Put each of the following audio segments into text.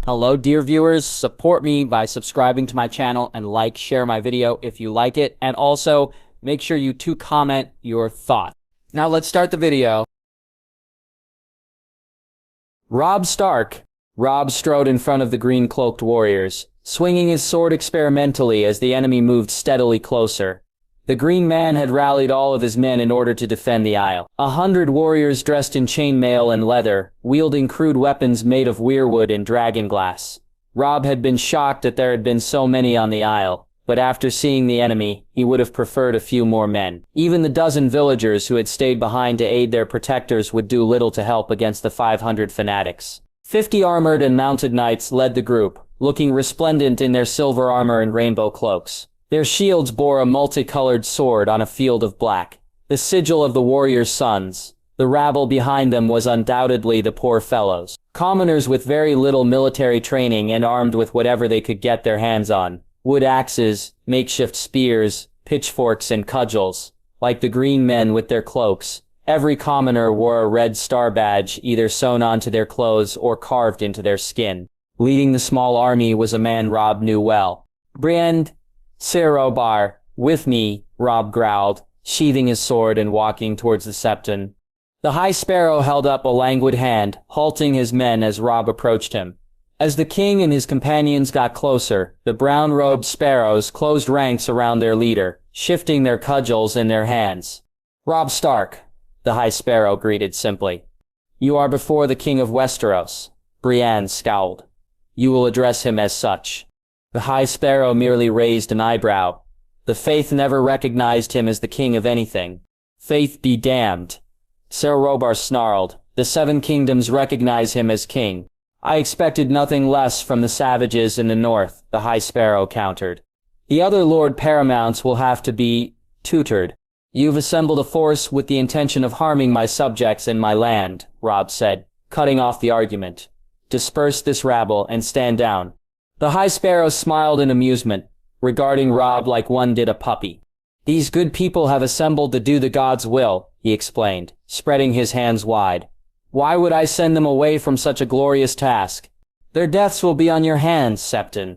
Hello dear viewers, support me by subscribing to my channel and share my video if you like it, and also make sure you comment your thoughts. Now let's start the video. Robb Stark. Robb strode in front of the green-cloaked warriors, swinging his sword experimentally as the enemy moved steadily closer. The Green Man had rallied all of his men in order to defend the Isle. 100 warriors dressed in chainmail and leather, wielding crude weapons made of weirwood and dragonglass. Robb had been shocked that there had been so many on the Isle, but after seeing the enemy, he would have preferred a few more men. Even the dozen villagers who had stayed behind to aid their protectors would do little to help against the 500 fanatics. 50 armored and mounted knights led the group, looking resplendent in their silver armor and rainbow cloaks. Their shields bore a multicolored sword on a field of black, the sigil of the warriors' sons. The rabble behind them was undoubtedly the poor fellows, commoners with very little military training and armed with whatever they could get their hands on: wood axes, makeshift spears, pitchforks, and cudgels. Like the green men with their cloaks, every commoner wore a red star badge either sewn onto their clothes or carved into their skin. Leading the small army was a man Robb knew well. "Brienne, Robb, with me," Robb growled, sheathing his sword and walking towards the septon. The High Sparrow held up a languid hand, halting his men as Robb approached him. As the king and his companions got closer, the brown-robed sparrows closed ranks around their leader, shifting their cudgels in their hands. "Robb Stark," the High Sparrow greeted simply. "You are before the King of Westeros." Brienne scowled. "You will address him as such." The High Sparrow merely raised an eyebrow. The Faith never recognized him as the king of anything. "Faith be damned." Ser Robb snarled. "The Seven Kingdoms recognize him as king." "I expected nothing less from the savages in the north," the High Sparrow countered. "The other Lord Paramounts will have to be tutored." "You've assembled a force with the intention of harming my subjects and my land," Robb said, cutting off the argument. "Disperse this rabble and stand down." The High Sparrow smiled in amusement, regarding Robb like one did a puppy. "These good people have assembled to do the gods' will," he explained, spreading his hands wide. "Why would I send them away from such a glorious task? Their deaths will be on your hands, Septon."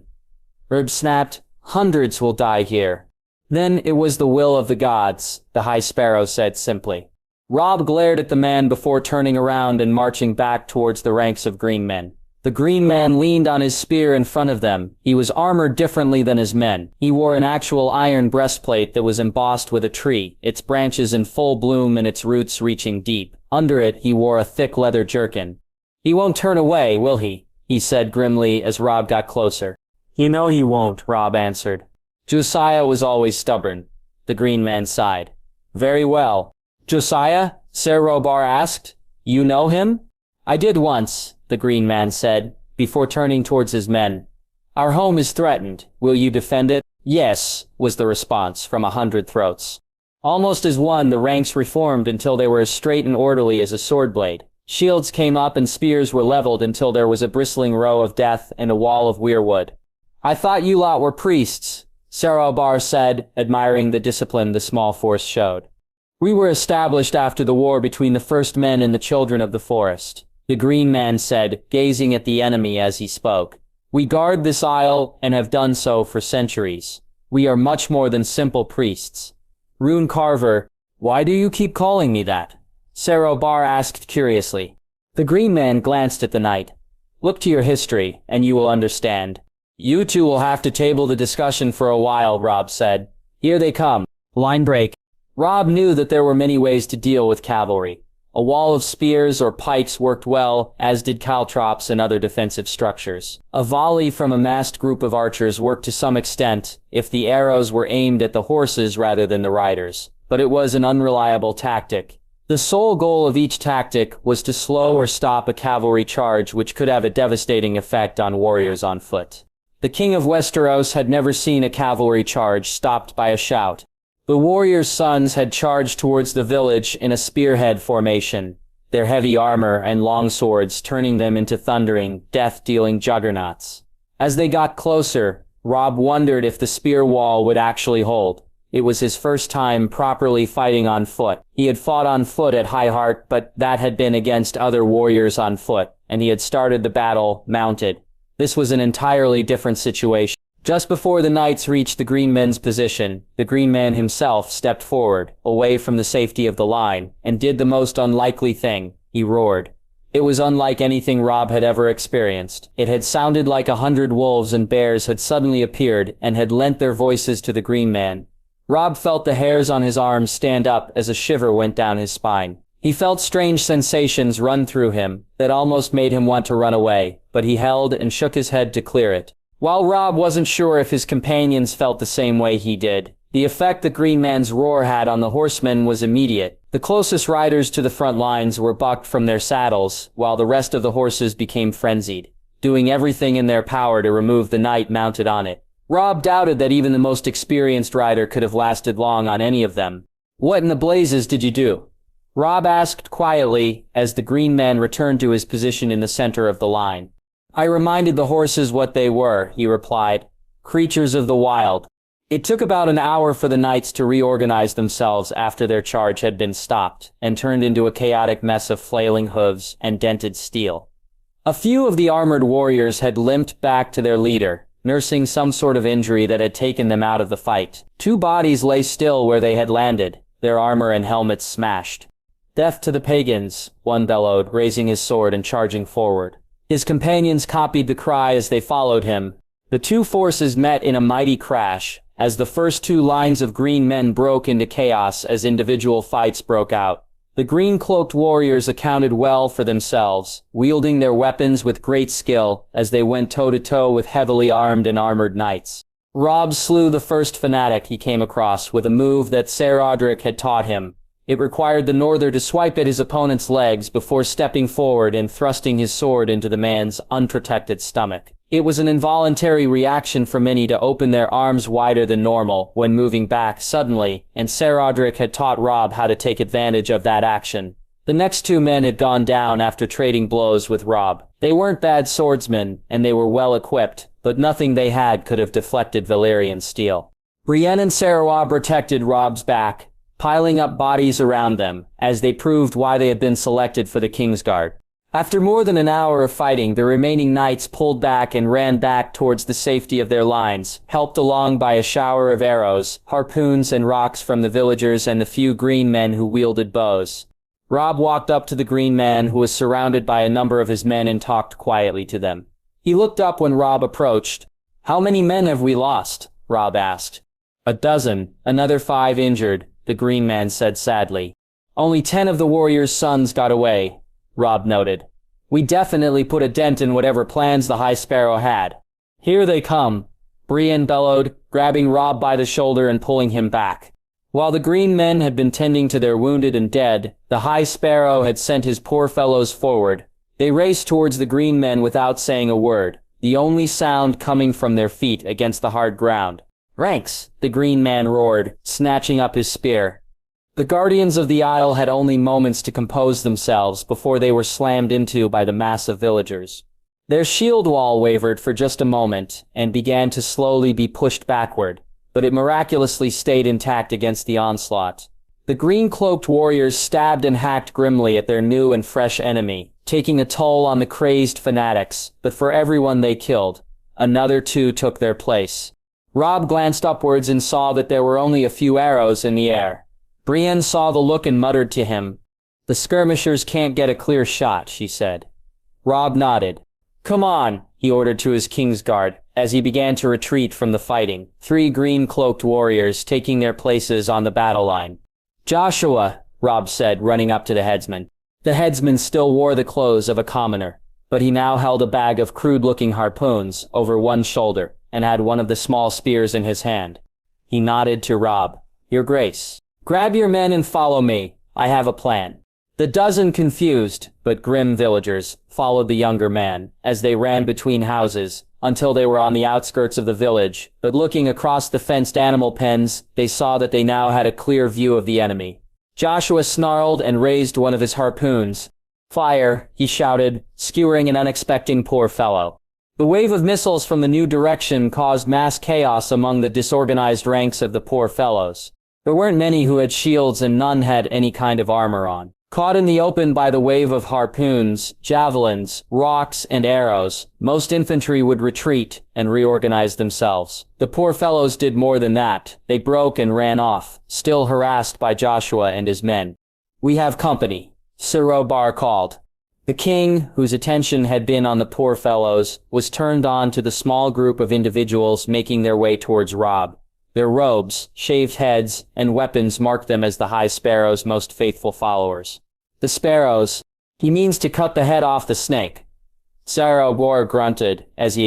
Robb snapped. "Hundreds will die here." "Then it was the will of the gods," the High Sparrow said simply. Robb glared at the man before turning around and marching back towards the ranks of green men. The green man leaned on his spear in front of them. He was armored differently than his men. He wore an actual iron breastplate that was embossed with a tree, its branches in full bloom and its roots reaching deep. Under it, he wore a thick leather jerkin. "He won't turn away, will he?" he said grimly as Robb got closer. "You know he won't," Robb answered. "Josiah was always stubborn." The green man sighed. "Very well." "Josiah?" Ser Robb asked. "You know him?" "I did once," the green man said, before turning towards his men. "Our home is threatened. Will you defend it?" "Yes," was the response from 100 throats. Almost as one, the ranks reformed until they were as straight and orderly as a sword blade. Shields came up and spears were leveled until there was a bristling row of death and a wall of weirwood. "I thought you lot were priests," Ser Robb said, admiring the discipline the small force showed. "We were established after the war between the first men and the children of the forest," the green man said, gazing at the enemy as he spoke. "We guard this isle and have done so for centuries. We are much more than simple priests." "Rune Carver, why do you keep calling me that?" Ser Robb asked curiously. The green man glanced at the knight. "Look to your history, and you will understand." "You two will have to table the discussion for a while," Robb said. "Here they come." Line break. Robb knew that there were many ways to deal with cavalry. A wall of spears or pikes worked well, as did caltrops and other defensive structures. A volley from a massed group of archers worked to some extent, if the arrows were aimed at the horses rather than the riders. But it was an unreliable tactic. The sole goal of each tactic was to slow or stop a cavalry charge, which could have a devastating effect on warriors on foot. The King of Westeros had never seen a cavalry charge stopped by a shout. The warriors' sons had charged towards the village in a spearhead formation, their heavy armor and long swords turning them into thundering, death-dealing juggernauts. As they got closer, Robb wondered if the spear wall would actually hold. It was his first time properly fighting on foot. He had fought on foot at High Heart, but that had been against other warriors on foot, and he had started the battle mounted. This was an entirely different situation. Just before the knights reached the Green Men's position, the Green Man himself stepped forward, away from the safety of the line, and did the most unlikely thing. He roared. It was unlike anything Robb had ever experienced. It had sounded like 100 wolves and bears had suddenly appeared and had lent their voices to the Green Man. Robb felt the hairs on his arms stand up as a shiver went down his spine. He felt strange sensations run through him that almost made him want to run away, but he held and shook his head to clear it. While Robb wasn't sure if his companions felt the same way he did, the effect the Green Man's roar had on the horsemen was immediate. The closest riders to the front lines were bucked from their saddles, while the rest of the horses became frenzied, doing everything in their power to remove the knight mounted on it. Robb doubted that even the most experienced rider could have lasted long on any of them. "What in the blazes did you do?" Robb asked quietly as the Green Man returned to his position in the center of the line. "I reminded the horses what they were," he replied. "Creatures of the wild." It took about an hour for the knights to reorganize themselves after their charge had been stopped, and turned into a chaotic mess of flailing hooves and dented steel. A few of the armored warriors had limped back to their leader, nursing some sort of injury that had taken them out of the fight. 2 bodies lay still where they had landed, their armor and helmets smashed. "Death to the pagans," one bellowed, raising his sword and charging forward. His companions copied the cry as they followed him. The 2 forces met in a mighty crash, as the first 2 lines of green men broke into chaos as individual fights broke out. The green-cloaked warriors accounted well for themselves, wielding their weapons with great skill as they went toe-to-toe with heavily armed and armored knights. Robb slew the first fanatic he came across with a move that Ser Odric had taught him. It required the Norther to swipe at his opponent's legs before stepping forward and thrusting his sword into the man's unprotected stomach. It was an involuntary reaction for many to open their arms wider than normal when moving back suddenly, and Ser Odric had taught Robb how to take advantage of that action. The next 2 men had gone down after trading blows with Robb. They weren't bad swordsmen, and they were well equipped, but nothing they had could have deflected Valyrian steel. Brienne and Sarawah protected Robb's back, piling up bodies around them, as they proved why they had been selected for the Kingsguard. After more than an hour of fighting, the remaining knights pulled back and ran back towards the safety of their lines, helped along by a shower of arrows, harpoons, and rocks from the villagers and the few green men who wielded bows. Robb walked up to the Green Man, who was surrounded by a number of his men, and talked quietly to them. He looked up when Robb approached. "How many men have we lost?" Robb asked. "A dozen, another 5 injured," the Green Man said sadly. "Only 10 of the warriors' sons got away," Robb noted. "We definitely put a dent in whatever plans the High Sparrow had." "Here they come," Brienne bellowed, grabbing Robb by the shoulder and pulling him back. While the green men had been tending to their wounded and dead, the High Sparrow had sent his poor fellows forward. They raced towards the green men without saying a word, the only sound coming from their feet against the hard ground. "Ranks!" the green man roared, snatching up his spear. The Guardians of the Isle had only moments to compose themselves before they were slammed into by the mass of villagers. Their shield wall wavered for just a moment and began to slowly be pushed backward, but it miraculously stayed intact against the onslaught. The green-cloaked warriors stabbed and hacked grimly at their new and fresh enemy, taking a toll on the crazed fanatics, but for everyone they killed, another 2 took their place. Robb glanced upwards and saw that there were only a few arrows in the air. Brienne saw the look and muttered to him. "The skirmishers can't get a clear shot," she said. Robb nodded. "Come on," he ordered to his Kingsguard, as he began to retreat from the fighting, 3 green-cloaked warriors taking their places on the battle line. "Joshua," Robb said, running up to the headsman. The headsman still wore the clothes of a commoner, but he now held a bag of crude-looking harpoons over one shoulder, and had one of the small spears in his hand. He nodded to Robb. "Your Grace. Grab your men and follow me. I have a plan." The dozen confused, but grim villagers followed the younger man as they ran between houses until they were on the outskirts of the village, but looking across the fenced animal pens, they saw that they now had a clear view of the enemy. Joshua snarled and raised one of his harpoons. "Fire," he shouted, skewering an unexpecting poor fellow. The wave of missiles from the new direction caused mass chaos among the disorganized ranks of the poor fellows. There weren't many who had shields and none had any kind of armor on. Caught in the open by the wave of harpoons, javelins, rocks, and arrows, most infantry would retreat and reorganize themselves. The poor fellows did more than that. They broke and ran off, still harassed by Joshua and his men. "We have company," Sir Robb called. The king, whose attention had been on the poor fellows, was turned on to the small group of individuals making their way towards Robb. Their robes, shaved heads, and weapons marked them as the High Sparrow's most faithful followers. "The Sparrows. He means to cut the head off the snake." Sir Robb grunted as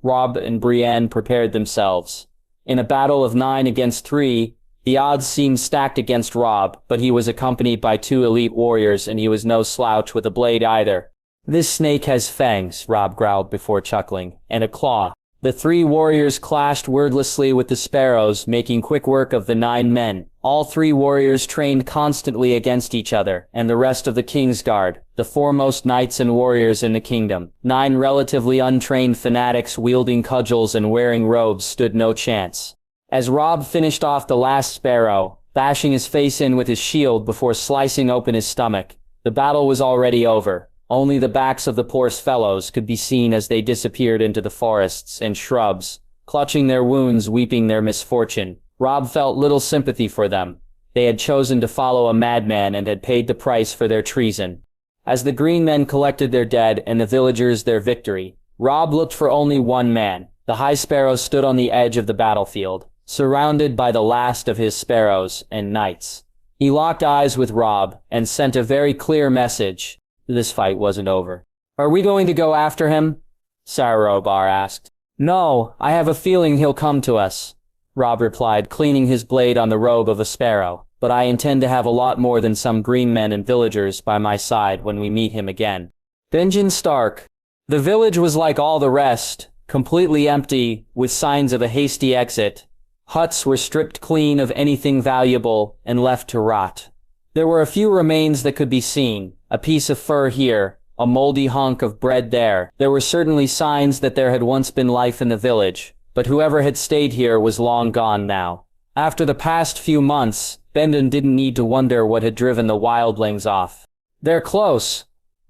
Robb and Brienne prepared themselves. In a battle of 9 against 3, the odds seemed stacked against Robb, but he was accompanied by 2 elite warriors and he was no slouch with a blade either. "This snake has fangs," Robb growled before chuckling, "and a claw." The 3 warriors clashed wordlessly with the Sparrows, making quick work of the 9 men. All 3 warriors trained constantly against each other, and the rest of the King's Guard, the foremost knights and warriors in the kingdom. 9 relatively untrained fanatics wielding cudgels and wearing robes stood no chance. As Robb finished off the last Sparrow, bashing his face in with his shield before slicing open his stomach, the battle was already over. Only the backs of the poor fellows could be seen as they disappeared into the forests and shrubs, clutching their wounds, weeping their misfortune. Robb felt little sympathy for them. They had chosen to follow a madman and had paid the price for their treason. As the green men collected their dead and the villagers their victory, Robb looked for only one man. The High Sparrow stood on the edge of the battlefield, surrounded by the last of his sparrows and knights. He locked eyes with Robb and sent a very clear message. This fight wasn't over. "Are we going to go after him?" Sir Robb asked. "No, I have a feeling he'll come to us," Robb replied, cleaning his blade on the robe of a sparrow. "But I intend to have a lot more than some green men and villagers by my side when we meet him again." Benjen Stark. The village was like all the rest, completely empty, with signs of a hasty exit. Huts were stripped clean of anything valuable and left to rot. There were a few remains that could be seen, a piece of fur here, a moldy hunk of bread there. There were certainly signs that there had once been life in the village, but whoever had stayed here was long gone now. After the past few months, Benjen didn't need to wonder what had driven the wildlings off. "They're close,"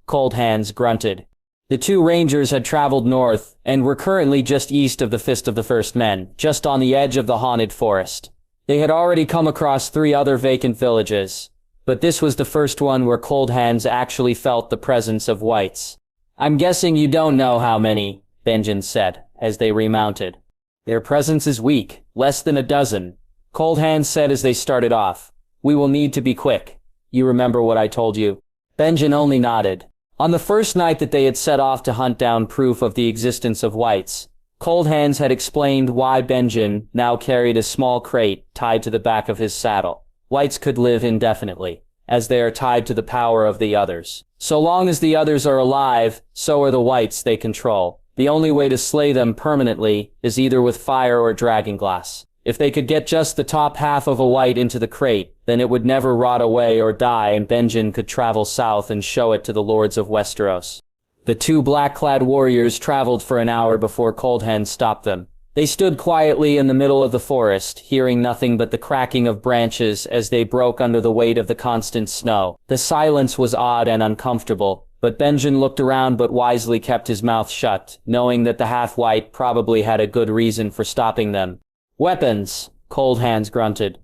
Cold Hands grunted. The 2 rangers had traveled north, and were currently just east of the Fist of the First Men, just on the edge of the haunted forest. They had already come across 3 other vacant villages, but this was the first one where Cold Hands actually felt the presence of whites. "I'm guessing you don't know how many," Benjen said, as they remounted. "Their presence is weak, less than a dozen," Cold Hands said as they started off. "We will need to be quick. You remember what I told you?" Benjen only nodded. On the first night that they had set off to hunt down proof of the existence of whites, Cold Hands had explained why Benjen now carried a small crate tied to the back of his saddle. Whites could live indefinitely, as they are tied to the power of the others. So long as the others are alive, so are the whites they control. The only way to slay them permanently is either with fire or dragonglass. If they could get just the top half of a white into the crate, then it would never rot away or die and Benjen could travel south and show it to the lords of Westeros. The 2 black-clad warriors traveled for an hour before Cold Hands stopped them. They stood quietly in the middle of the forest, hearing nothing but the cracking of branches as they broke under the weight of the constant snow. The silence was odd and uncomfortable, but Benjen looked around but wisely kept his mouth shut, knowing that the half-white probably had a good reason for stopping them. "Weapons," Cold Hands grunted,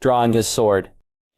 drawing his sword.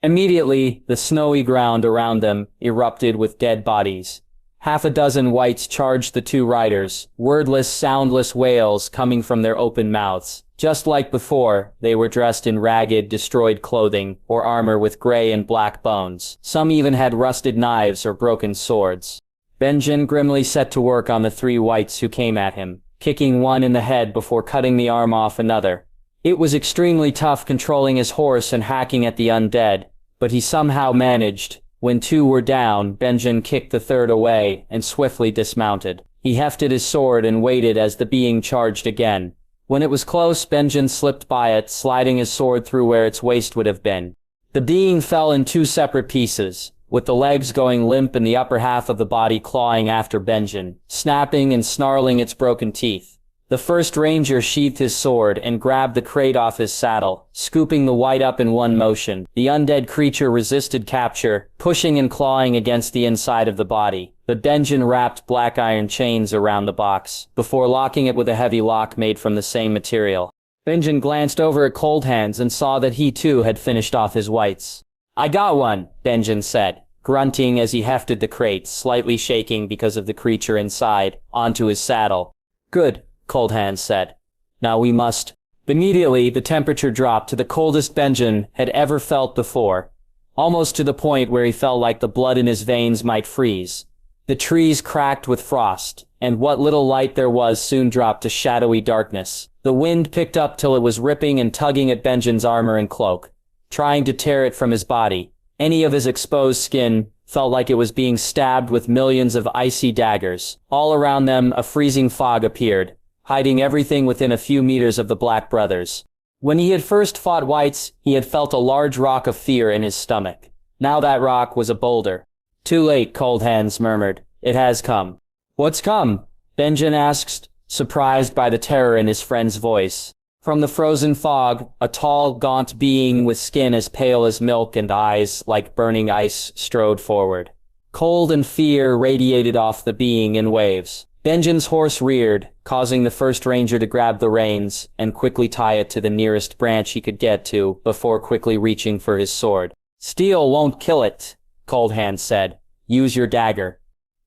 Immediately, the snowy ground around them erupted with dead bodies. Half a dozen whites charged the 2 riders, wordless, soundless wails coming from their open mouths. Just like before, they were dressed in ragged, destroyed clothing, or armor with gray and black bones. Some even had rusted knives or broken swords. Benjen grimly set to work on the 3 whites who came at him, kicking one in the head before cutting the arm off another. It was extremely tough controlling his horse and hacking at the undead, but he somehow managed. When 2 were down, Benjen kicked the 3rd away and swiftly dismounted. He hefted his sword and waited as the being charged again. When it was close, Benjen slipped by it, sliding his sword through where its waist would have been. The being fell in 2 separate pieces, with the legs going limp and the upper half of the body clawing after Benjen, snapping and snarling its broken teeth. The first ranger sheathed his sword and grabbed the crate off his saddle, scooping the white up in one motion. The undead creature resisted capture, pushing and clawing against the inside of the body. But Benjen wrapped black iron chains around the box, before locking it with a heavy lock made from the same material. Benjen glanced over at Cold Hands and saw that he too had finished off his whites. "I got one," Benjen said, grunting as he hefted the crate, slightly shaking because of the creature inside, onto his saddle. "Good," Cold Hands said. "Now we must." Immediately, the temperature dropped to the coldest Benjen had ever felt before, almost to the point where he felt like the blood in his veins might freeze. The trees cracked with frost, and what little light there was soon dropped to shadowy darkness. The wind picked up till it was ripping and tugging at Benjen's armor and cloak, trying to tear it from his body. Any of his exposed skin felt like it was being stabbed with millions of icy daggers. All around them, a freezing fog appeared, hiding everything within a few meters of the Black Brothers. When he had first fought whites, he had felt a large rock of fear in his stomach. Now that rock was a boulder. "Too late," Cold Hands murmured. "It has come." "What's come?" Benjen asked, surprised by the terror in his friend's voice. From the frozen fog, a tall, gaunt being with skin as pale as milk and eyes like burning ice strode forward. Cold and fear radiated off the being in waves. Benjen's horse reared, causing the first ranger to grab the reins and quickly tie it to the nearest branch he could get to before quickly reaching for his sword. "Steel won't kill it," Cold Hands said. "Use your dagger."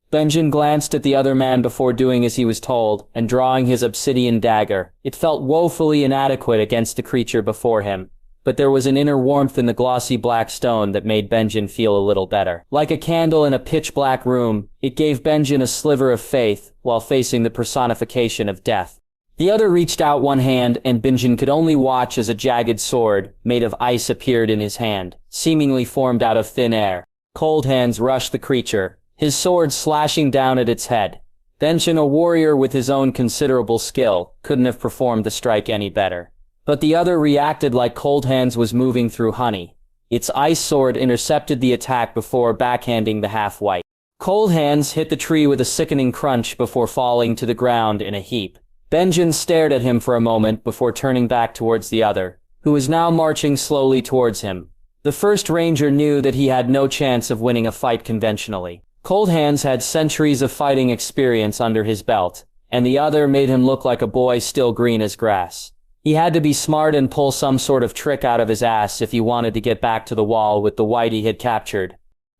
Benjen glanced at the other man before doing as he was told, and drawing his obsidian dagger. It felt woefully inadequate against the creature before him, but there was an inner warmth in the glossy black stone that made Benjen feel a little better. Like a candle in a pitch-black room, it gave Benjen a sliver of faith while facing the personification of death. The other reached out one hand, and Benjen could only watch as a jagged sword, made of ice, appeared in his hand, seemingly formed out of thin air. Cold Hands rushed the creature, his sword slashing down at its head. Benjen, a warrior with his own considerable skill, couldn't have performed the strike any better. But the other reacted like Cold Hands was moving through honey. Its ice sword intercepted the attack before backhanding the half-white. Cold Hands hit the tree with a sickening crunch before falling to the ground in a heap. Benjen stared at him for a moment before turning back towards the other, who was now marching slowly towards him. The first ranger knew that he had no chance of winning a fight conventionally. Cold Hands had centuries of fighting experience under his belt, and the other made him look like a boy still green as grass. He had to be smart and pull some sort of trick out of his ass if he wanted to get back to the wall with the white he had captured.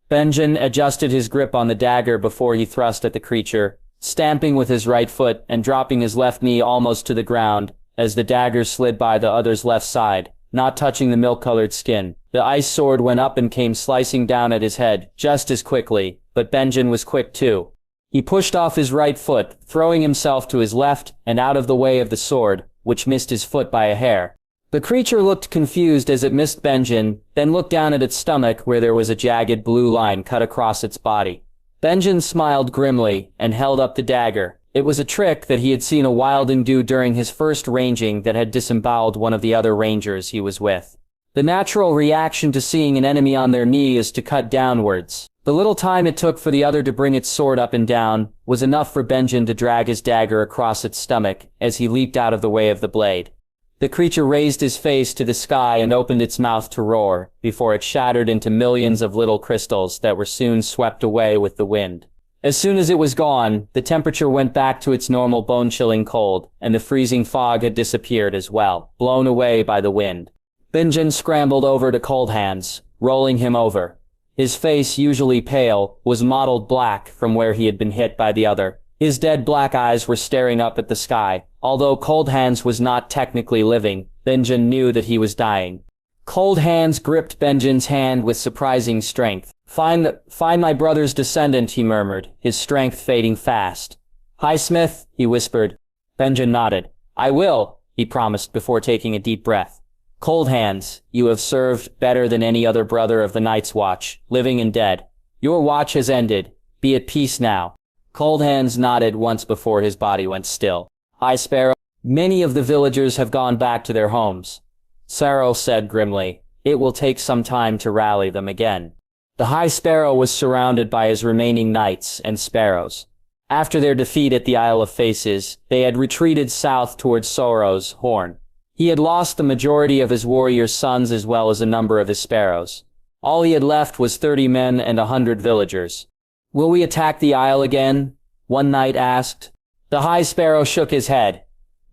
Benjen adjusted his grip on the dagger before he thrust at the creature, stamping with his right foot and dropping his left knee almost to the ground as the dagger slid by the other's left side, not touching the milk-colored skin. The ice sword went up and came slicing down at his head just as quickly, but Benjen was quick too. He pushed off his right foot, throwing himself to his left and out of the way of the sword, which missed his foot by a hair. The creature looked confused as it missed Benjen, then looked down at its stomach where there was a jagged blue line cut across its body. Benjen smiled grimly and held up the dagger. It was a trick that he had seen a wildling do during his first ranging that had disemboweled one of the other rangers he was with. The natural reaction to seeing an enemy on their knee is to cut downwards. The little time it took for the other to bring its sword up and down was enough for Benjen to drag his dagger across its stomach as he leaped out of the way of the blade. The creature raised his face to the sky and opened its mouth to roar, before it shattered into millions of little crystals that were soon swept away with the wind. As soon as it was gone, the temperature went back to its normal bone-chilling cold, and the freezing fog had disappeared as well, blown away by the wind. Benjen scrambled over to Cold Hands, rolling him over. His face, usually pale, was mottled black from where he had been hit by the other. His dead black eyes were staring up at the sky. Although Cold Hands was not technically living, Benjen knew that he was dying. Cold Hands gripped Benjen's hand with surprising strength. Find my brother's descendant," he murmured, his strength fading fast. "High Smith," he whispered. Benjen nodded. "I will," he promised before taking a deep breath. "Cold Hands, you have served better than any other brother of the Night's Watch, living and dead. Your watch has ended. Be at peace now." Cold Hands nodded once before his body went still. "High Sparrow, many of the villagers have gone back to their homes," Sparrow said grimly. "It will take some time to rally them again." The High Sparrow was surrounded by his remaining knights and sparrows. After their defeat at the Isle of Faces, they had retreated south towards Sorrow's Horn. He had lost the majority of his warriors' sons as well as a number of his sparrows. All he had left was 30 men and 100 villagers. "Will we attack the Isle again?" one knight asked. The High Sparrow shook his head.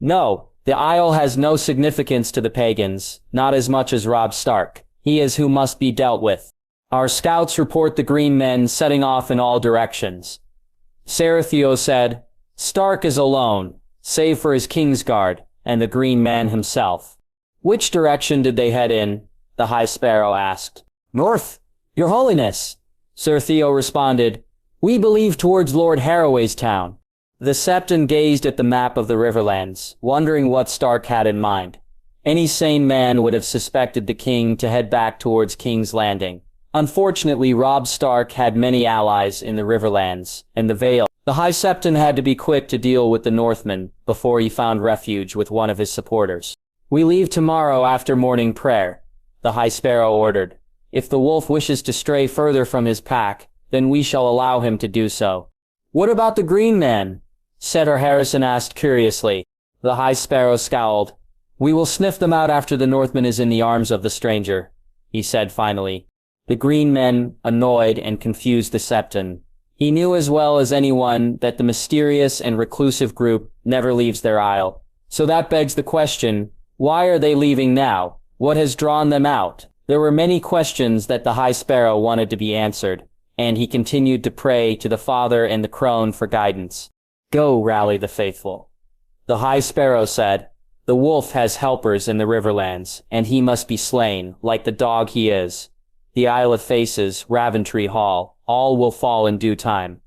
"No, the Isle has no significance to the pagans, not as much as Robb Stark. He is who must be dealt with. Our scouts report the green men setting off in all directions." Serathio said, "Stark is alone, save for his Kingsguard, and the green man himself." "Which direction did they head in?" the High Sparrow asked. "North, your holiness," Serathio responded. "We believe towards Lord Harroway's town." The Septon gazed at the map of the Riverlands, wondering what Stark had in mind. Any sane man would have suspected the king to head back towards King's Landing. Unfortunately, Robb Stark had many allies in the Riverlands and the Vale. The High Septon had to be quick to deal with the Northmen before he found refuge with one of his supporters. "We leave tomorrow after morning prayer," the High Sparrow ordered. "If the wolf wishes to stray further from his pack, then we shall allow him to do so." "What about the green man?" Setter Harrison asked curiously. The High Sparrow scowled. "We will sniff them out after the Northman is in the arms of the stranger," he said finally. The green men annoyed and confused the Septon. He knew as well as anyone that the mysterious and reclusive group never leaves their isle. So that begs the question, why are they leaving now? What has drawn them out? There were many questions that the High Sparrow wanted to be answered, and he continued to pray to the Father and the Crone for guidance. "Go, rally the faithful," the High Sparrow said. "The wolf has helpers in the Riverlands, and he must be slain, like the dog he is. The Isle of Faces, Raventry Hall, all will fall in due time.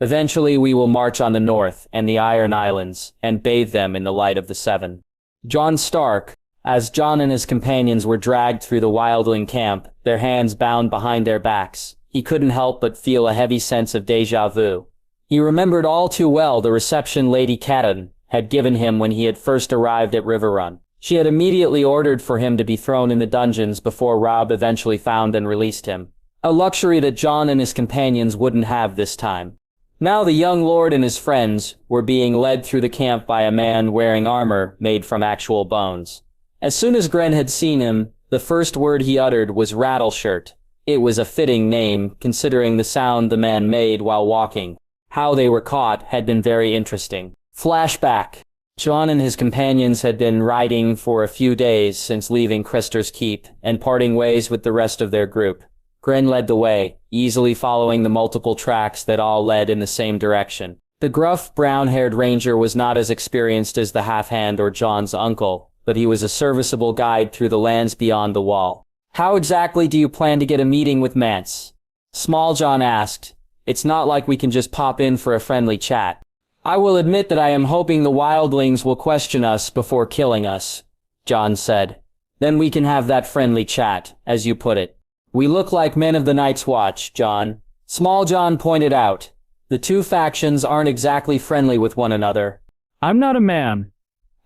Eventually we will march on the north and the Iron Islands, and bathe them in the light of the Seven." Jon Stark, as Jon and his companions were dragged through the wildling camp, their hands bound behind their backs, he couldn't help but feel a heavy sense of déjà vu. He remembered all too well the reception Lady Catelyn had given him when he had first arrived at Riverrun. She had immediately ordered for him to be thrown in the dungeons before Robb eventually found and released him. A luxury that Jon and his companions wouldn't have this time. Now the young lord and his friends were being led through the camp by a man wearing armor made from actual bones. As soon as Gren had seen him, the first word he uttered was Rattleshirt. It was a fitting name, considering the sound the man made while walking. How they were caught had been very interesting. Flashback. Jon and his companions had been riding for a few days since leaving Cryster's Keep and parting ways with the rest of their group. Gren led the way, easily following the multiple tracks that all led in the same direction. The gruff, brown-haired ranger was not as experienced as the half-hand or Jon's uncle, but he was a serviceable guide through the lands beyond the wall. "How exactly do you plan to get a meeting with Mance?" Small Jon asked. "It's not like we can just pop in for a friendly chat." "I will admit that I am hoping the wildlings will question us before killing us," Jon said. "Then we can have that friendly chat, as you put it." "We look like men of the Night's Watch, Jon," Small Jon pointed out. "The two factions aren't exactly friendly with one another." "I'm not a man,"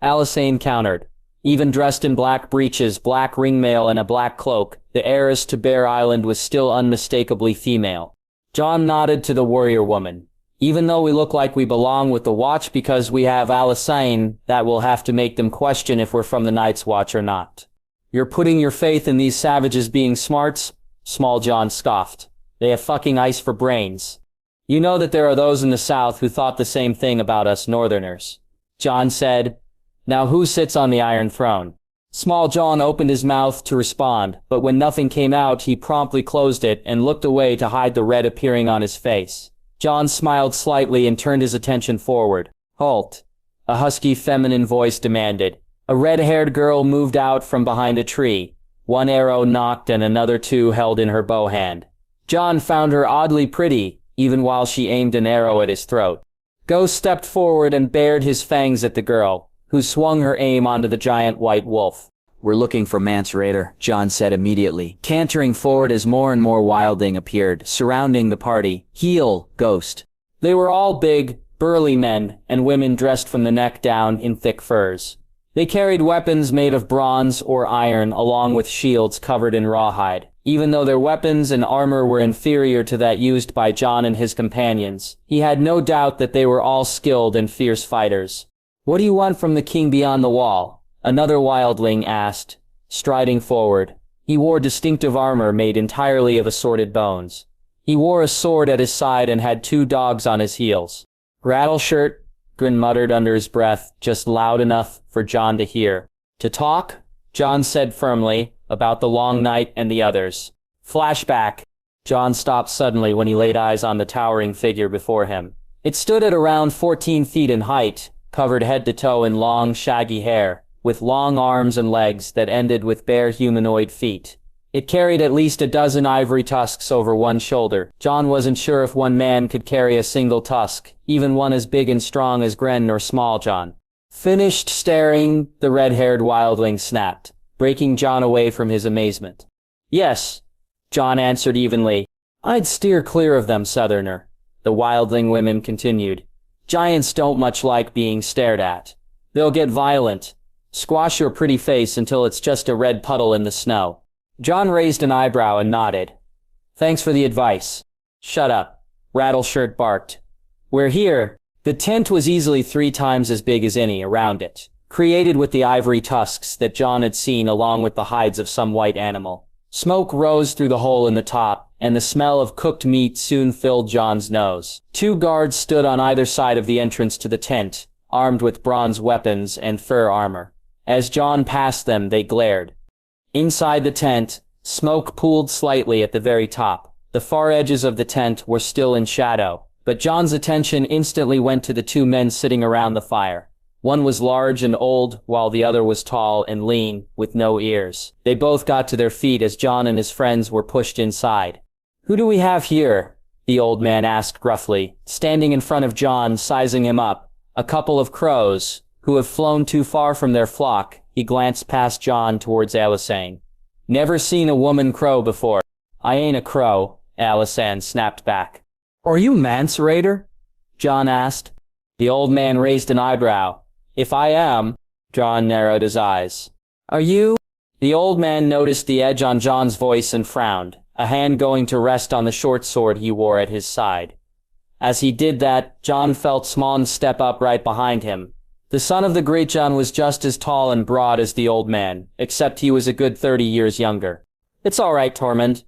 Alysanne countered. Even dressed in black breeches, black ringmail, and a black cloak, the heiress to Bear Island was still unmistakably female. Jon nodded to the warrior woman. "Even though we look like we belong with the Watch because we have Alysanne, that will have to make them question if we're from the Night's Watch or not." "You're putting your faith in these savages being smarts?" Small Jon scoffed. "They have fucking ice for brains. You know that there are those in the South who thought the same thing about us Northerners." Jon said, "Now who sits on the Iron Throne?" Small Jon opened his mouth to respond, but when nothing came out he promptly closed it and looked away to hide the red appearing on his face. Jon smiled slightly and turned his attention forward. "Halt," a husky feminine voice demanded. A red-haired girl moved out from behind a tree. One arrow knocked and another two held in her bow hand. Jon found her oddly pretty, even while she aimed an arrow at his throat. Ghost stepped forward and bared his fangs at the girl, who swung her aim onto the giant white wolf. "We're looking for Mance Rayder," Jon said immediately, cantering forward as more and more wildling appeared, surrounding the party. "Heel, Ghost." They were all big, burly men, and women dressed from the neck down in thick furs. They carried weapons made of bronze or iron along with shields covered in rawhide. Even though their weapons and armor were inferior to that used by Jon and his companions, he had no doubt that they were all skilled and fierce fighters. "What do you want from the king beyond the wall?" another wildling asked, striding forward. He wore distinctive armor made entirely of assorted bones. He wore a sword at his side and had 2 dogs on his heels. "Rattleshirt," Grin muttered under his breath, just loud enough for Jon to hear. "To talk?" Jon said firmly, about the long night and the others. Flashback. Jon stopped suddenly when he laid eyes on the towering figure before him. It stood at around 14 feet in height, covered head to toe in long, shaggy hair, with long arms and legs that ended with bare humanoid feet. It carried at least a dozen ivory tusks over one shoulder. Jon wasn't sure if one man could carry a single tusk, even one as big and strong as Gren or Small Jon. "Finished staring?" the red-haired wildling snapped, breaking Jon away from his amazement. "Yes," Jon answered evenly. "I'd steer clear of them, Southerner," the wildling women continued. "Giants don't much like being stared at. They'll get violent. Squash your pretty face until it's just a red puddle in the snow." Jon raised an eyebrow and nodded. "Thanks for the advice." "Shut up," Rattleshirt barked. "We're here." The tent was easily 3 times as big as any around it, created with the ivory tusks that Jon had seen along with the hides of some white animal. Smoke rose through the hole in the top, and the smell of cooked meat soon filled Jon's nose. 2 guards stood on either side of the entrance to the tent, armed with bronze weapons and fur armor. As Jon passed them, they glared. Inside the tent, smoke pooled slightly at the very top. The far edges of the tent were still in shadow, but Jon's attention instantly went to the 2 men sitting around the fire. One was large and old, while the other was tall and lean, with no ears. They both got to their feet as Jon and his friends were pushed inside. "Who do we have here?" the old man asked gruffly, standing in front of Jon, sizing him up. "A couple of crows, who have flown too far from their flock." He glanced past Jon towards Alysanne. "Never seen a woman crow before." "I ain't a crow," Alysanne snapped back. "Are you Mance Raider?" Jon asked. The old man raised an eyebrow. "If I am," Jon narrowed his eyes. "Are you?" The old man noticed the edge on Jon's voice and frowned, a hand going to rest on the short sword he wore at his side. As he did that, Jon felt Smaug step up right behind him. The son of the great Jon was just as tall and broad as the old man, except he was a good 30 years younger. "It's all right, Tormund,"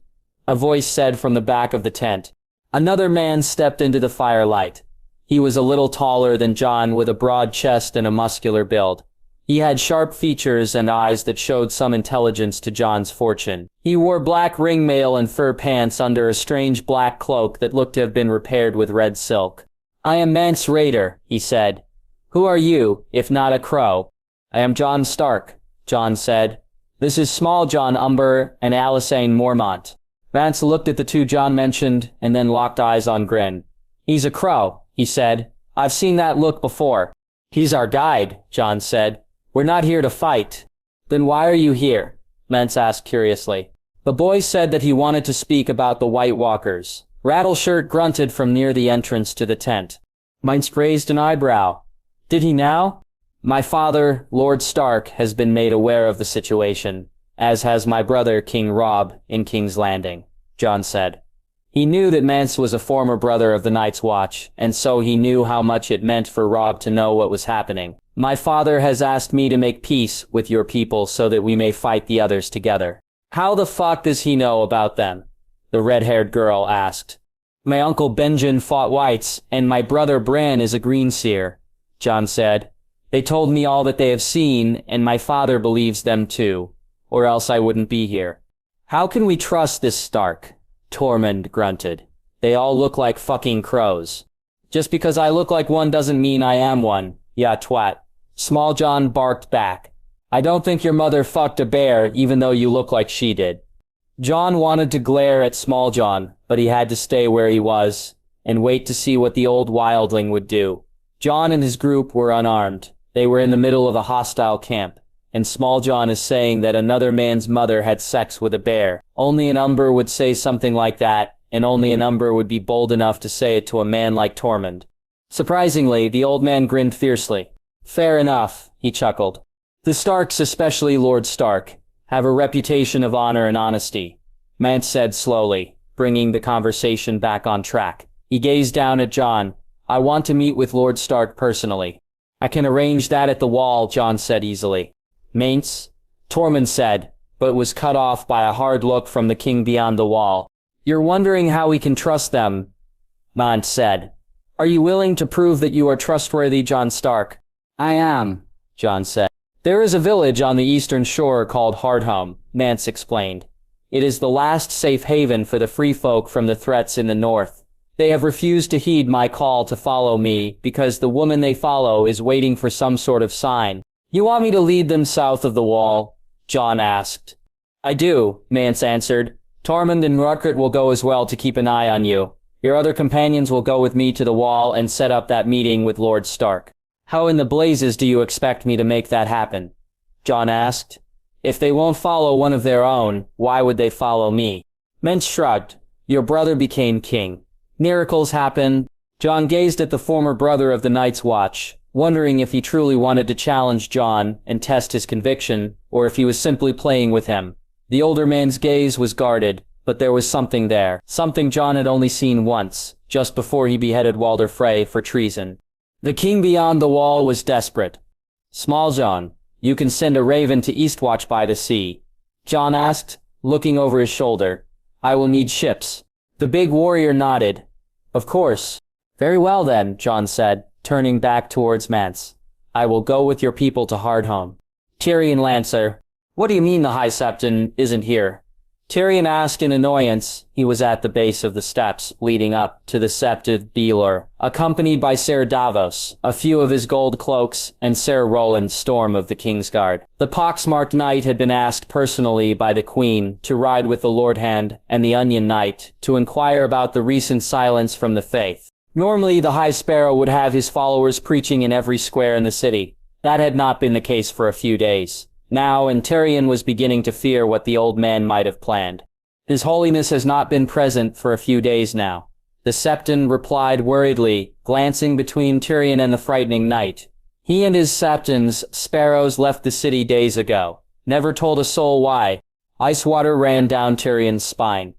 a voice said from the back of the tent. Another man stepped into the firelight. He was a little taller than Jon, with a broad chest and a muscular build. He had sharp features and eyes that showed some intelligence to Jon's fortune. He wore black ringmail and fur pants under a strange black cloak that looked to have been repaired with red silk. "I am Mance Raider," he said. "Who are you, if not a crow?" "I am Jon Stark," Jon said. "This is Small Jon Umber and Alysanne Mormont." Mance looked at the 2 Jon mentioned, and then locked eyes on Grin. "He's a crow," he said. "I've seen that look before." "He's our guide," Jon said. "We're not here to fight." "Then why are you here?" Mance asked curiously. The boy said that he wanted to speak about the White Walkers. Rattleshirt grunted from near the entrance to the tent. Mance raised an eyebrow. "Did he now?" "My father, Lord Stark, has been made aware of the situation, as has my brother, King Robb, in King's Landing," Jon said. He knew that Mance was a former brother of the Night's Watch, and so he knew how much it meant for Robb to know what was happening. "My father has asked me to make peace with your people so that we may fight the others together." "How the fuck does he know about them?" the red-haired girl asked. "My uncle Benjen fought whites, and my brother Bran is a greenseer," Jon said. "They told me all that they have seen, and my father believes them too, or else I wouldn't be here." "How can we trust this Stark?" Tormund grunted. "They all look like fucking crows." "Just because I look like one doesn't mean I am one, ya twat," Small Jon barked back. "I don't think your mother fucked a bear even though you look like she did." Jon wanted to glare at Small Jon, but he had to stay where he was and wait to see what the old wildling would do. Jon and his group were unarmed. They were in the middle of a hostile camp, and Small Jon is saying that another man's mother had sex with a bear. Only an Umber would say something like that, and only an Umber would be bold enough to say it to a man like Tormund. Surprisingly, the old man grinned fiercely. "Fair enough," he chuckled. "The Starks, especially Lord Stark, have a reputation of honor and honesty. Mance said slowly, bringing the conversation back on track. He gazed down at Jon. I want to meet with Lord Stark personally. I can arrange that at the wall, Jon said easily. Mance? Tormund said, but was cut off by a hard look from the king beyond the wall. You're wondering how we can trust them, Mance said. Are you willing to prove that you are trustworthy, Jon Stark? I am, Jon said. There is a village on the eastern shore called Hardhome, Mance explained. It is the last safe haven for the free folk from the threats in the north. They have refused to heed my call to follow me because the woman they follow is waiting for some sort of sign. You want me to lead them south of the wall? Jon asked. I do, Mance answered. Tormund and Rutgert will go as well to keep an eye on you. Your other companions will go with me to the wall and set up that meeting with Lord Stark. How in the blazes do you expect me to make that happen? Jon asked. If they won't follow one of their own, why would they follow me? Mance shrugged. Your brother became king. Miracles happen. Jon gazed at the former brother of the Night's Watch, wondering if he truly wanted to challenge Jon and test his conviction, or if he was simply playing with him. The older man's gaze was guarded, but there was something there, something Jon had only seen once, just before he beheaded Walder Frey for treason. The king beyond the wall was desperate. Small Jon, you can send a raven to Eastwatch by the sea? Jon asked, looking over his shoulder. I will need ships. The big warrior nodded. Of course. Very well then, Jon said, turning back towards Mance. I will go with your people to Hardhome. Tyrion Lancer. What do you mean the High Septon isn't here? Tyrion asked in annoyance. He was at the base of the steps leading up to the Septed Beeler, accompanied by Ser Davos, a few of his gold cloaks, and Ser Roland Storm of the Kingsguard. The poxmarked knight had been asked personally by the Queen to ride with the Lord Hand and the Onion Knight to inquire about the recent silence from the faith. Normally, the High Sparrow would have his followers preaching in every square in the city. That had not been the case for a few days. Now, and Tyrion was beginning to fear what the old man might have planned. His Holiness has not been present for a few days now. The Septon replied worriedly, glancing between Tyrion and the frightening knight. He and his Septons, sparrows, left the city days ago. Never told a soul why. Ice water ran down Tyrion's spine.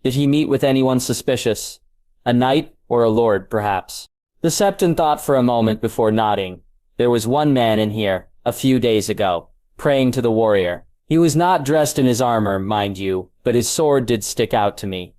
Did he meet with anyone suspicious? A knight or a lord, perhaps? The Septon thought for a moment before nodding. There was one man in here, a few days ago, praying to the warrior. He was not dressed in his armor, mind you, but his sword did stick out to me.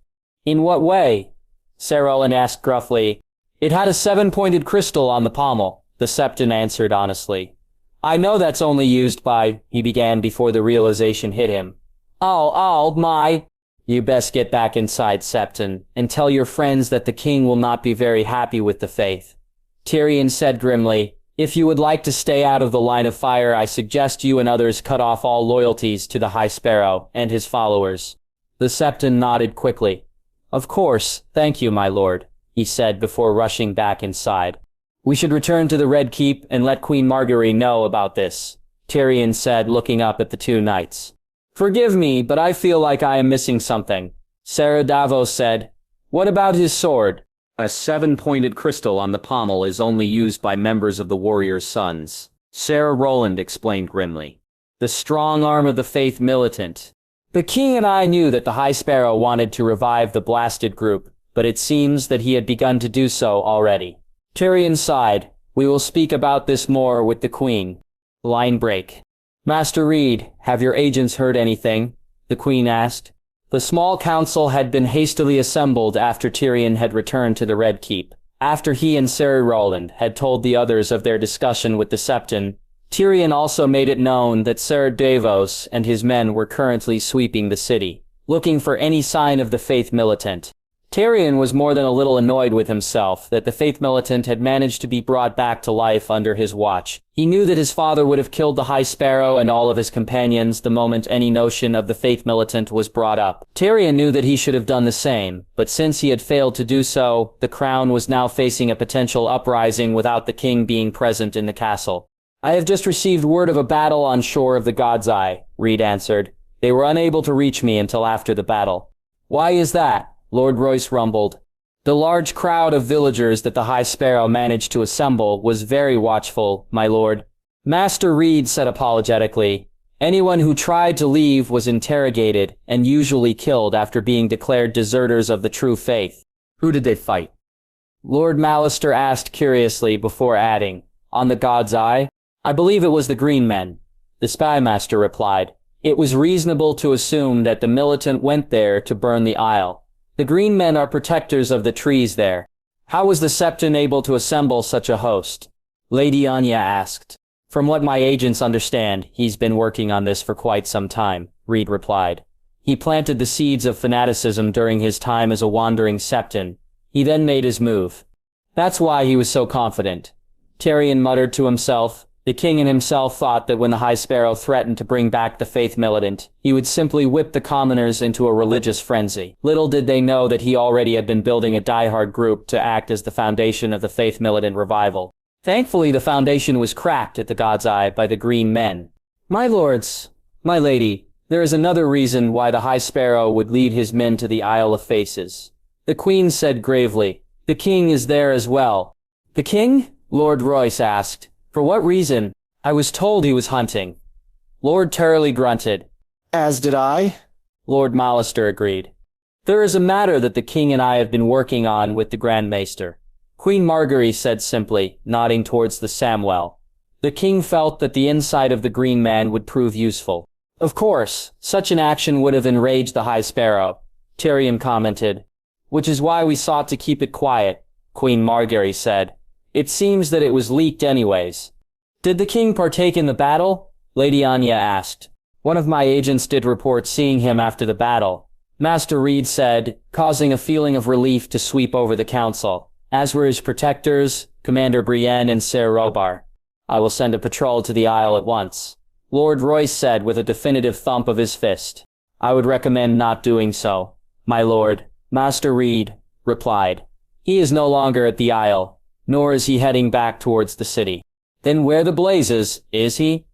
In what way? Ser Roland asked gruffly. It had a 7-pointed crystal on the pommel, the Septon answered honestly. I know that's only used by, he began before the realization hit him. Oh my. You best get back inside, Septon, and tell your friends that the king will not be very happy with the faith. Tyrion said grimly. If you would like to stay out of the line of fire, I suggest you and others cut off all loyalties to the High Sparrow and his followers. The Septon nodded quickly. Of course, thank you, my lord, he said before rushing back inside. We should return to the Red Keep and let Queen Margaery know about this, Tyrion said, looking up at the two knights. Forgive me, but I feel like I am missing something, Ser Davos said. What about his sword? A 7-pointed crystal on the pommel is only used by members of the warrior's sons, Ser Roland explained grimly. The strong arm of the faith militant. The king and I knew that the High Sparrow wanted to revive the blasted group, but it seems that he had begun to do so already. Tyrion sighed. We will speak about this more with the queen. Line break. Master Reed, have your agents heard anything? The queen asked. The small council had been hastily assembled after Tyrion had returned to the Red Keep. After he and Ser Roland had told the others of their discussion with the Septon, Tyrion also made it known that Ser Davos and his men were currently sweeping the city, looking for any sign of the faith militant. Tyrion was more than a little annoyed with himself that the faith militant had managed to be brought back to life under his watch. He knew that his father would have killed the High Sparrow and all of his companions the moment any notion of the faith militant was brought up. Tyrion knew that he should have done the same, but since he had failed to do so, the crown was now facing a potential uprising without the king being present in the castle. I have just received word of a battle on shore of the God's Eye, Reed answered. They were unable to reach me until after the battle. Why is that? Lord Royce rumbled. The large crowd of villagers that the High Sparrow managed to assemble was very watchful, my lord. Master Reed said apologetically. Anyone who tried to leave was interrogated and usually killed after being declared deserters of the true faith. Who did they fight? Lord Lannister asked curiously before adding, on the God's Eye? I believe it was the Green Men. The spymaster replied. It was reasonable to assume that the militant went there to burn the Isle. The Green Men are protectors of the trees there. How was the Septon able to assemble such a host? Lady Anya asked. From what my agents understand, he's been working on this for quite some time, Reed replied. He planted the seeds of fanaticism during his time as a wandering Septon. He then made his move. That's why he was so confident. Tyrion muttered to himself. The king and himself thought that when the High Sparrow threatened to bring back the faith militant, he would simply whip the commoners into a religious frenzy. Little did they know that he already had been building a diehard group to act as the foundation of the faith militant revival. Thankfully, the foundation was cracked at the God's Eye by the Green Men. My lords, my lady, there is another reason why the High Sparrow would lead his men to the Isle of Faces. The Queen said gravely. The king is there as well. The king? Lord Royce asked. For what reason? I was told he was hunting. Lord Turley grunted. As did I. Lord Lannister agreed. There is a matter that the king and I have been working on with the Grand Maester. Queen Margaery said simply, nodding towards the Samwell. The king felt that the insight of the Green Man would prove useful. Of course, such an action would have enraged the High Sparrow, Tyrion commented. Which is why we sought to keep it quiet, Queen Margaery said. It seems that it was leaked anyways. Did the king partake in the battle? Lady Anya asked. One of my agents did report seeing him after the battle. Master Reed said, causing a feeling of relief to sweep over the council. As were his protectors, Commander Brienne and Ser Robar. I will send a patrol to the Isle at once. Lord Royce said with a definitive thump of his fist. I would recommend not doing so, my lord. Master Reed replied. He is no longer at the Isle, nor is he heading back towards the city. Then where the blazes, is he?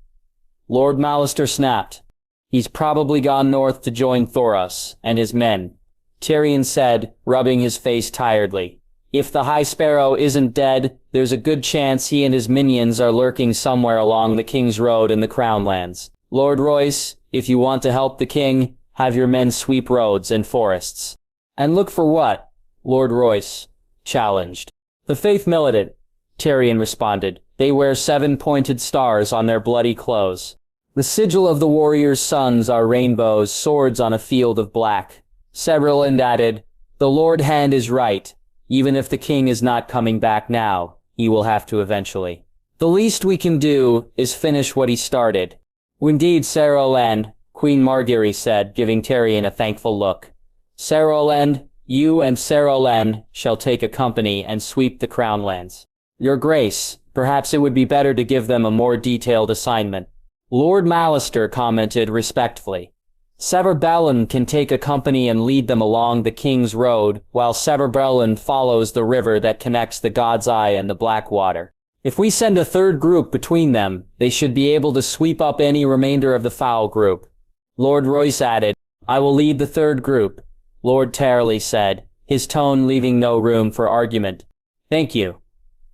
Lord Lannister snapped. He's probably gone north to join Thoros and his men, Tyrion said, rubbing his face tiredly. If the High Sparrow isn't dead, there's a good chance he and his minions are lurking somewhere along the King's Road in the Crownlands. Lord Royce, if you want to help the king, have your men sweep roads and forests. And look for what? Lord Royce challenged. The faith militant, Tyrion responded. They wear 7 pointed stars on their bloody clothes. The sigil of the warriors' sons are rainbows, swords on a field of black. Severland added, the Lord Hand is right. Even if the king is not coming back now, he will have to eventually. The least we can do is finish what he started. Indeed, Saroland, Queen Margaery said, giving Tyrion a thankful look. Saroland, you and Saroland shall take a company and sweep the Crownlands. Your Grace, perhaps it would be better to give them a more detailed assignment. Lord Lannister commented respectfully. Severbellon can take a company and lead them along the King's Road, while Severbellon follows the river that connects the God's Eye and the Blackwater. If we send a third group between them, they should be able to sweep up any remainder of the foul group. Lord Royce added, I will lead the third group, Lord Tarley said, his tone leaving no room for argument. Thank you,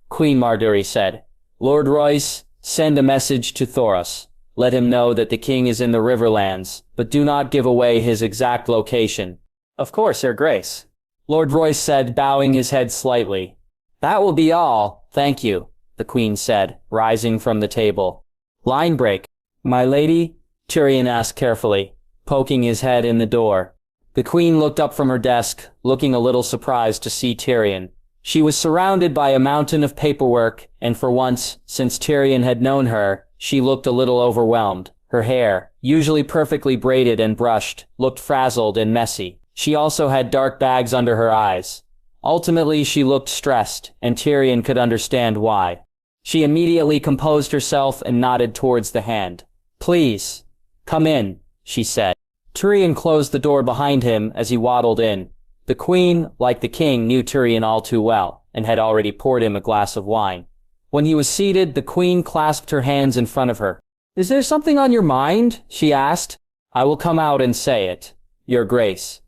Queen Margaery said. Lord Royce, send a message to Thoros. Let him know that the king is in the Riverlands, but do not give away his exact location. Of course, Your Grace, Lord Royce said, bowing his head slightly. That will be all, thank you, the Queen said, rising from the table. Line break. My lady? Tyrion asked carefully, poking his head in the door. The Queen looked up from her desk, looking a little surprised to see Tyrion. She was surrounded by a mountain of paperwork, and for once, since Tyrion had known her, she looked a little overwhelmed. Her hair, usually perfectly braided and brushed, looked frazzled and messy. She also had dark bags under her eyes. Ultimately, she looked stressed, and Tyrion could understand why. She immediately composed herself and nodded towards the hand. Please, come in, she said. Tyrion closed the door behind him as he waddled in. The Queen, like the King, knew Tyrion all too well, and had already poured him a glass of wine. When he was seated, the Queen clasped her hands in front of her. Is there something on your mind? She asked. I will come out and say it, Your Grace.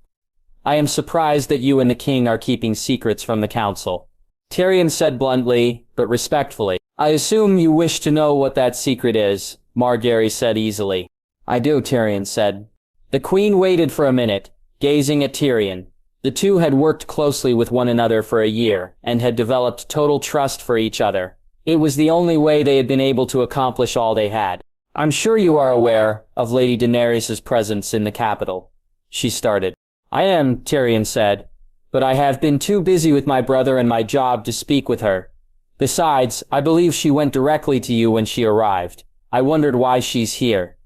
I am surprised that you and the King are keeping secrets from the Council. Tyrion said bluntly, but respectfully. I assume you wish to know what that secret is, Margaery said easily. I do, Tyrion said. The queen waited for a minute, gazing at Tyrion. The two had worked closely with one another for a year, and had developed total trust for each other. It was the only way they had been able to accomplish all they had. I'm sure you are aware of Lady Daenerys' presence in the capital. She started. I am, Tyrion said, but I have been too busy with my brother and my job to speak with her. Besides, I believe she went directly to you when she arrived. I wondered why she's here.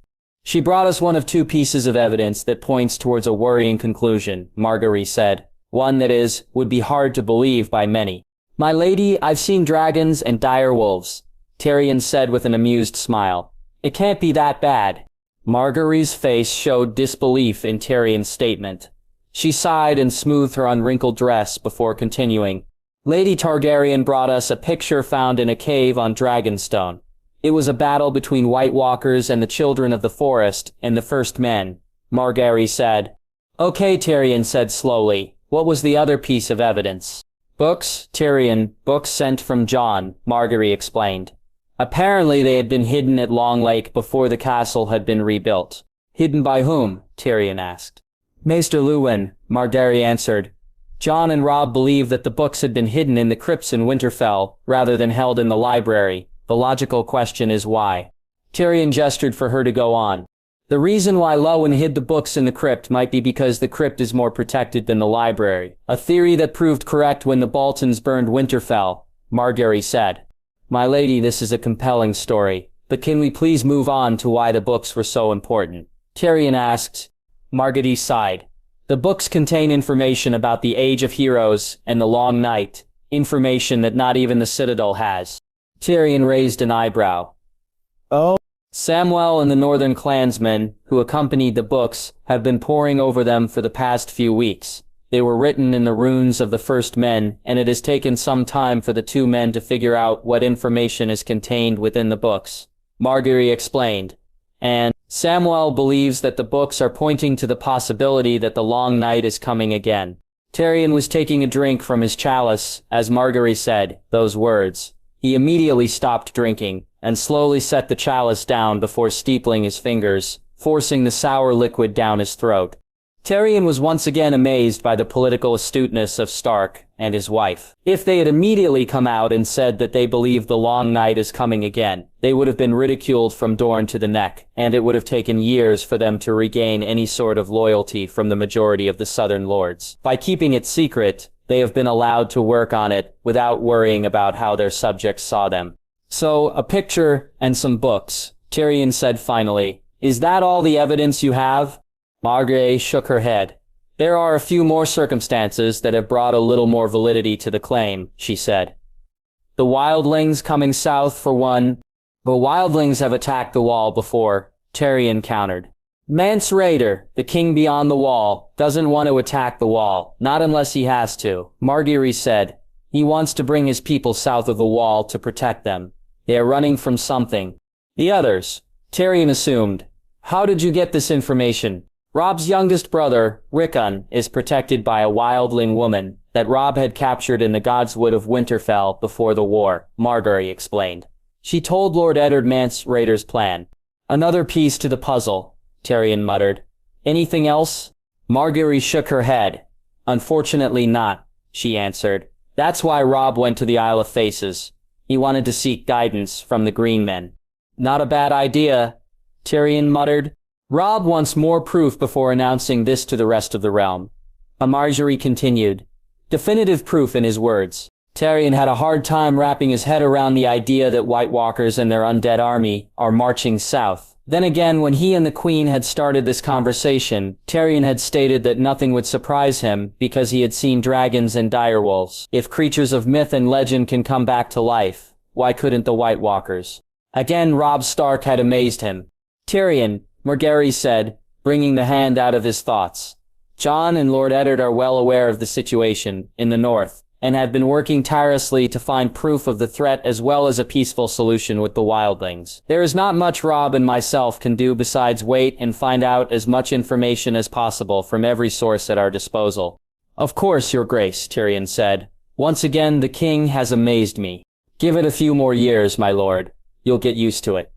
She brought us one of two pieces of evidence that points towards a worrying conclusion, Margaery said. One that would be hard to believe by many. My lady, I've seen dragons and dire wolves, Tyrion said with an amused smile. It can't be that bad. Margaery's face showed disbelief in Tyrion's statement. She sighed and smoothed her unwrinkled dress before continuing. Lady Targaryen brought us a picture found in a cave on Dragonstone. It was a battle between White Walkers and the children of the forest and the first men, Margaery said. Okay, Tyrion said slowly. What was the other piece of evidence? Books, Tyrion, books sent from Jon, Margaery explained. Apparently they had been hidden at Long Lake before the castle had been rebuilt. Hidden by whom? Tyrion asked. Maester Luwin, Margaery answered. Jon and Robb believed that the books had been hidden in the crypts in Winterfell, rather than held in the library. The logical question is why. Tyrion gestured for her to go on. The reason why Luwin hid the books in the crypt might be because the crypt is more protected than the library. A theory that proved correct when the Boltons burned Winterfell, Margaery said. My lady, this is a compelling story, but can we please move on to why the books were so important? Tyrion asked. Margaery sighed. The books contain information about the Age of Heroes and the Long Night, information that not even the Citadel has. Tyrion raised an eyebrow. Oh? Samwell and the Northern clansmen, who accompanied the books, have been poring over them for the past few weeks. They were written in the runes of the first men, and it has taken some time for the two men to figure out what information is contained within the books. Margaery explained. And Samwell believes that the books are pointing to the possibility that the Long Night is coming again. Tyrion was taking a drink from his chalice as Margaery said those words. He immediately stopped drinking, and slowly set the chalice down before steepling his fingers, forcing the sour liquid down his throat. Tyrion was once again amazed by the political astuteness of Stark and his wife. If they had immediately come out and said that they believed the Long Night is coming again, they would have been ridiculed from Dorne to the neck, and it would have taken years for them to regain any sort of loyalty from the majority of the Southern Lords. By keeping it secret, they have been allowed to work on it without worrying about how their subjects saw them. So, a picture and some books, Tyrion said finally. Is that all the evidence you have? Margaery shook her head. There are a few more circumstances that have brought a little more validity to the claim, she said. The wildlings coming south for one. The wildlings have attacked the wall before, Tyrion countered. Mance Rayder, the king beyond the wall, doesn't want to attack the wall, not unless he has to, Margaery said. He wants to bring his people south of the wall to protect them. They are running from something. The others, Tyrion assumed. How did you get this information? Robb's youngest brother, Rickon, is protected by a wildling woman that Robb had captured in the Godswood of Winterfell before the war, Margaery explained. She told Lord Eddard Mance Rayder's plan. Another piece to the puzzle, Tyrion muttered. Anything else? Margaery shook her head. Unfortunately not, she answered. That's why Robb went to the Isle of Faces. He wanted to seek guidance from the Green Men. Not a bad idea, Tyrion muttered. Robb wants more proof before announcing this to the rest of the realm. Margaery continued. Definitive proof in his words. Tyrion had a hard time wrapping his head around the idea that White Walkers and their undead army are marching south. Then again, when he and the Queen had started this conversation, Tyrion had stated that nothing would surprise him because he had seen dragons and direwolves. If creatures of myth and legend can come back to life, why couldn't the White Walkers? Again, Robb Stark had amazed him. Tyrion, Margaery said, bringing the hand out of his thoughts. Jon and Lord Eddard are well aware of the situation in the north, and have been working tirelessly to find proof of the threat as well as a peaceful solution with the wildlings. There is not much Robb and myself can do besides wait and find out as much information as possible from every source at our disposal. Of course, Your Grace, Tyrion said. Once again, the king has amazed me. Give it a few more years, my lord. You'll get used to it,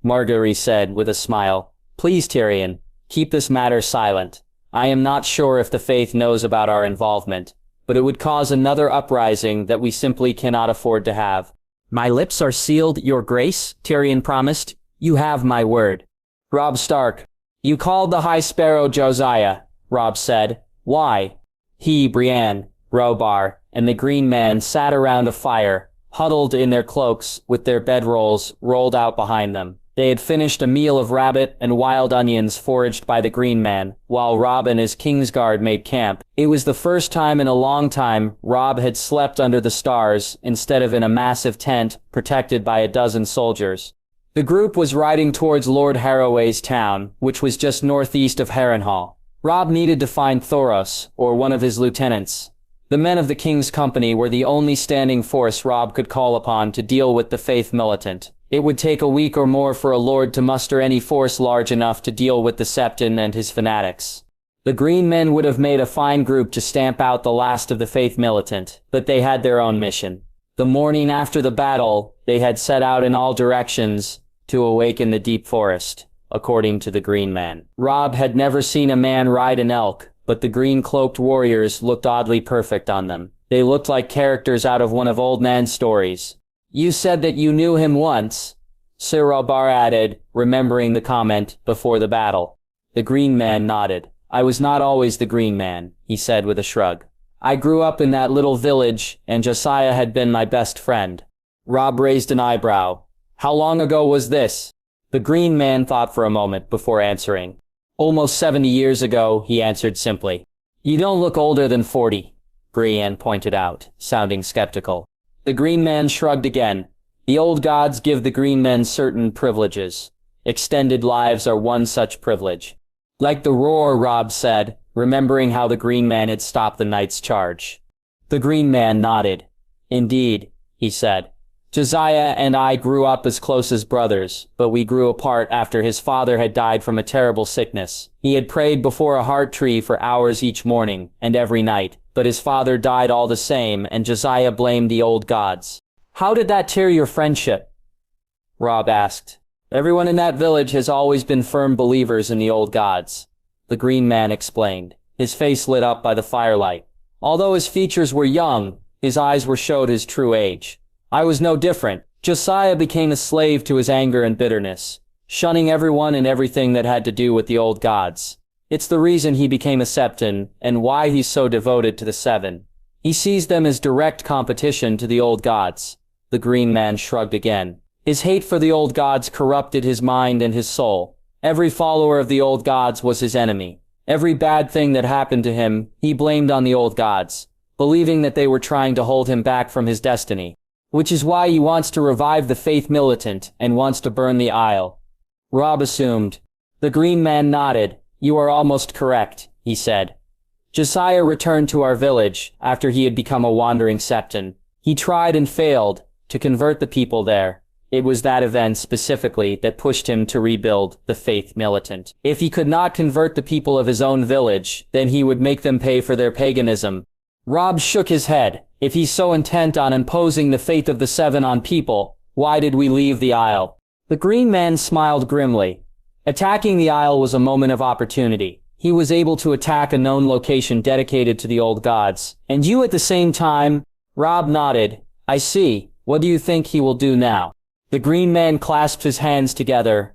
Margaery said with a smile. Please, Tyrion, keep this matter silent. I am not sure if the faith knows about our involvement, but it would cause another uprising that we simply cannot afford to have. My lips are sealed, your grace, Tyrion promised. You have my word. Robb Stark. You called the High Sparrow Josiah, Robb said. Why? He, Brienne, Robb, and the Green Man sat around a fire, huddled in their cloaks, with their bedrolls rolled out behind them. They had finished a meal of rabbit and wild onions foraged by the Green Man, while Robb and his Kingsguard made camp. It was the first time in a long time Robb had slept under the stars instead of in a massive tent protected by a dozen soldiers. The group was riding towards Lord Harroway's town, which was just northeast of Harrenhal. Robb needed to find Thoros, or one of his lieutenants. The men of the King's Company were the only standing force Robb could call upon to deal with the Faith Militant. It would take a week or more for a lord to muster any force large enough to deal with the Septon and his fanatics. The Green Men would have made a fine group to stamp out the last of the Faith Militant, but they had their own mission. The morning after the battle, they had set out in all directions to awaken the deep forest, according to the Green Man. Robb had never seen a man ride an elk, but the green-cloaked warriors looked oddly perfect on them. They looked like characters out of one of Old Man's stories. You said that you knew him once, Sir Robb added, remembering the comment before the battle. The Green Man nodded. I was not always the Green Man, he said with a shrug. I grew up in that little village, and Josiah had been my best friend. Robb raised an eyebrow. How long ago was this? The Green Man thought for a moment before answering. Almost 70 years ago, he answered simply. You don't look older than 40, Brienne pointed out, sounding skeptical. The Green Man shrugged again. The old gods give the Green Men certain privileges. Extended lives are one such privilege. Like the roar, Robb said, remembering how the Green Man had stopped the Knight's charge. The Green Man nodded. Indeed, he said. Josiah and I grew up as close as brothers, but we grew apart after his father had died from a terrible sickness. He had prayed before a heart tree for hours each morning and every night, but his father died all the same, and Josiah blamed the old gods. How did that tear your friendship? Robb asked. Everyone in that village has always been firm believers in the old gods, the Green Man explained, his face lit up by the firelight. Although his features were young, his eyes showed his true age. I was no different. Josiah became a slave to his anger and bitterness, shunning everyone and everything that had to do with the old gods. It's the reason he became a Septon, and why he's so devoted to the Seven. He sees them as direct competition to the old gods. The Green Man shrugged again. His hate for the old gods corrupted his mind and his soul. Every follower of the old gods was his enemy. Every bad thing that happened to him, he blamed on the old gods, believing that they were trying to hold him back from his destiny. Which is why he wants to revive the Faith Militant and wants to burn the Isle. Robb assumed. The Green Man nodded. You are almost correct, he said. Josiah returned to our village after he had become a wandering Septon. He tried and failed to convert the people there. It was that event specifically that pushed him to rebuild the Faith Militant. If he could not convert the people of his own village, then he would make them pay for their paganism. Robb shook his head. If he's so intent on imposing the faith of the Seven on people, why did we leave the Isle? The Green Man smiled grimly. Attacking the Isle was a moment of opportunity. He was able to attack a known location dedicated to the old gods. And you at the same time? Robb nodded. I see. What do you think he will do now? The Green Man clasped his hands together.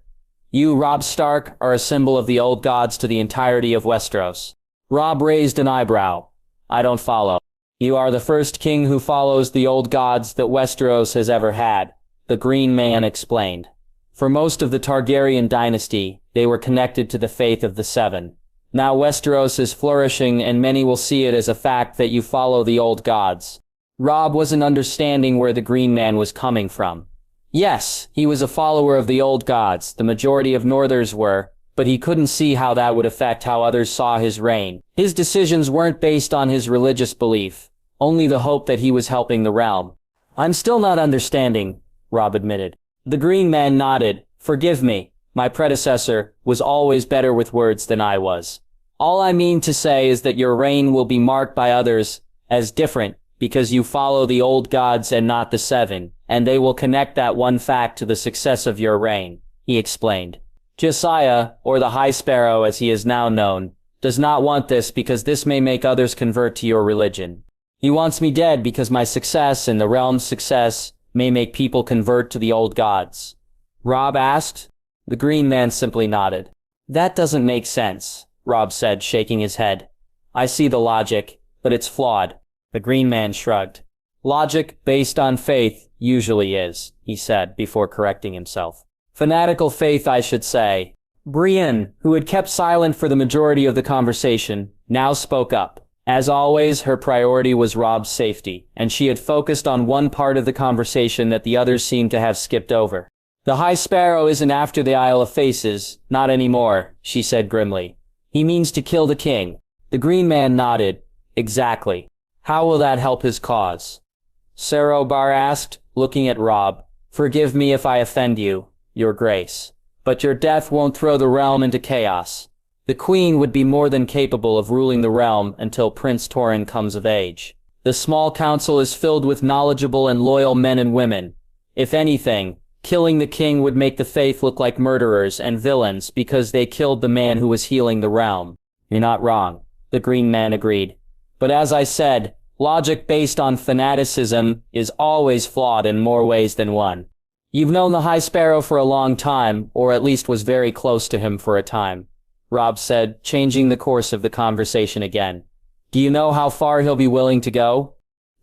You, Robb Stark, are a symbol of the old gods to the entirety of Westeros. Robb raised an eyebrow. I don't follow. You are the first king who follows the old gods that Westeros has ever had, the Green Man explained. For most of the Targaryen dynasty, they were connected to the faith of the Seven. Now Westeros is flourishing, and many will see it as a fact that you follow the old gods. Robb wasn't understanding where the Green Man was coming from. Yes, he was a follower of the old gods, the majority of Northers were, but he couldn't see how that would affect how others saw his reign. His decisions weren't based on his religious belief, only the hope that he was helping the realm. I'm still not understanding, Robb admitted. The Green Man nodded. Forgive me, my predecessor was always better with words than I was. All I mean to say is that your reign will be marked by others as different because you follow the old gods and not the Seven, and they will connect that one fact to the success of your reign, he explained. Josiah, or the High Sparrow as he is now known, does not want this because this may make others convert to your religion. He wants me dead because my success and the realm's success may make people convert to the old gods. Robb asked. The green man simply nodded. That doesn't make sense, Robb said, shaking his head. I see the logic, but it's flawed. The green man shrugged. Logic based on faith usually is, he said, before correcting himself. Fanatical faith, I should say. Brienne, who had kept silent for the majority of the conversation, now spoke up. As always, her priority was Robb's safety, and she had focused on one part of the conversation that the others seemed to have skipped over. The High Sparrow isn't after the Isle of Faces, not anymore, she said grimly. He means to kill the king. The green man nodded. Exactly. How will that help his cause? Sarobar asked, looking at Robb. Forgive me if I offend you, your grace. But your death won't throw the realm into chaos. The queen would be more than capable of ruling the realm until Prince Torrhen comes of age. The small council is filled with knowledgeable and loyal men and women. If anything, killing the king would make the faith look like murderers and villains because they killed the man who was healing the realm. You're not wrong, the green man agreed. But as I said, logic based on fanaticism is always flawed in more ways than one. You've known the High Sparrow for a long time, or at least was very close to him for a time, Robb said, changing the course of the conversation again. Do you know how far he'll be willing to go?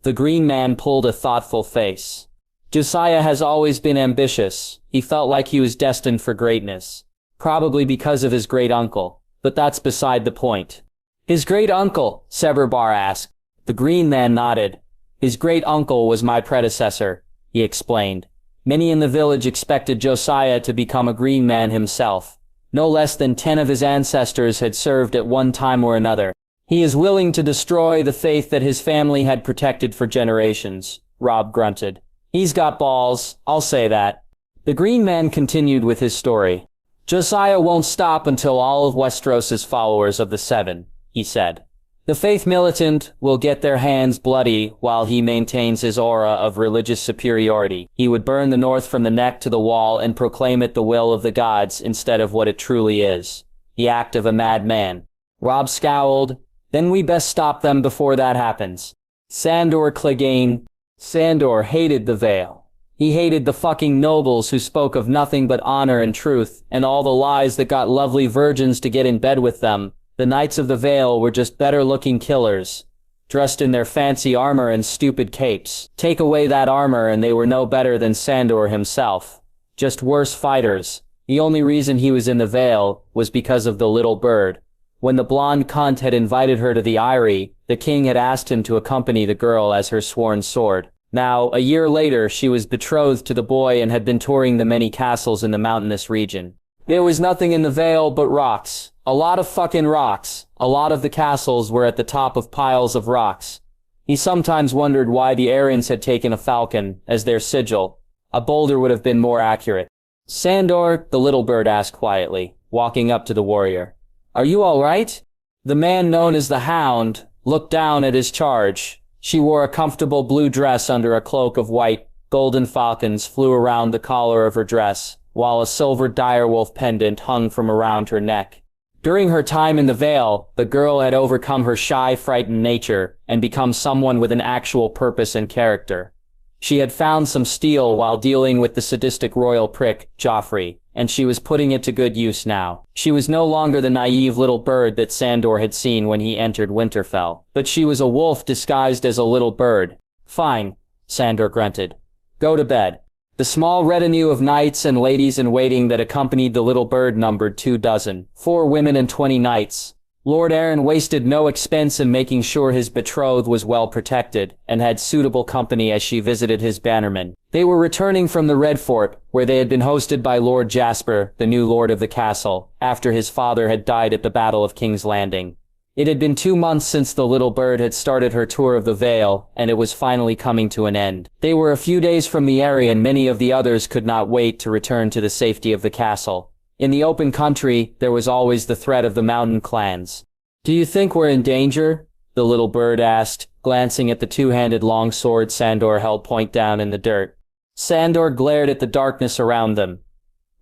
The green man pulled a thoughtful face. Josiah has always been ambitious. He felt like he was destined for greatness. Probably because of his great-uncle. But that's beside the point. His great-uncle? Sarobar asked. The green man nodded. His great-uncle was my predecessor, he explained. Many in the village expected Josiah to become a green man himself. No less than 10 of his ancestors had served at one time or another. He is willing to destroy the faith that his family had protected for generations, Robb grunted. He's got balls, I'll say that. The green man continued with his story. Josiah won't stop until all of Westeros' followers of the Seven, he said. The faith militant will get their hands bloody while he maintains his aura of religious superiority. He would burn the north from the neck to the wall and proclaim it the will of the gods instead of what it truly is. The act of a madman. Robb scowled. Then we best stop them before that happens. Sandor Clegane. Sandor hated the Vale. He hated the fucking nobles who spoke of nothing but honor and truth, and all the lies that got lovely virgins to get in bed with them. The Knights of the Vale were just better-looking killers, dressed in their fancy armor and stupid capes. Take away that armor and they were no better than Sandor himself. Just worse fighters. The only reason he was in the Vale was because of the little bird. When the blonde cunt had invited her to the Eyrie, the king had asked him to accompany the girl as her sworn sword. Now, a year later, she was betrothed to the boy and had been touring the many castles in the mountainous region. There was nothing in the Vale but rocks. A lot of fucking rocks. A lot of the castles were at the top of piles of rocks. He sometimes wondered why the Aryans had taken a falcon as their sigil. A boulder would have been more accurate. Sandor, the little bird asked quietly, walking up to the warrior. Are you all right? The man known as the Hound looked down at his charge. She wore a comfortable blue dress under a cloak of white. Golden falcons flew around the collar of her dress, while a silver direwolf pendant hung from around her neck. During her time in the Vale, the girl had overcome her shy, frightened nature and become someone with an actual purpose and character. She had found some steel while dealing with the sadistic royal prick, Joffrey, and she was putting it to good use now. She was no longer the naive little bird that Sandor had seen when he entered Winterfell, but she was a wolf disguised as a little bird. Fine, Sandor grunted. Go to bed. The small retinue of knights and ladies-in-waiting that accompanied the little bird numbered 24, 4 women and 20 knights. Lord Arryn wasted no expense in making sure his betrothed was well protected, and had suitable company as she visited his bannermen. They were returning from the Red Fort, where they had been hosted by Lord Jasper, the new lord of the castle, after his father had died at the Battle of King's Landing. It had been 2 months since the little bird had started her tour of the Vale, and it was finally coming to an end. They were a few days from the area and many of the others could not wait to return to the safety of the castle. In the open country, there was always the threat of the mountain clans. Do you think we're in danger? The little bird asked, glancing at the two-handed longsword Sandor held point down in the dirt. Sandor glared at the darkness around them.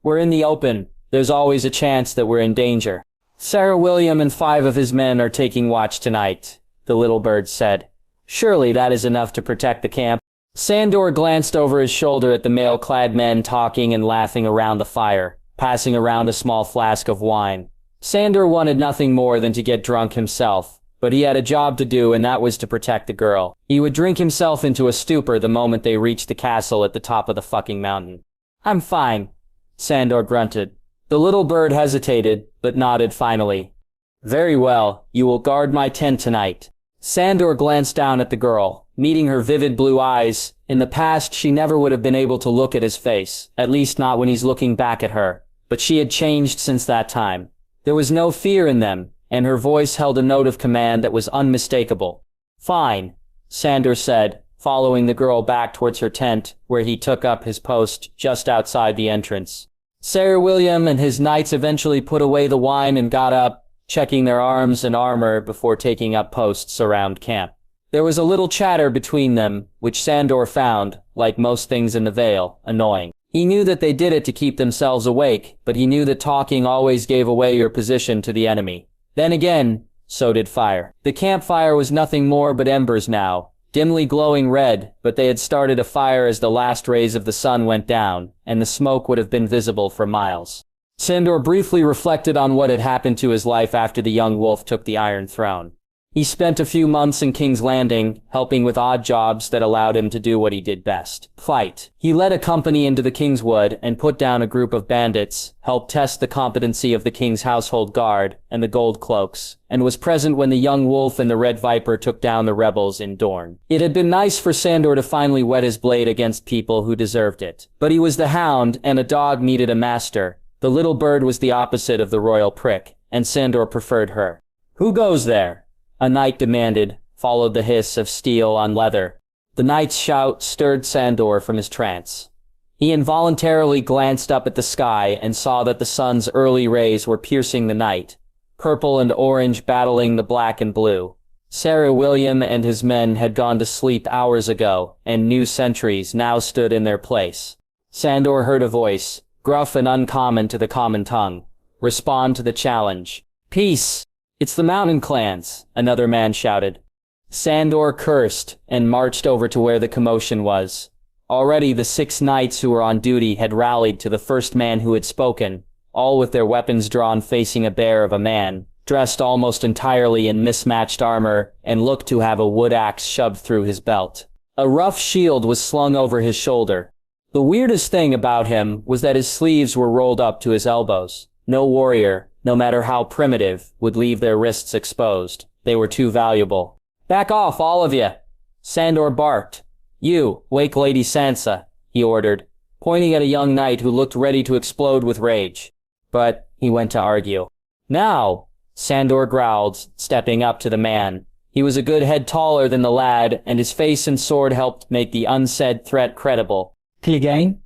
We're in the open, There's always a chance that we're in danger. Sir William and 5 of his men are taking watch tonight, the little bird said. Surely that is enough to protect the camp. Sandor glanced over his shoulder at the mail-clad men talking and laughing around the fire, passing around a small flask of wine. Sandor wanted nothing more than to get drunk himself, but he had a job to do, and that was to protect the girl. He would drink himself into a stupor the moment they reached the castle at the top of the fucking mountain. I'm fine, Sandor grunted. The little bird hesitated, but nodded finally. Very well, you will guard my tent tonight. Sandor glanced down at the girl, meeting her vivid blue eyes. In the past, she never would have been able to look at his face, at least not when he's looking back at her. But she had changed since that time. There was no fear in them, and her voice held a note of command that was unmistakable. Fine, Sandor said, following the girl back towards her tent, where he took up his post just outside the entrance. Sir William and his knights eventually put away the wine and got up, checking their arms and armor before taking up posts around camp. There was a little chatter between them, which Sandor found, like most things in the Vale, annoying. He knew that they did it to keep themselves awake, but he knew that talking always gave away your position to the enemy. Then again, so did fire. The campfire was nothing more but embers now, dimly glowing red, but they had started a fire as the last rays of the sun went down, and the smoke would have been visible for miles. Sandor briefly reflected on what had happened to his life after the young wolf took the Iron Throne. He spent a few months in King's Landing, helping with odd jobs that allowed him to do what he did best: fight. He led a company into the King's Wood and put down a group of bandits, helped test the competency of the King's household guard and the Gold Cloaks, and was present when the young wolf and the Red Viper took down the rebels in Dorne. It had been nice for Sandor to finally whet his blade against people who deserved it. But he was the hound, and a dog needed a master. The little bird was the opposite of the royal prick, and Sandor preferred her. Who goes there? A knight demanded, followed the hiss of steel on leather. The knight's shout stirred Sandor from his trance. He involuntarily glanced up at the sky and saw that the sun's early rays were piercing the night, purple and orange battling the black and blue. Sir William and his men had gone to sleep hours ago, and new sentries now stood in their place. Sandor heard a voice, gruff and uncommon to the common tongue. Respond to the challenge. Peace! It's the mountain clans, another man shouted. Sandor cursed and marched over to where the commotion was. Already the 6 knights who were on duty had rallied to the first man who had spoken, all with their weapons drawn facing a bear of a man, dressed almost entirely in mismatched armor and looked to have a wood axe shoved through his belt. A rough shield was slung over his shoulder. The weirdest thing about him was that his sleeves were rolled up to his elbows. No warrior, no matter how primitive, would leave their wrists exposed. They were too valuable. Back off, all of you! Sandor barked. You, wake Lady Sansa, he ordered, pointing at a young knight who looked ready to explode with rage. But he went to argue. Now, Sandor growled, stepping up to the man. He was a good head taller than the lad, and his face and sword helped make the unsaid threat credible. Clegane?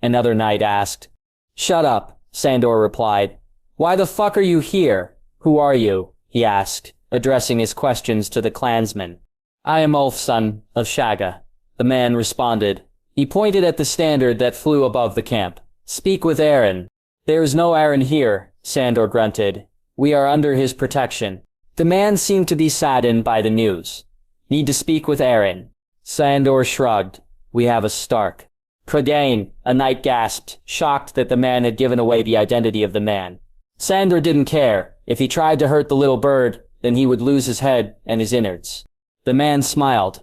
Another knight asked. Shut up, Sandor replied. Why the fuck are you here? Who are you? He asked, addressing his questions to the clansman. I am Ulfson of Shaga, the man responded. He pointed at the standard that flew above the camp. Speak with Aaron. There is no Aaron here, Sandor grunted. We are under his protection. The man seemed to be saddened by the news. Need to speak with Aaron. Sandor shrugged. We have a Stark. Clegane, a knight gasped, shocked that the man had given away the identity of the man. Sandor didn't care. If he tried to hurt the little bird, then he would lose his head and his innards. The man smiled.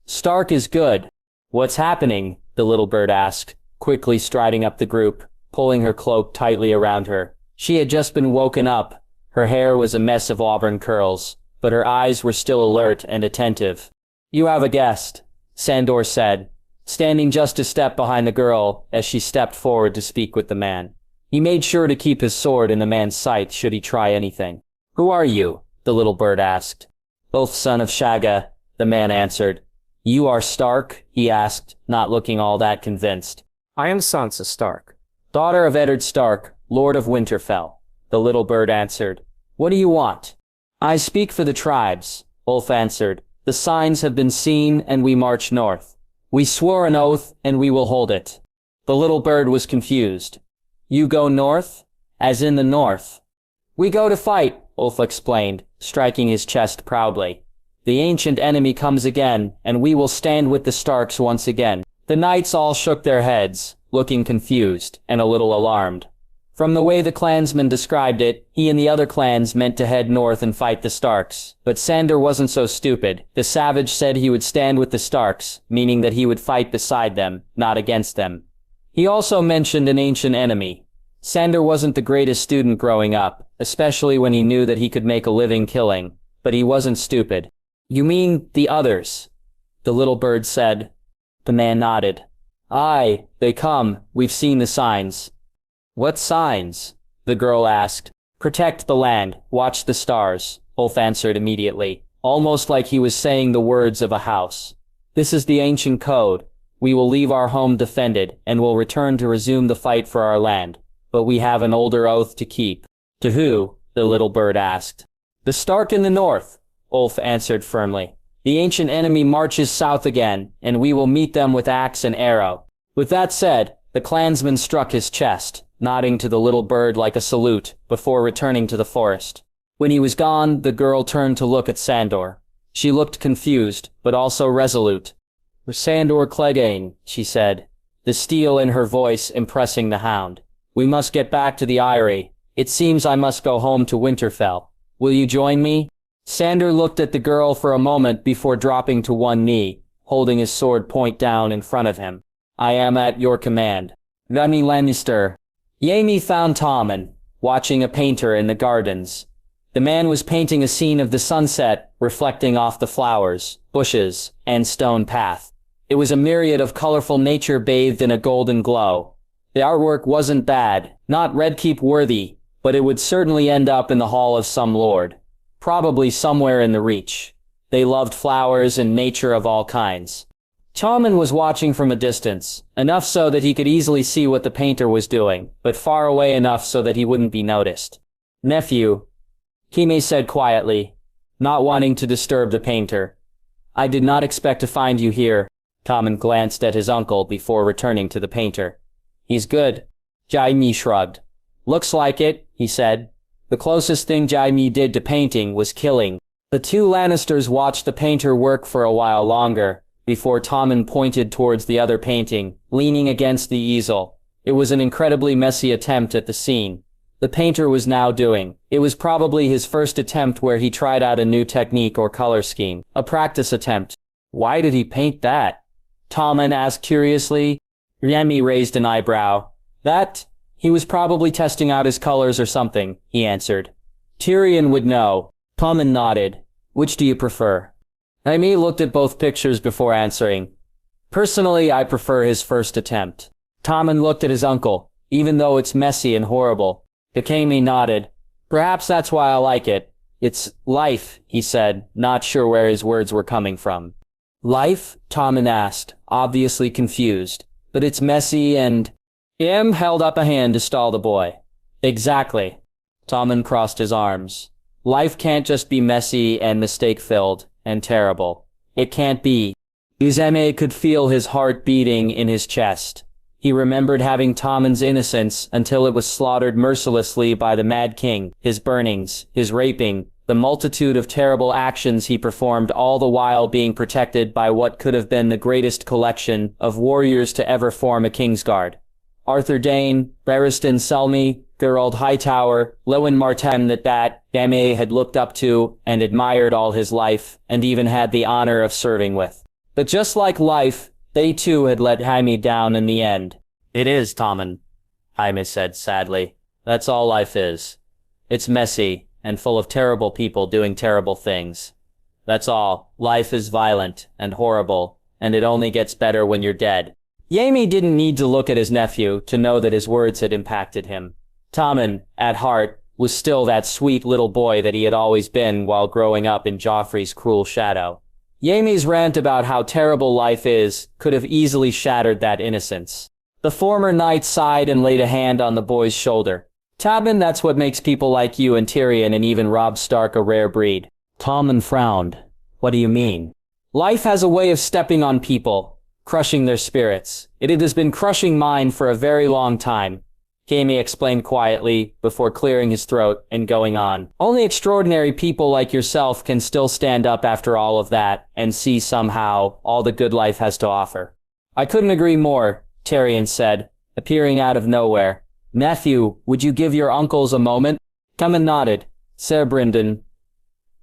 Stark is good. What's happening? The little bird asked, quickly striding up the group, pulling her cloak tightly around her. She had just been woken up. Her hair was a mess of auburn curls, but her eyes were still alert and attentive. You have a guest, Sandor said, standing just a step behind the girl as she stepped forward to speak with the man. He made sure to keep his sword in the man's sight should he try anything. Who are you? The little bird asked. Ulfson of Shaga, the man answered. You are Stark? He asked, not looking all that convinced. I am Sansa Stark, daughter of Eddard Stark, Lord of Winterfell, the little bird answered. What do you want? I speak for the tribes, Ulf answered. The signs have been seen and we march north. We swore an oath and we will hold it. The little bird was confused. You go north? As in the north. We go to fight, Ulf explained, striking his chest proudly. The ancient enemy comes again, and we will stand with the Starks once again. The knights all shook their heads, looking confused and a little alarmed. From the way the clansman described it, he and the other clans meant to head north and fight the Starks. But Sandor wasn't so stupid. The savage said he would stand with the Starks, meaning that he would fight beside them, not against them. He also mentioned an ancient enemy. Sandor wasn't the greatest student growing up, especially when he knew that he could make a living killing. But he wasn't stupid. You mean the others? The little bird said. The man nodded. Aye, they come. We've seen the signs. What signs? The girl asked. Protect the land, watch the stars, Ulf answered immediately, almost like he was saying the words of a house. This is the ancient code. We will leave our home defended, and will return to resume the fight for our land. But we have an older oath to keep. To who? The little bird asked. The Stark in the north, Ulf answered firmly. The ancient enemy marches south again, and we will meet them with axe and arrow. With that said, the clansman struck his chest, nodding to the little bird like a salute, before returning to the forest. When he was gone, the girl turned to look at Sandor. She looked confused, but also resolute. Sandor Clegane, she said, the steel in her voice impressing the hound. We must get back to the eyrie. It seems I must go home to Winterfell. Will you join me? Sandor looked at the girl for a moment before dropping to one knee, holding his sword point down in front of him. I am at your command. Renly Lannister. Jaime found Tommen, watching a painter in the gardens. The man was painting a scene of the sunset, reflecting off the flowers, bushes, and stone path. It was a myriad of colorful nature bathed in a golden glow. The artwork wasn't bad, not Red Keep worthy, but it would certainly end up in the hall of some lord. Probably somewhere in the Reach. They loved flowers and nature of all kinds. Tommen was watching from a distance, enough so that he could easily see what the painter was doing, but far away enough so that he wouldn't be noticed. Nephew, Jaime said quietly, not wanting to disturb the painter. I did not expect to find you here. Tommen glanced at his uncle before returning to the painter. He's good. Jaime shrugged. Looks like it, he said. The closest thing Jaime did to painting was killing. The two Lannisters watched the painter work for a while longer, before Tommen pointed towards the other painting, leaning against the easel. It was an incredibly messy attempt at the scene. The painter was now doing. It was probably his first attempt where he tried out a new technique or color scheme. A practice attempt. Why did he paint that? Tommen asked curiously. Jaime raised an eyebrow. That? He was probably testing out his colors or something, he answered. Tyrion would know. Tommen nodded. Which do you prefer? Jaime looked at both pictures before answering. Personally, I prefer his first attempt. Tommen looked at his uncle, even though it's messy and horrible. Jaime nodded. Perhaps that's why I like it. It's life, he said, not sure where his words were coming from. Life? Tommen asked, obviously confused. But it's messy and... Im held up a hand to stall the boy. Exactly. Tommen crossed his arms. Life can't just be messy and mistake-filled and terrible. It can't be. Jaime could feel his heart beating in his chest. He remembered having Tommen's innocence until it was slaughtered mercilessly by the Mad King, his burnings, his raping, the multitude of terrible actions he performed, all the while being protected by what could have been the greatest collection of warriors to ever form a Kingsguard. Arthur Dayne, Barristan Selmy, Geralt Hightower, Lewin Martell that Jaime had looked up to and admired all his life, and even had the honor of serving with. But just like life, they too had let Jaime down in the end. It is, Tommen, Jaime said sadly. That's all life is. It's messy, and full of terrible people doing terrible things. That's all. Life is violent and horrible, and it only gets better when you're dead. Jaime didn't need to look at his nephew to know that his words had impacted him. Tommen, at heart, was still that sweet little boy that he had always been while growing up in Joffrey's cruel shadow. Jaime's rant about how terrible life is could have easily shattered that innocence. The former knight sighed and laid a hand on the boy's shoulder. Tommen, that's what makes people like you and Tyrion and even Robb Stark a rare breed. Tommen frowned. What do you mean? Life has a way of stepping on people, crushing their spirits. It has been crushing mine for a very long time. Jaime explained quietly, before clearing his throat and going on. Only extraordinary people like yourself can still stand up after all of that, and see somehow all the good life has to offer. I couldn't agree more, Tyrion said, appearing out of nowhere. Nephew, would you give your uncles a moment? Cummin nodded. Sir Brynden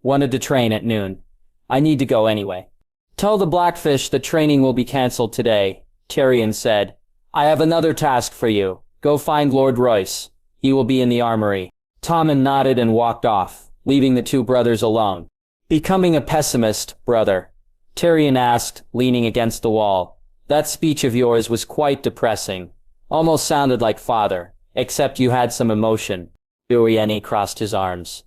wanted to train at noon. I need to go anyway. Tell the Blackfish that training will be cancelled today, Tyrion said. I have another task for you. Go find Lord Royce. He will be in the armory. Tommen nodded and walked off, leaving the two brothers alone. Becoming a pessimist, brother? Tyrion asked, leaning against the wall. That speech of yours was quite depressing. Almost sounded like father, except you had some emotion. Uenne crossed his arms.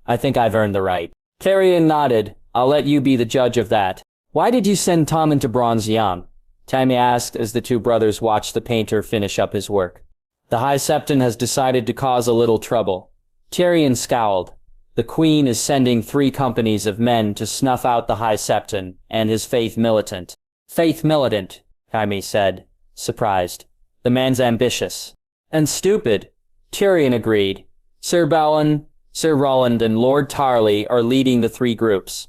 I think I've earned the right. Tyrion nodded. I'll let you be the judge of that. Why did you send Tommen to Bronze Young? Jaime asked as the two brothers watched the painter finish up his work. The High Septon has decided to cause a little trouble. Tyrion scowled. The Queen is sending 3 companies of men to snuff out the High Septon and his faith militant. Faith militant, Jaime said, surprised. The man's ambitious. And stupid. Tyrion agreed. Sir Balon, Sir Roland, and Lord Tarly are leading the 3 groups.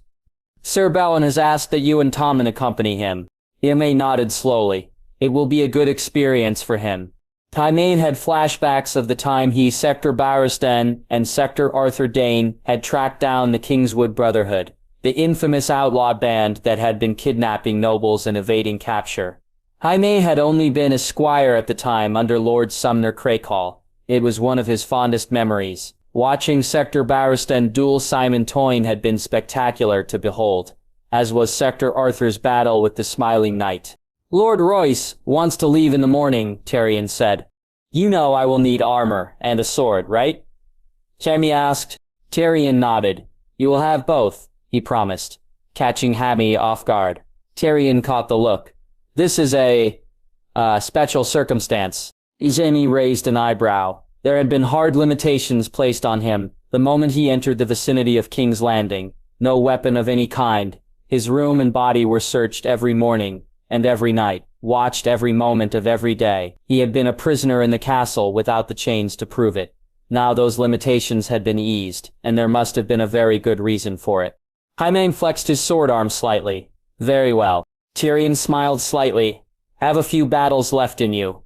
Sir Balon has asked that you and Tommen accompany him. Jaime nodded slowly. It will be a good experience for him. Jaime had flashbacks of the time he, Sector Barristan, and Sector Arthur Dane had tracked down the Kingswood Brotherhood, the infamous outlaw band that had been kidnapping nobles and evading capture. Jaime had only been a squire at the time under Lord Sumner Crakehall. It was one of his fondest memories. Watching Sector Barristan duel Simon Toyne had been spectacular to behold, as was Sector Arthur's battle with the Smiling Knight. Lord Royce wants to leave in the morning, Tyrion said. You know I will need armor and a sword, right? Jaime asked. Tyrion nodded. You will have both, he promised, catching Jaime off guard. Tyrion caught the look. This is a special circumstance. Jaime raised an eyebrow. There had been hard limitations placed on him the moment he entered the vicinity of King's Landing. No weapon of any kind. His room and body were searched every morning and every night, watched every moment of every day. He had been a prisoner in the castle without the chains to prove it. Now those limitations had been eased, and there must have been a very good reason for it. Jaime flexed his sword arm slightly. Very well. Tyrion smiled slightly. Have a few battles left in you.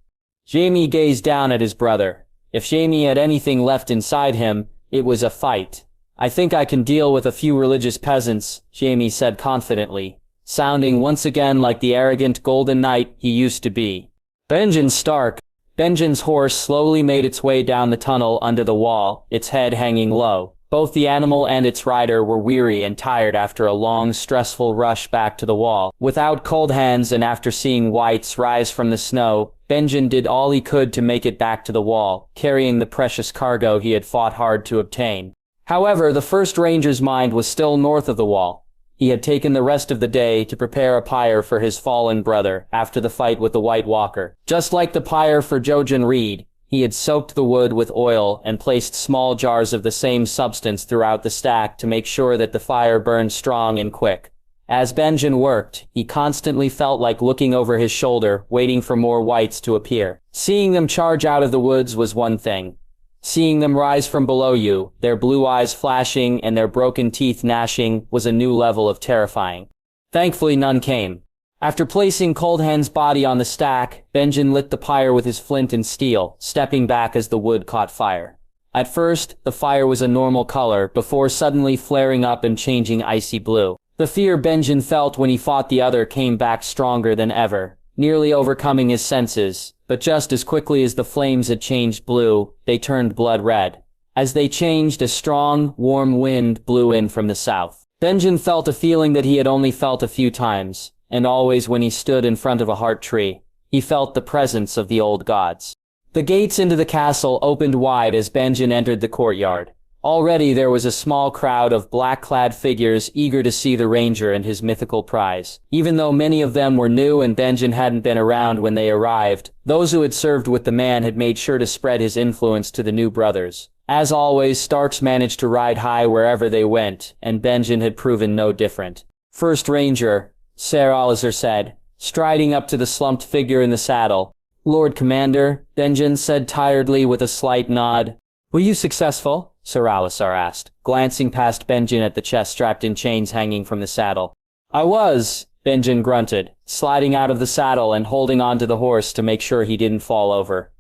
Jaime gazed down at his brother. If Jaime had anything left inside him, it was a fight. I think I can deal with a few religious peasants, Jaime said confidently, sounding once again like the arrogant golden knight he used to be. Benjen Stark. Benjen's horse slowly made its way down the tunnel under the wall, its head hanging low. Both the animal and its rider were weary and tired after a long, stressful rush back to the wall. Without cold hands and after seeing whites rise from the snow, Benjen did all he could to make it back to the wall, carrying the precious cargo he had fought hard to obtain. However, the first ranger's mind was still north of the wall. He had taken the rest of the day to prepare a pyre for his fallen brother after the fight with the White Walker. Just like the pyre for Jojen Reed, he had soaked the wood with oil and placed small jars of the same substance throughout the stack to make sure that the fire burned strong and quick. As Benjen worked, he constantly felt like looking over his shoulder, waiting for more whites to appear. Seeing them charge out of the woods was one thing. Seeing them rise from below you, their blue eyes flashing and their broken teeth gnashing, was a new level of terrifying. Thankfully none came. After placing Coldhand's body on the stack, Benjen lit the pyre with his flint and steel, stepping back as the wood caught fire. At first, the fire was a normal color, before suddenly flaring up and changing icy blue. The fear Benjen felt when he fought the other came back stronger than ever, nearly overcoming his senses, but just as quickly as the flames had changed blue, they turned blood red. As they changed, a strong, warm wind blew in from the south. Benjen felt a feeling that he had only felt a few times, and always when he stood in front of a heart tree. He felt the presence of the old gods. The gates into the castle opened wide as Benjen entered the courtyard. Already there was a small crowd of black-clad figures eager to see the ranger and his mythical prize. Even though many of them were new and Benjen hadn't been around when they arrived, those who had served with the man had made sure to spread his influence to the new brothers. As always, Starks managed to ride high wherever they went, and Benjen had proven no different. First Ranger, Ser Alizer said, striding up to the slumped figure in the saddle. Lord Commander, Benjen said tiredly with a slight nod. Were you successful? Sir Alisar asked, glancing past Benjen at the chest strapped in chains hanging from the saddle. I was, Benjen grunted, sliding out of the saddle and holding onto the horse to make sure he didn't fall over.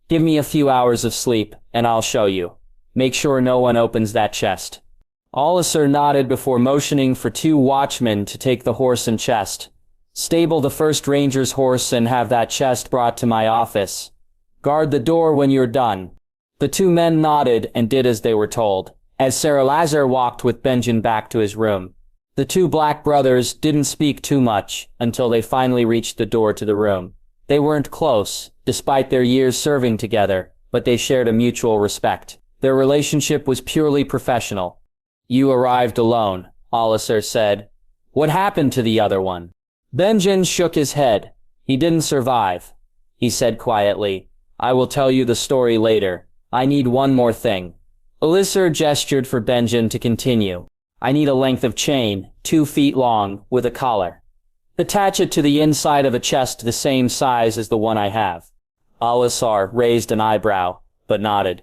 Give me a few hours of sleep, and I'll show you. Make sure no one opens that chest. Alisar nodded before motioning for 2 watchmen to take the horse and chest. Stable the first ranger's horse and have that chest brought to my office. Guard the door when you're done. The 2 men nodded and did as they were told, as Ser Lazar walked with Benjen back to his room. The 2 black brothers didn't speak too much until they finally reached the door to the room. They weren't close, despite their years serving together, but they shared a mutual respect. Their relationship was purely professional. You arrived alone, Alisar said. What happened to the other one? Benjen shook his head. He didn't survive. He said quietly, I will tell you the story later. I need one more thing. Alisar gestured for Benjen to continue. I need a length of chain, 2 feet long, with a collar. Attach it to the inside of a chest the same size as the one I have. Alisar raised an eyebrow, but nodded.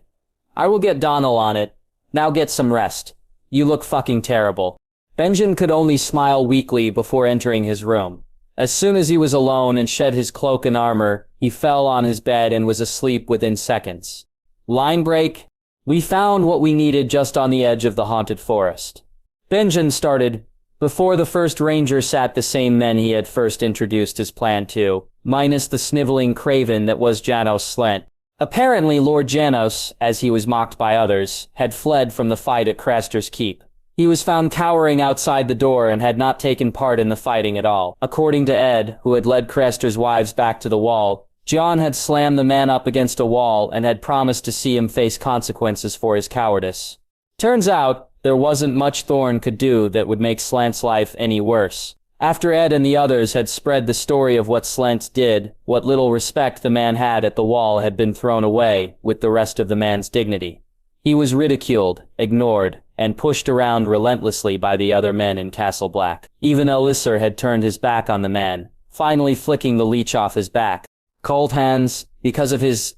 I will get Donal on it. Now get some rest. You look fucking terrible. Benjen could only smile weakly before entering his room. As soon as he was alone and shed his cloak and armor, he fell on his bed and was asleep within seconds. Line break. We found what we needed just on the edge of the haunted forest. Benjen started. Before the first ranger sat the same men he had first introduced his plan to, minus the sniveling craven that was Janos Slynt. Apparently Lord Janos, as he was mocked by others, had fled from the fight at Craster's Keep. He was found cowering outside the door and had not taken part in the fighting at all. According to Ed, who had led Craster's wives back to the wall, Jon had slammed the man up against a wall and had promised to see him face consequences for his cowardice. Turns out, there wasn't much Thorne could do that would make Slynt's life any worse. After Ed and the others had spread the story of what Slynt did, what little respect the man had at the wall had been thrown away with the rest of the man's dignity. He was ridiculed, ignored, and pushed around relentlessly by the other men in Castle Black. Even Alisar had turned his back on the man, finally flicking the leech off his back. Cold Hands, because of his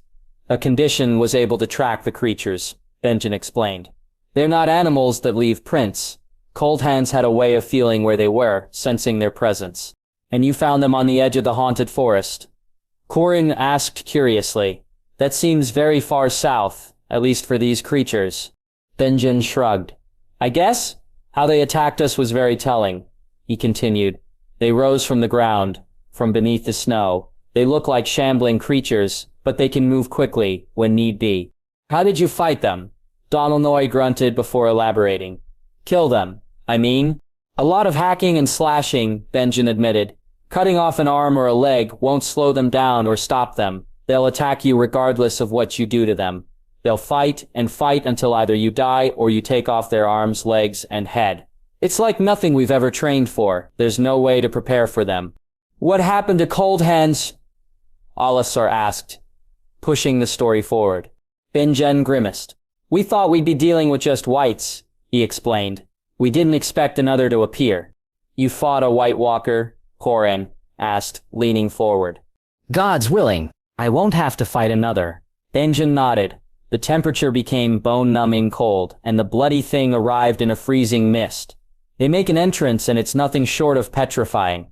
condition, was able to track the creatures, Benjen explained. They're not animals that leave prints. Cold Hands had a way of feeling where they were, sensing their presence. And you found them on the edge of the haunted forest? Corin asked curiously. That seems very far south, at least for these creatures. Benjen shrugged. I guess? How they attacked us was very telling, he continued. They rose from the ground, from beneath the snow. They look like shambling creatures, but they can move quickly, when need be. How did you fight them? Donal Noy grunted before elaborating. Kill them, I mean. A lot of hacking and slashing, Benjen admitted. Cutting off an arm or a leg won't slow them down or stop them. They'll attack you regardless of what you do to them. They'll fight and fight until either you die or you take off their arms, legs, and head. It's like nothing we've ever trained for. There's no way to prepare for them. What happened to Cold Hands? Alisar asked, pushing the story forward. Benjen grimaced. We thought we'd be dealing with just whites, he explained. We didn't expect another to appear. You fought a White Walker? Corin asked, leaning forward. God's willing. I won't have to fight another. Benjen nodded. The temperature became bone-numbing cold, and the bloody thing arrived in a freezing mist. They make an entrance and it's nothing short of petrifying.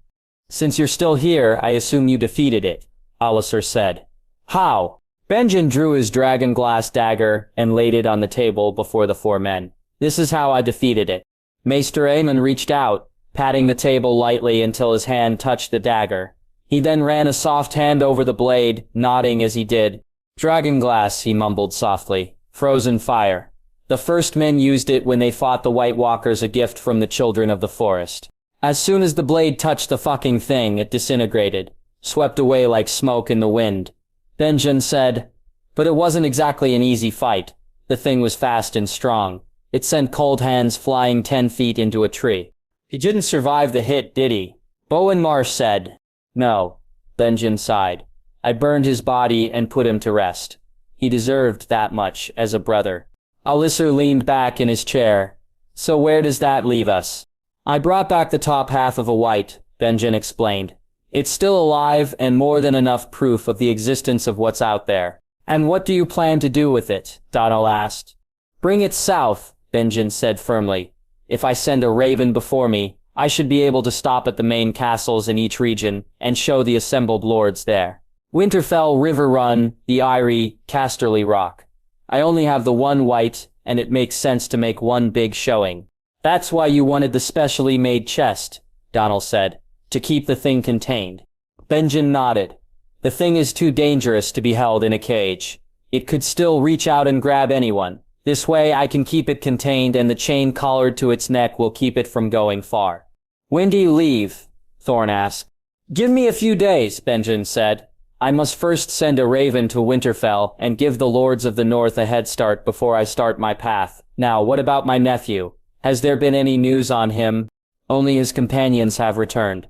Since you're still here, I assume you defeated it, Alisar said. How? Benjen drew his dragon glass dagger and laid it on the table before the 4 men. This is how I defeated it. Maester Aemon reached out, patting the table lightly until his hand touched the dagger. He then ran a soft hand over the blade, nodding as he did. Dragonglass, he mumbled softly. Frozen fire. The first men used it when they fought the White Walkers, a gift from the children of the forest. As soon as the blade touched the fucking thing, it disintegrated, swept away like smoke in the wind. Benjen said, but it wasn't exactly an easy fight. The thing was fast and strong. It sent Cold Hands flying 10 feet into a tree. He didn't survive the hit, did he? Bowen Marsh said. No. Benjen sighed. I burned his body and put him to rest. He deserved that much as a brother. Alisar leaned back in his chair. So where does that leave us? I brought back the top half of a white, Benjen explained. It's still alive and more than enough proof of the existence of what's out there. And what do you plan to do with it? Donald asked. Bring it south, Benjen said firmly. If I send a raven before me, I should be able to stop at the main castles in each region and show the assembled lords there. Winterfell, River Run, the Eyrie, Casterly Rock. I only have the one white, and it makes sense to make one big showing. That's why you wanted the specially made chest, Donald said, to keep the thing contained. Benjen nodded. The thing is too dangerous to be held in a cage. It could still reach out and grab anyone. This way I can keep it contained and the chain collared to its neck will keep it from going far. When do you leave? Thorne asked. Give me a few days, Benjen said. I must first send a raven to Winterfell and give the lords of the north a head start before I start my path. Now, what about my nephew? Has there been any news on him? Only his companions have returned.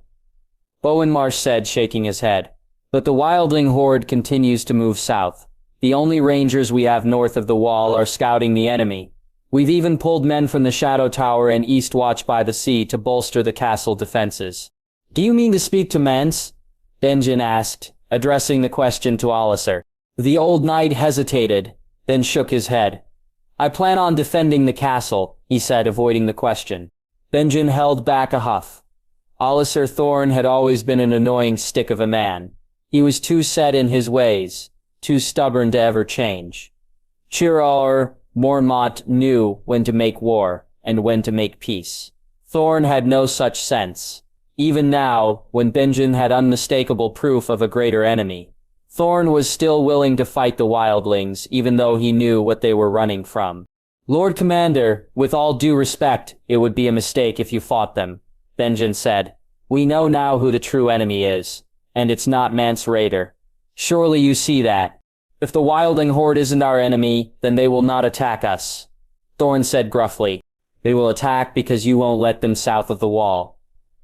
Bowen Marsh said, shaking his head. But the wildling horde continues to move south. The only rangers we have north of the wall are scouting the enemy. We've even pulled men from the Shadow Tower and East Watch by the Sea to bolster the castle defenses. Do you mean to speak to Mance? Benjen asked, addressing the question to Alliser. The old knight hesitated, then shook his head. I plan on defending the castle, he said, avoiding the question. Benjen held back a huff. Alliser Thorne had always been an annoying stick of a man. He was too set in his ways, too stubborn to ever change. Chiraor Mormont knew when to make war and when to make peace. Thorne had no such sense. Even now, when Benjen had unmistakable proof of a greater enemy, Thorne was still willing to fight the wildlings, even though he knew what they were running from. Lord Commander, with all due respect, it would be a mistake if you fought them, Benjen said. We know now who the true enemy is, and it's not Mance Rayder. Surely you see that. If the wildling horde isn't our enemy, then they will not attack us. Thorne said gruffly. They will attack because you won't let them south of the wall.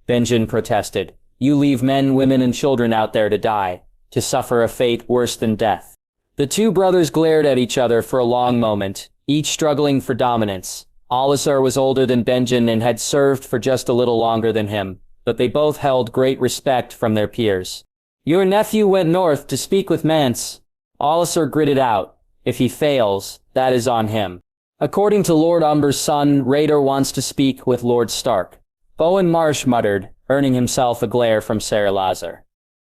Benjen protested. You leave men, women, and children out there to die, to suffer a fate worse than death. The two brothers glared at each other for a long moment, each struggling for dominance. Alliser was older than Benjen and had served for just a little longer than him, but they both held great respect from their peers. Your nephew went north to speak with Mance. Alliser gritted out. If he fails, that is on him. According to Lord Umber's son, Rayder wants to speak with Lord Stark. Bowen Marsh muttered, earning himself a glare from Ser Lazar.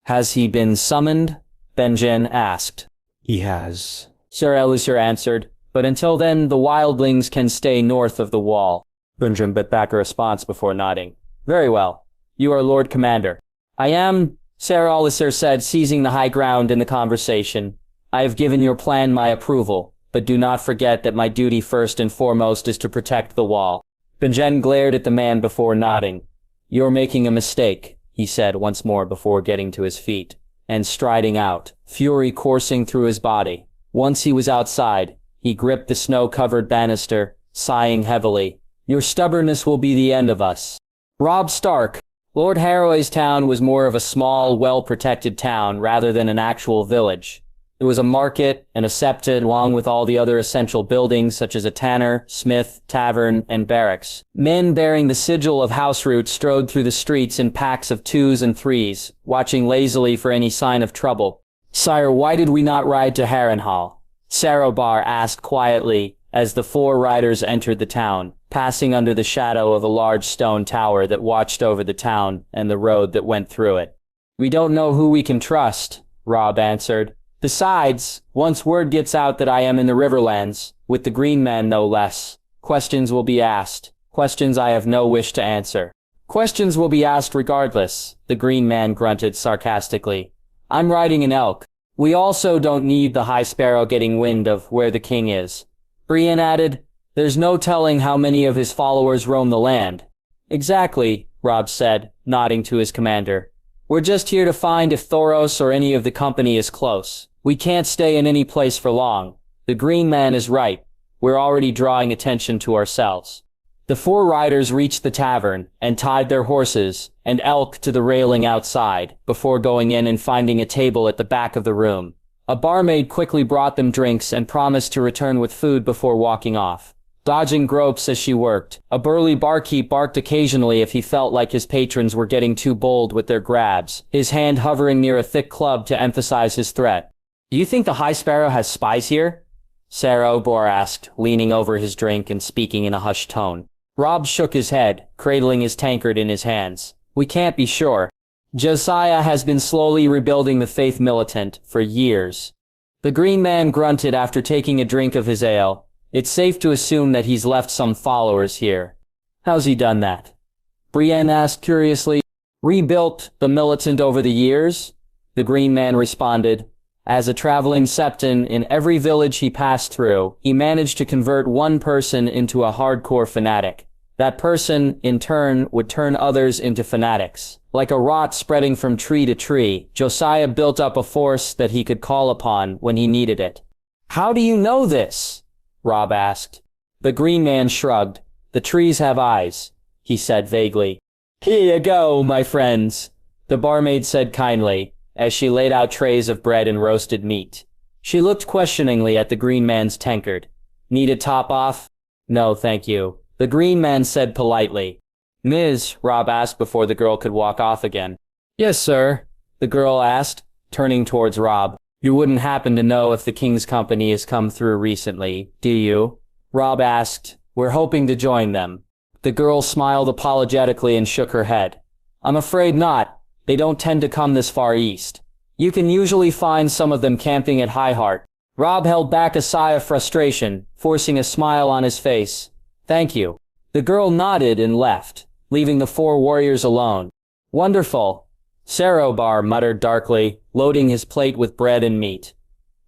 Has he been summoned? Benjen asked. He has, Ser Lazar answered, but until then the wildlings can stay north of the wall. Benjen bit back a response before nodding. Very well. You are Lord Commander. I am, Ser Lazar said, seizing the high ground in the conversation. I have given your plan my approval, but do not forget that my duty first and foremost is to protect the wall. Benjen glared at the man before nodding. You're making a mistake, he said once more before getting to his feet, and striding out, fury coursing through his body. Once he was outside, he gripped the snow-covered banister, sighing heavily. Your stubbornness will be the end of us. Robb Stark. Lord Harroway's town was more of a small, well-protected town rather than an actual village. There was a market and a septa along with all the other essential buildings such as a tanner, smith, tavern, and barracks. Men bearing the sigil of house root strode through the streets in packs of 2s and 3s, watching lazily for any sign of trouble. Sire, why did we not ride to Harrenhal? Sarobar asked quietly as the 4 riders entered the town, passing under the shadow of a large stone tower that watched over the town and the road that went through it. We don't know who we can trust, Robb answered. Besides, once word gets out that I am in the Riverlands, with the Green Men no less, questions will be asked, questions I have no wish to answer. Questions will be asked regardless, the Green Man grunted sarcastically. I'm riding an elk. We also don't need the High Sparrow getting wind of where the king is. Brienne added, there's no telling how many of his followers roam the land. Exactly, Robb said, nodding to his commander. We're just here to find if Thoros or any of the company is close. We can't stay in any place for long. The Green Man is right. We're already drawing attention to ourselves. The 4 riders reached the tavern and tied their horses and elk to the railing outside before going in and finding a table at the back of the room. A barmaid quickly brought them drinks and promised to return with food before walking off. dodging gropes as she worked. A burly barkeep barked occasionally if he felt like his patrons were getting too bold with their grabs, his hand hovering near a thick club to emphasize his threat. "Do you think the High Sparrow has spies here?" Sarah O'Bor asked, leaning over his drink and speaking in a hushed tone. Robb shook his head, cradling his tankard in his hands. "We can't be sure. Josiah has been slowly rebuilding the Faith Militant for years." The green man grunted after taking a drink of his ale. "It's safe to assume that he's left some followers here." "How's he done that?" Brienne asked curiously. "Rebuilt the militant over the years?" The green man responded. "As a traveling septon in every village he passed through, he managed to convert one person into a hardcore fanatic. That person, in turn, would turn others into fanatics. Like a rot spreading from tree to tree, Josiah built up a force that he could call upon when he needed it." "How do you know this?" Robb asked. The green man shrugged. "The trees have eyes," he said vaguely. "Here you go, my friends," the barmaid said kindly, as she laid out trays of bread and roasted meat. She looked questioningly at the green man's tankard. "Need a top off?" "No, thank you," the green man said politely. "Ms., Robb asked before the girl could walk off again. "Yes, sir," the girl asked, turning towards Robb. "You wouldn't happen to know if the King's Company has come through recently, do you?" Robb asked. "We're hoping to join them." The girl smiled apologetically and shook her head. "I'm afraid not. They don't tend to come this far east. You can usually find some of them camping at High Heart." Robb held back a sigh of frustration, forcing a smile on his face. "Thank you." The girl nodded and left, leaving the four warriors alone. "Wonderful," Sarobar muttered darkly, loading his plate with bread and meat.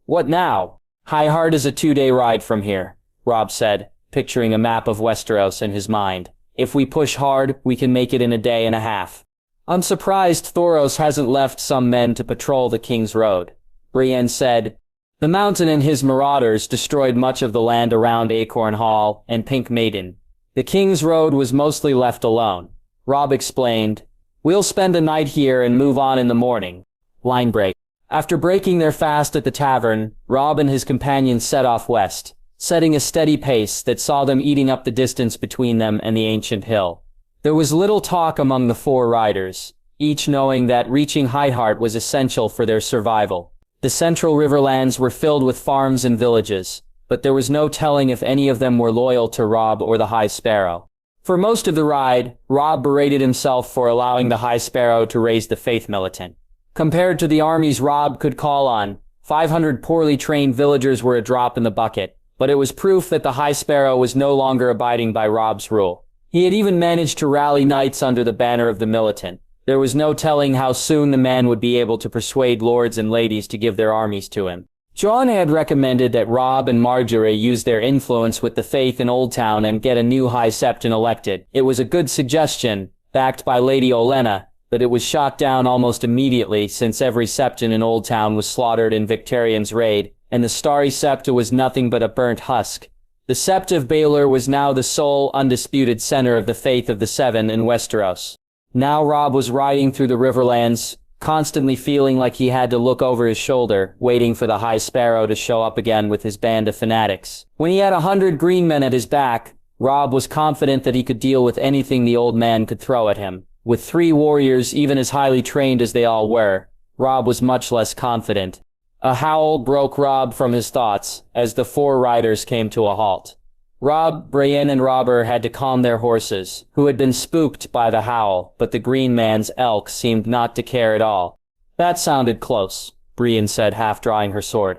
"What now?" "High Heart is a 2-day ride from here," Robb said, picturing a map of Westeros in his mind. "If we push hard, we can make it in a day and a half." "I'm surprised Thoros hasn't left some men to patrol the King's Road," Brienne said. "The Mountain and his marauders destroyed much of the land around Acorn Hall and Pink Maiden. The King's Road was mostly left alone." Robb explained. "We'll spend a night here and move on in the morning." Line break. After breaking their fast at the tavern, Robb and his companions set off west, setting a steady pace that saw them eating up the distance between them and the ancient hill. There was little talk among the four riders, each knowing that reaching High Heart was essential for their survival. The central riverlands were filled with farms and villages, but there was no telling if any of them were loyal to Robb or the High Sparrow. For most of the ride, Robb berated himself for allowing the High Sparrow to raise the Faith Militant. Compared to the armies Robb could call on, 500 poorly trained villagers were a drop in the bucket, but it was proof that the High Sparrow was no longer abiding by Robb's rule. He had even managed to rally knights under the banner of the militant. There was no telling how soon the man would be able to persuade lords and ladies to give their armies to him. Jon had recommended that Robb and Marjorie use their influence with the faith in Old Town and get a new High Septon elected. It was a good suggestion, backed by Lady Olenna, but it was shot down almost immediately since every Septon in Old Town was slaughtered in Victarion's raid, and the Starry Septa was nothing but a burnt husk. The Sept of Baelor was now the sole, undisputed center of the faith of the Seven in Westeros. Now Robb was riding through the Riverlands, constantly feeling like he had to look over his shoulder, waiting for the High Sparrow to show up again with his band of fanatics. When he had 100 green men at his back, Robb was confident that he could deal with anything the old man could throw at him. With 3 warriors even as highly trained as they all were, Robb was much less confident. A howl broke Robb from his thoughts as the 4 riders came to a halt. Robb, Brienne, and Robber had to calm their horses, who had been spooked by the howl, but the green man's elk seemed not to care at all. "That sounded close," Brienne said, half drawing her sword.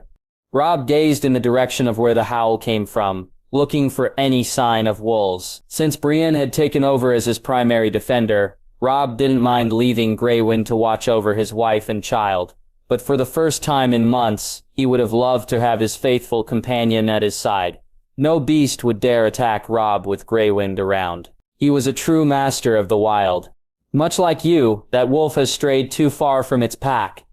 Robb gazed in the direction of where the howl came from, looking for any sign of wolves. Since Brienne had taken over as his primary defender, Robb didn't mind leaving Grey Wind to watch over his wife and child. But for the first time in months, he would have loved to have his faithful companion at his side. No beast would dare attack Robb with Grey Wind around. He was a true master of the wild. "Much like you, that wolf has strayed too far from its pack,"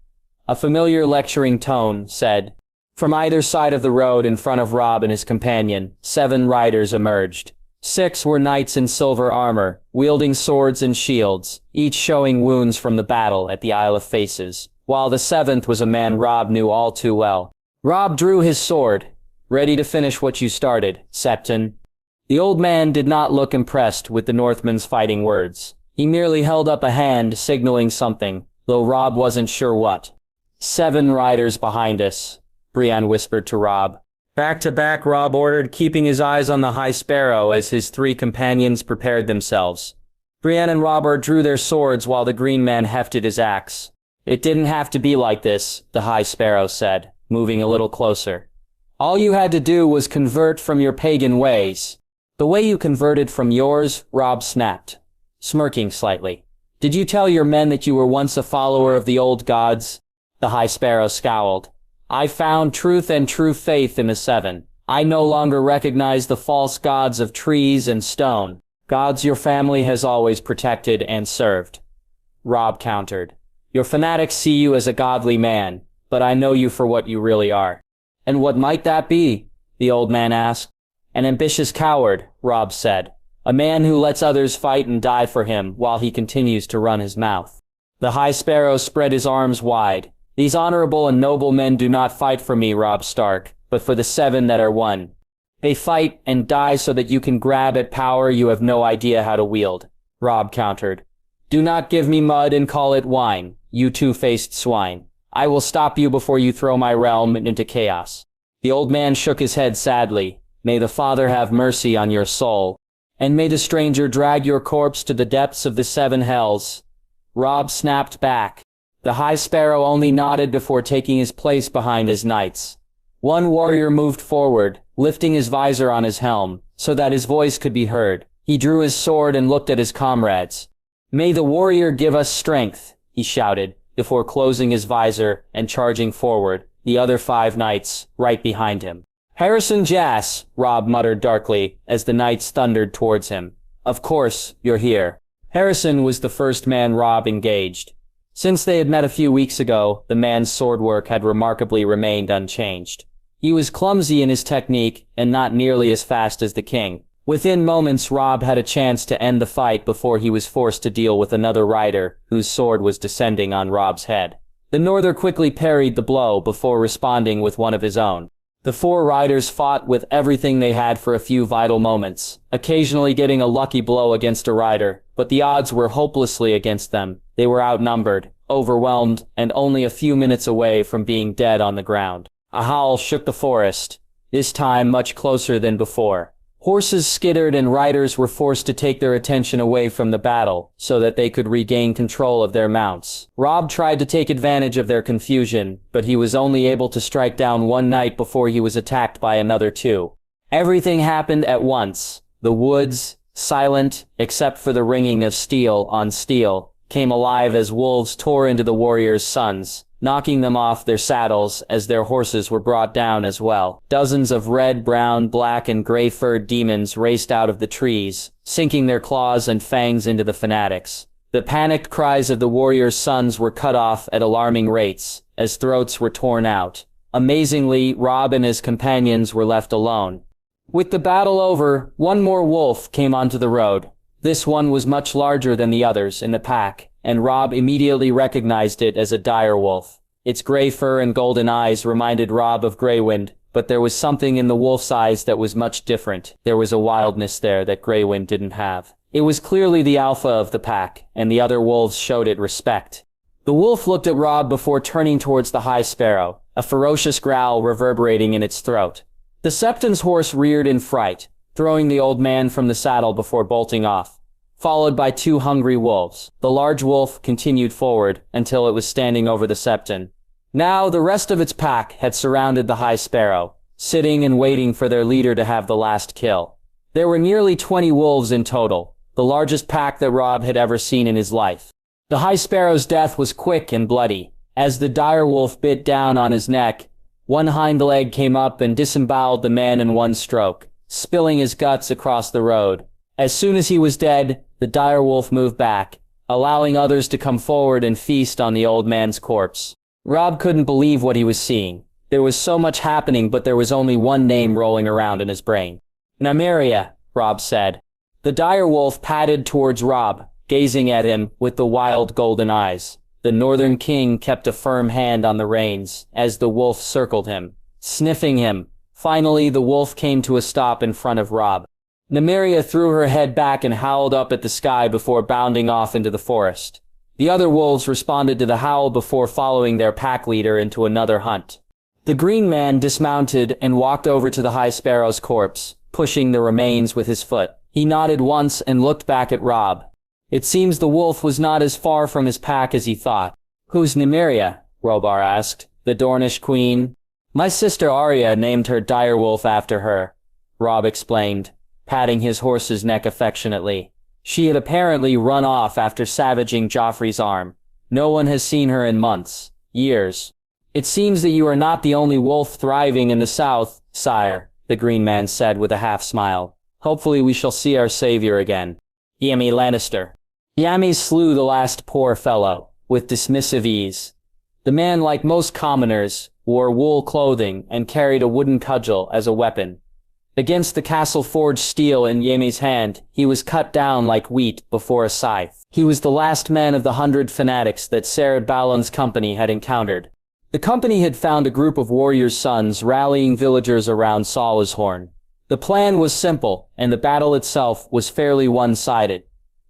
a familiar lecturing tone said. From either side of the road in front of Robb and his companion, 7 riders emerged. 6 were knights in silver armor, wielding swords and shields, each showing wounds from the battle at the Isle of Faces, while the 7th was a man Robb knew all too well. Robb drew his sword. "Ready to finish what you started, Septon?" The old man did not look impressed with the Northman's fighting words. He merely held up a hand, signaling something, though Robb wasn't sure what. 7 riders behind us, Brienne whispered to Robb. Back to back, Robb ordered, keeping his eyes on the High Sparrow as his 3 companions prepared themselves. Brienne and Robert drew their swords while the Green Man hefted his axe. It didn't have to be like this, the High Sparrow said, moving a little closer. All you had to do was convert from your pagan ways. The way you converted from yours, Robb snapped, smirking slightly. Did you tell your men that you were once a follower of the old gods? The High Sparrow scowled. I found truth and true faith in the 7. I no longer recognize the false gods of trees and stone. Gods your family has always protected and served. Robb countered. Your fanatics see you as a godly man, but I know you for what you really are. And what might that be? The old man asked. An ambitious coward, Robb said. A man who lets others fight and die for him while he continues to run his mouth. The High Sparrow spread his arms wide. These honorable and noble men do not fight for me, Robb Stark, but for the 7 that are one. They fight and die so that you can grab at power you have no idea how to wield, Robb countered. Do not give me mud and call it wine, you 2-faced swine. I will stop you before you throw my realm into chaos. The old man shook his head sadly. May the Father have mercy on your soul, and may the stranger drag your corpse to the depths of the 7 hells. Robb snapped back. The High Sparrow only nodded before taking his place behind his knights. One warrior moved forward, lifting his visor on his helm, so that his voice could be heard. He drew his sword and looked at his comrades. May the warrior give us strength, he shouted, before closing his visor and charging forward, the other 5 knights, right behind him. Harrison Jass, Robb muttered darkly, as the knights thundered towards him. Of course, you're here. Harrison was the first man Robb engaged. Since they had met a few weeks ago, the man's sword work had remarkably remained unchanged. He was clumsy in his technique, and not nearly as fast as the king. Within moments, Robb had a chance to end the fight before he was forced to deal with another rider, whose sword was descending on Robb's head. The Norther quickly parried the blow before responding with one of his own. The 4 riders fought with everything they had for a few vital moments, occasionally getting a lucky blow against a rider, but the odds were hopelessly against them. They were outnumbered, overwhelmed, and only a few minutes away from being dead on the ground. A howl shook the forest, this time much closer than before. Horses skittered and riders were forced to take their attention away from the battle so that they could regain control of their mounts. Robb tried to take advantage of their confusion, but he was only able to strike down 1 knight before he was attacked by another 2. Everything happened at once. The woods, silent except for the ringing of steel on steel, came alive as wolves tore into the warriors' sons, knocking them off their saddles as their horses were brought down as well. Dozens of red, brown, black, and gray-furred demons raced out of the trees, sinking their claws and fangs into the fanatics. The panicked cries of the warriors' sons were cut off at alarming rates, as throats were torn out. Amazingly, Robb and his companions were left alone. With the battle over, one more wolf came onto the road. This one was much larger than the others in the pack, and Robb immediately recognized it as a dire wolf. Its gray fur and golden eyes reminded Robb of Greywind, but there was something in the wolf's eyes that was much different. There was a wildness there that Greywind didn't have. It was clearly the alpha of the pack, and the other wolves showed it respect. The wolf looked at Robb before turning towards the High Sparrow, a ferocious growl reverberating in its throat. The Septon's horse reared in fright, throwing the old man from the saddle before bolting off, followed by 2 hungry wolves. The large wolf continued forward until it was standing over the Septon. Now the rest of its pack had surrounded the High Sparrow, sitting and waiting for their leader to have the last kill. There were nearly 20 wolves in total, the largest pack that Robb had ever seen in his life. The High Sparrow's death was quick and bloody. As the dire wolf bit down on his neck, one hind leg came up and disemboweled the man in one stroke, spilling his guts across the road. As soon as he was dead, the dire wolf moved back, allowing others to come forward and feast on the old man's corpse. Robb couldn't believe what he was seeing. There was so much happening, but there was only one name rolling around in his brain. Nymeria, Robb said. The dire wolf padded towards Robb, gazing at him with the wild golden eyes. The Northern King kept a firm hand on the reins as the wolf circled him, sniffing him. Finally, the wolf came to a stop in front of Robb. Nymeria threw her head back and howled up at the sky before bounding off into the forest. The other wolves responded to the howl before following their pack leader into another hunt. The green man dismounted and walked over to the High Sparrow's corpse, pushing the remains with his foot. He nodded once and looked back at Robb. It seems the wolf was not as far from his pack as he thought. "Who's Nymeria?" Robb asked. "The Dornish queen?" "My sister Arya named her direwolf after her," Robb explained, patting his horse's neck affectionately. "She had apparently run off after savaging Joffrey's arm. No one has seen her in months, years." "It seems that you are not the only wolf thriving in the south, sire," the green man said with a half-smile. "Hopefully we shall see our savior again. Jaime Lannister." Jaime slew the last poor fellow, with dismissive ease. The man, like most commoners, wore wool clothing and carried a wooden cudgel as a weapon. Against the castle-forged steel in Yemi's hand, he was cut down like wheat before a scythe. He was the last man of the 100 fanatics that Serad Balon's company had encountered. The company had found a group of warriors' sons rallying villagers around Salazhorn. The plan was simple, and the battle itself was fairly one-sided.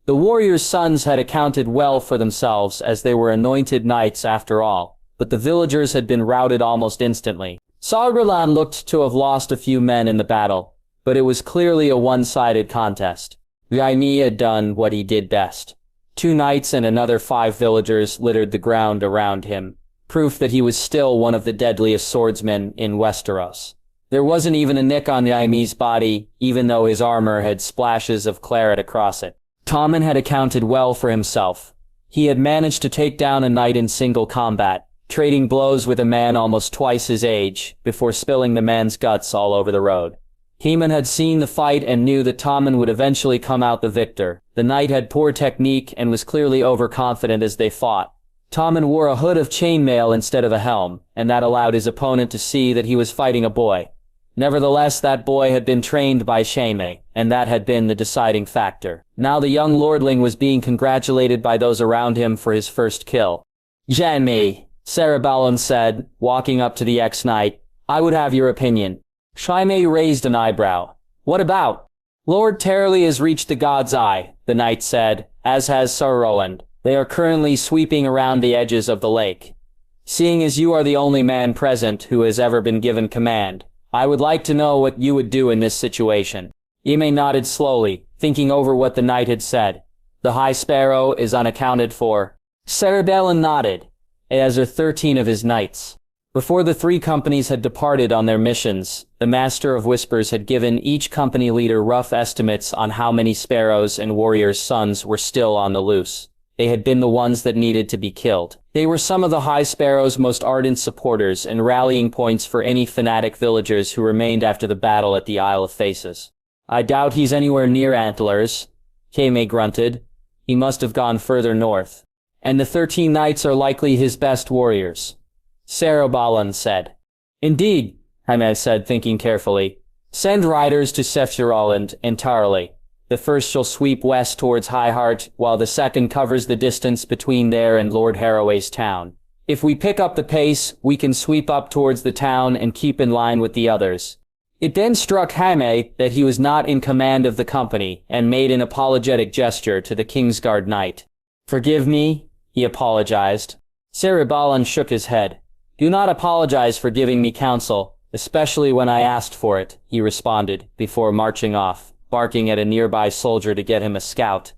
The warriors' sons had accounted well for themselves as they were anointed knights after all, but the villagers had been routed almost instantly. Sargrilan looked to have lost a few men in the battle, but it was clearly a one-sided contest. Jaime had done what he did best. 2 knights and another 5 villagers littered the ground around him, proof that he was still one of the deadliest swordsmen in Westeros. There wasn't even a nick on Jaime's body, even though his armor had splashes of claret across it. Tommen had accounted well for himself. He had managed to take down a knight in single combat, trading blows with a man almost twice his age, before spilling the man's guts all over the road. Heman had seen the fight and knew that Tommen would eventually come out the victor. The knight had poor technique and was clearly overconfident as they fought. Tommen wore a hood of chainmail instead of a helm, and that allowed his opponent to see that he was fighting a boy. Nevertheless, that boy had been trained by Jaime, and that had been the deciding factor. Now the young lordling was being congratulated by those around him for his first kill. "Jaime," Serad Balon said, walking up to the ex-knight, "I would have your opinion." Jaime raised an eyebrow. "What about?" "Lord Tarly has reached the God's Eye," the knight said, "as has Sir Roland. They are currently sweeping around the edges of the lake. Seeing as you are the only man present who has ever been given command, I would like to know what you would do in this situation." Jaime nodded slowly, thinking over what the knight had said. "The High Sparrow is unaccounted for." Serad Balon nodded, as are 13 of his knights. Before the 3 companies had departed on their missions, the Master of Whispers had given each company leader rough estimates on how many sparrows and warriors' sons were still on the loose. They had been the ones that needed to be killed. They were some of the High Sparrow's most ardent supporters and rallying points for any fanatic villagers who remained after the battle at the Isle of Faces. "I doubt he's anywhere near Antlers," Jaime grunted. "He must have gone further north. And the 13 knights are likely his best warriors," Serad Balon said. "Indeed," Jaime said, thinking carefully. "Send riders to Sefjorland and Tarly. The first shall sweep west towards Highheart, while the second covers the distance between there and Lord Harroway's town. If we pick up the pace, we can sweep up towards the town and keep in line with the others." It then struck Jaime that he was not in command of the company, and made an apologetic gesture to the Kingsguard knight. "Forgive me," he apologized. Serad Balon shook his head. "Do not apologize for giving me counsel, especially when I asked for it," he responded, before marching off, barking at a nearby soldier to get him a scout.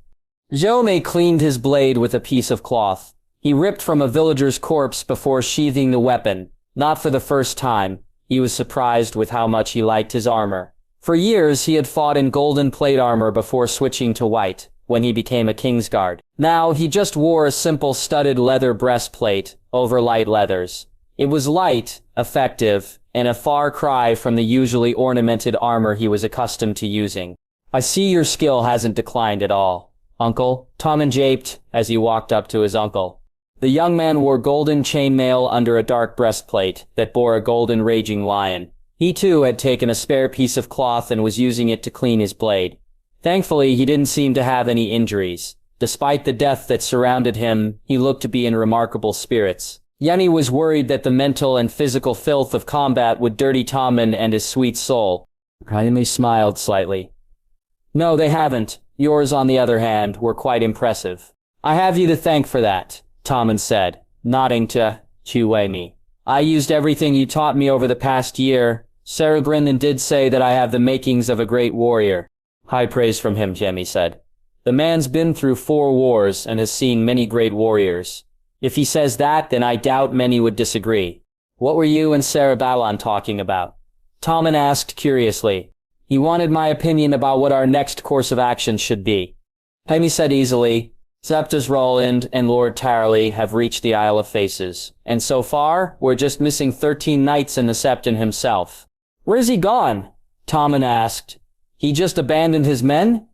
Jaime cleaned his blade with a piece of cloth. He ripped from a villager's corpse before sheathing the weapon. Not for the first time, he was surprised with how much he liked his armor. For years he had fought in golden plate armor before switching to white, when he became a Kingsguard. Now he just wore a simple studded leather breastplate over light leathers. It was light, effective, and a far cry from the usually ornamented armor he was accustomed to using. "I see your skill hasn't declined at all, Uncle," Tommen japed as he walked up to his uncle. The young man wore golden chainmail under a dark breastplate that bore a golden raging lion. He too had taken a spare piece of cloth and was using it to clean his blade. Thankfully, he didn't seem to have any injuries. Despite the death that surrounded him, he looked to be in remarkable spirits. Yenny was worried that the mental and physical filth of combat would dirty Tommen and his sweet soul. Jaime smiled slightly. No, they haven't. Yours, on the other hand, were quite impressive. I have you to thank for that, Tommen said, nodding to Chiweimi. I used everything you taught me over the past year. Cerebrandon did say that I have the makings of a great warrior. High praise from him, Jemmy said. The man's been through 4 wars and has seen many great warriors. If he says that, then I doubt many would disagree. What were you and Cerebrandon talking about? Tommen asked curiously. He wanted my opinion about what our next course of action should be. Jaime said easily, Septus Roland and Lord Tarley have reached the Isle of Faces, and so far, we're just missing 13 knights and the Septon himself. Where's he gone? Tommen asked. He just abandoned his men?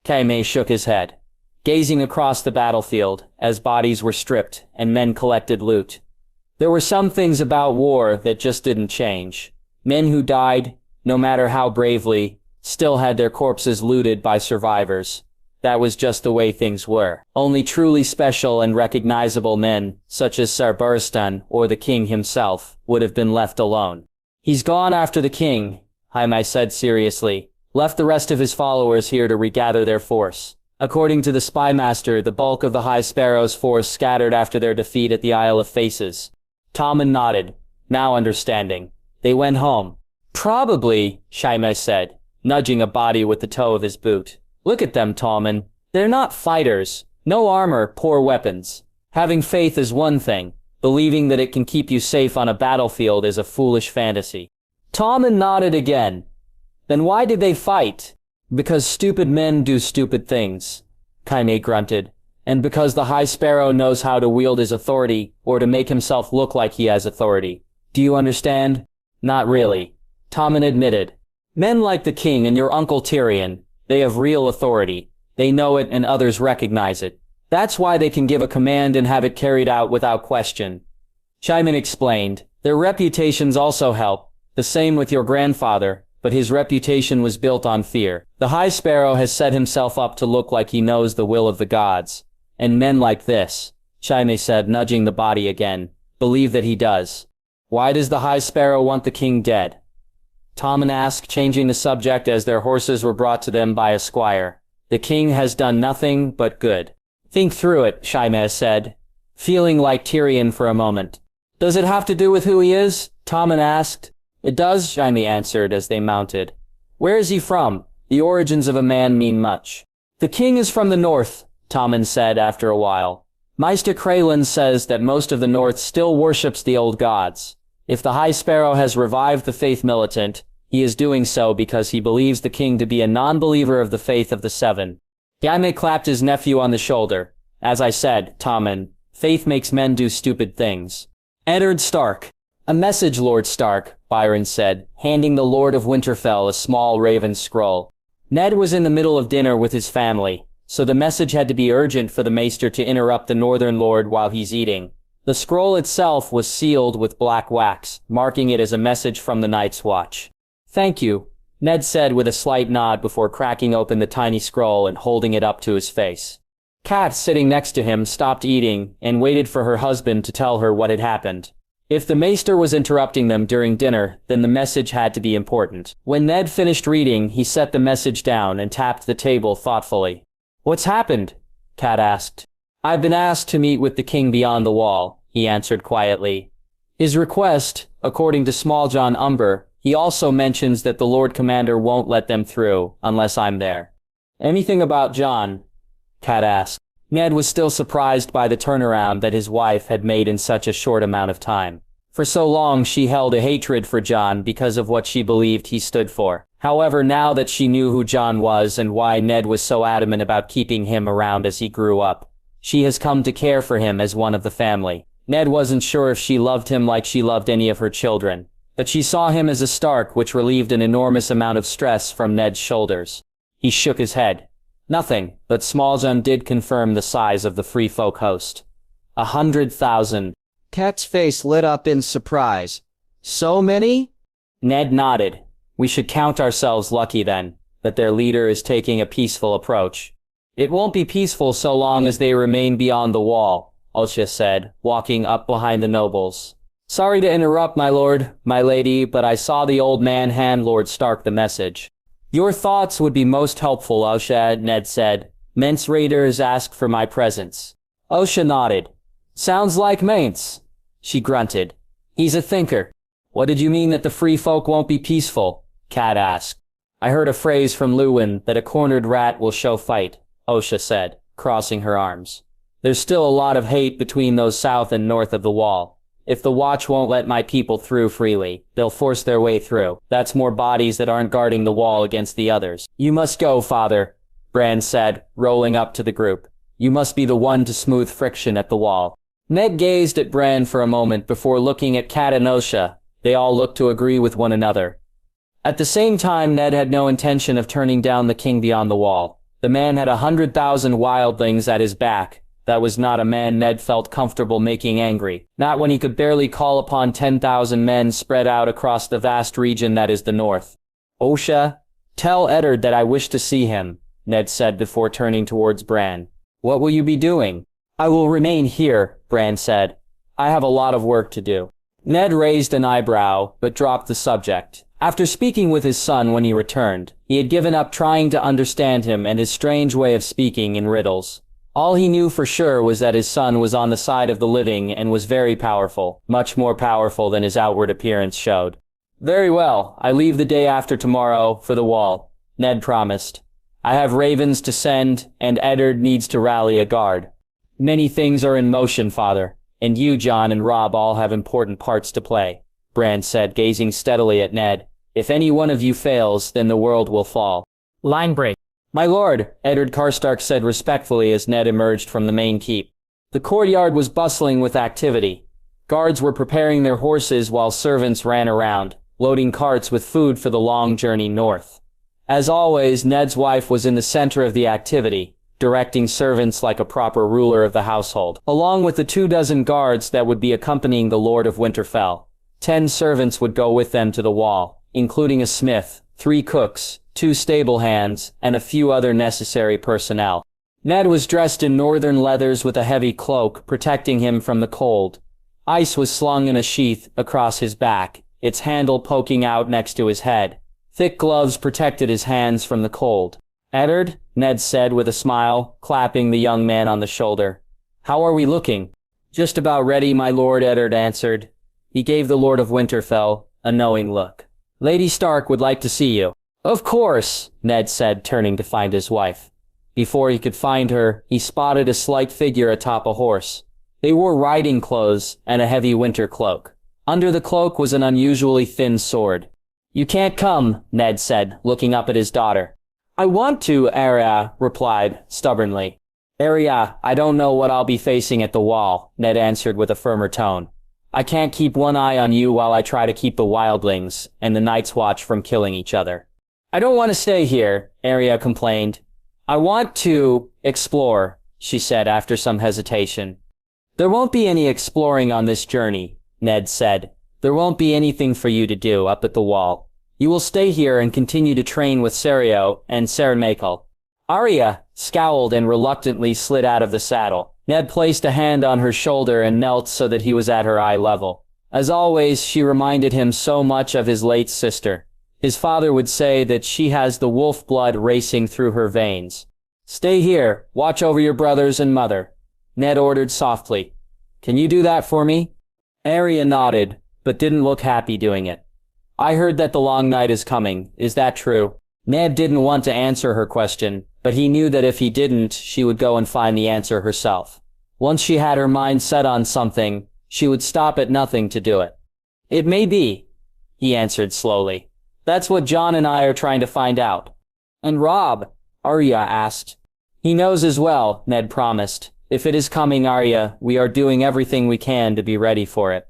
Jaime shook his head, gazing across the battlefield as bodies were stripped and men collected loot. There were some things about war that just didn't change. Men who died, no matter how bravely, still had their corpses looted by survivors. That was just the way things were. Only truly special and recognizable men, such as Ser Barristan or the king himself, would have been left alone. He's gone after the king, Jaime said seriously. Left the rest of his followers here to regather their force. According to the spymaster, the bulk of the High Sparrow's force scattered after their defeat at the Isle of Faces. Tommen nodded, now understanding. They went home. Probably, Jaime said, nudging a body with the toe of his boot. Look at them, Tommen. They're not fighters. No armor, poor weapons. Having faith is one thing. Believing that it can keep you safe on a battlefield is a foolish fantasy. Tommen nodded again. Then why did they fight? Because stupid men do stupid things, Jaime grunted. And because the High Sparrow knows how to wield his authority, or to make himself look like he has authority. Do you understand? Not really, Tommen admitted. Men like the king and your Uncle Tyrion, they have real authority. They know it and others recognize it. That's why they can give a command and have it carried out without question. Jaime explained. Their reputations also help. The same with your grandfather. But his reputation was built on fear. The High Sparrow has set himself up to look like he knows the will of the gods. And men like this, Jaime said, nudging the body again, believe that he does. Why does the High Sparrow want the king dead? Tommen asked, changing the subject as their horses were brought to them by a squire. The king has done nothing but good. Think through it, Jaime said, feeling like Tyrion for a moment. Does it have to do with who he is? Tommen asked. It does, Jaime answered as they mounted. Where is he from? The origins of a man mean much. The king is from the north, Tommen said after a while. Maester Craylan says that most of the north still worships the old gods. If the High Sparrow has revived the faith militant, he is doing so because he believes the king to be a non-believer of the faith of the Seven. Jaime clapped his nephew on the shoulder. As I said, Tommen, faith makes men do stupid things. Eddard Stark. A message, Lord Stark, Byron said, handing the Lord of Winterfell a small raven scroll. Ned was in the middle of dinner with his family, so the message had to be urgent for the maester to interrupt the Northern Lord while he's eating. The scroll itself was sealed with black wax, marking it as a message from the Night's Watch. Thank you, Ned said with a slight nod before cracking open the tiny scroll and holding it up to his face. Kat, sitting next to him, stopped eating and waited for her husband to tell her what had happened. If the maester was interrupting them during dinner, then the message had to be important. When Ned finished reading, he set the message down and tapped the table thoughtfully. What's happened? Kat asked. I've been asked to meet with the king beyond the wall, he answered quietly. His request, according to Small John Umber, he also mentions that the Lord Commander won't let them through unless I'm there. Anything about Jon? Kat asked. Ned was still surprised by the turnaround that his wife had made in such a short amount of time. For so long she held a hatred for Jon because of what she believed he stood for. However, now that she knew who Jon was and why Ned was so adamant about keeping him around as he grew up, she has come to care for him as one of the family. Ned wasn't sure if she loved him like she loved any of her children, but she saw him as a Stark, which relieved an enormous amount of stress from Ned's shoulders. He shook his head. Nothing, but Small John did confirm the size of the Free Folk host. 100,000. Kat's face lit up in surprise. So many? Ned nodded. We should count ourselves lucky then, that their leader is taking a peaceful approach. It won't be peaceful so long as they remain beyond the wall, Usse said, walking up behind the nobles. Sorry to interrupt, my lord, my lady, but I saw the old man hand Lord Stark the message. Your thoughts would be most helpful, Osha, Ned said. Mance raiders ask for my presence. Osha nodded. Sounds like Mance. She grunted. He's a thinker. What did you mean that the free folk won't be peaceful? Kat asked. I heard a phrase from Luwin that a cornered rat will show fight, Osha said, crossing her arms. There's still a lot of hate between those south and north of the wall. If the Watch won't let my people through freely, they'll force their way through. That's more bodies that aren't guarding the wall against the others. You must go, father, Bran said, rolling up to the group. You must be the one to smooth friction at the wall. Ned gazed at Bran for a moment before looking at Kat and Osha. They all looked to agree with one another. At the same time, Ned had no intention of turning down the king beyond the wall. The man had 100,000 wildlings at his back. That was not a man Ned felt comfortable making angry. Not when he could barely call upon 10,000 men spread out across the vast region that is the north. Osha, tell Eddard that I wish to see him, Ned said before turning towards Bran. What will you be doing? I will remain here, Bran said. I have a lot of work to do. Ned raised an eyebrow, but dropped the subject. After speaking with his son when he returned, he had given up trying to understand him and his strange way of speaking in riddles. All he knew for sure was that his son was on the side of the living and was very powerful, much more powerful than his outward appearance showed. Very well, I leave the day after tomorrow for the wall, Ned promised. I have ravens to send, and Eddard needs to rally a guard. Many things are in motion, father, and you, Jon, and Robb all have important parts to play, Bran said, gazing steadily at Ned. If any one of you fails, then the world will fall. Line break. My lord, Eddard Stark said respectfully as Ned emerged from the main keep. The courtyard was bustling with activity. Guards were preparing their horses while servants ran around, loading carts with food for the long journey north. As always, Ned's wife was in the center of the activity, directing servants like a proper ruler of the household, along with the 24 guards that would be accompanying the Lord of Winterfell. 10 servants would go with them to the wall, including a smith, 3 cooks, 2 stable hands, and a few other necessary personnel. Ned was dressed in northern leathers with a heavy cloak protecting him from the cold. Ice was slung in a sheath across his back, its handle poking out next to his head. Thick gloves protected his hands from the cold. Eddard, Ned said with a smile, clapping the young man on the shoulder. How are we looking? Just about ready, my lord, Eddard answered. He gave the Lord of Winterfell a knowing look. Lady Stark would like to see you. Of course, Ned said, turning to find his wife. Before he could find her, he spotted a slight figure atop a horse. They wore riding clothes and a heavy winter cloak. Under the cloak was an unusually thin sword. You can't come, Ned said, looking up at his daughter. I want to, Arya replied, stubbornly. Arya, I don't know what I'll be facing at the wall, Ned answered with a firmer tone. I can't keep one eye on you while I try to keep the wildlings and the Night's Watch from killing each other. I don't want to stay here, Arya complained. I want to explore, she said after some hesitation. There won't be any exploring on this journey, Ned said. There won't be anything for you to do up at the wall. You will stay here and continue to train with Serio and Saramakal. Arya scowled and reluctantly slid out of the saddle. Ned placed a hand on her shoulder and knelt so that he was at her eye level. As always, she reminded him so much of his late sister. His father would say that she has the wolf blood racing through her veins. Stay here, watch over your brothers and mother, Ned ordered softly. Can you do that for me? Arya nodded, but didn't look happy doing it. I heard that the long night is coming, is that true? Ned didn't want to answer her question, but he knew that if he didn't, she would go and find the answer herself. Once she had her mind set on something, she would stop at nothing to do it. It may be, he answered slowly. That's what Jon and I are trying to find out. And Robb? Arya asked. He knows as well, Ned promised. If it is coming, Arya, we are doing everything we can to be ready for it.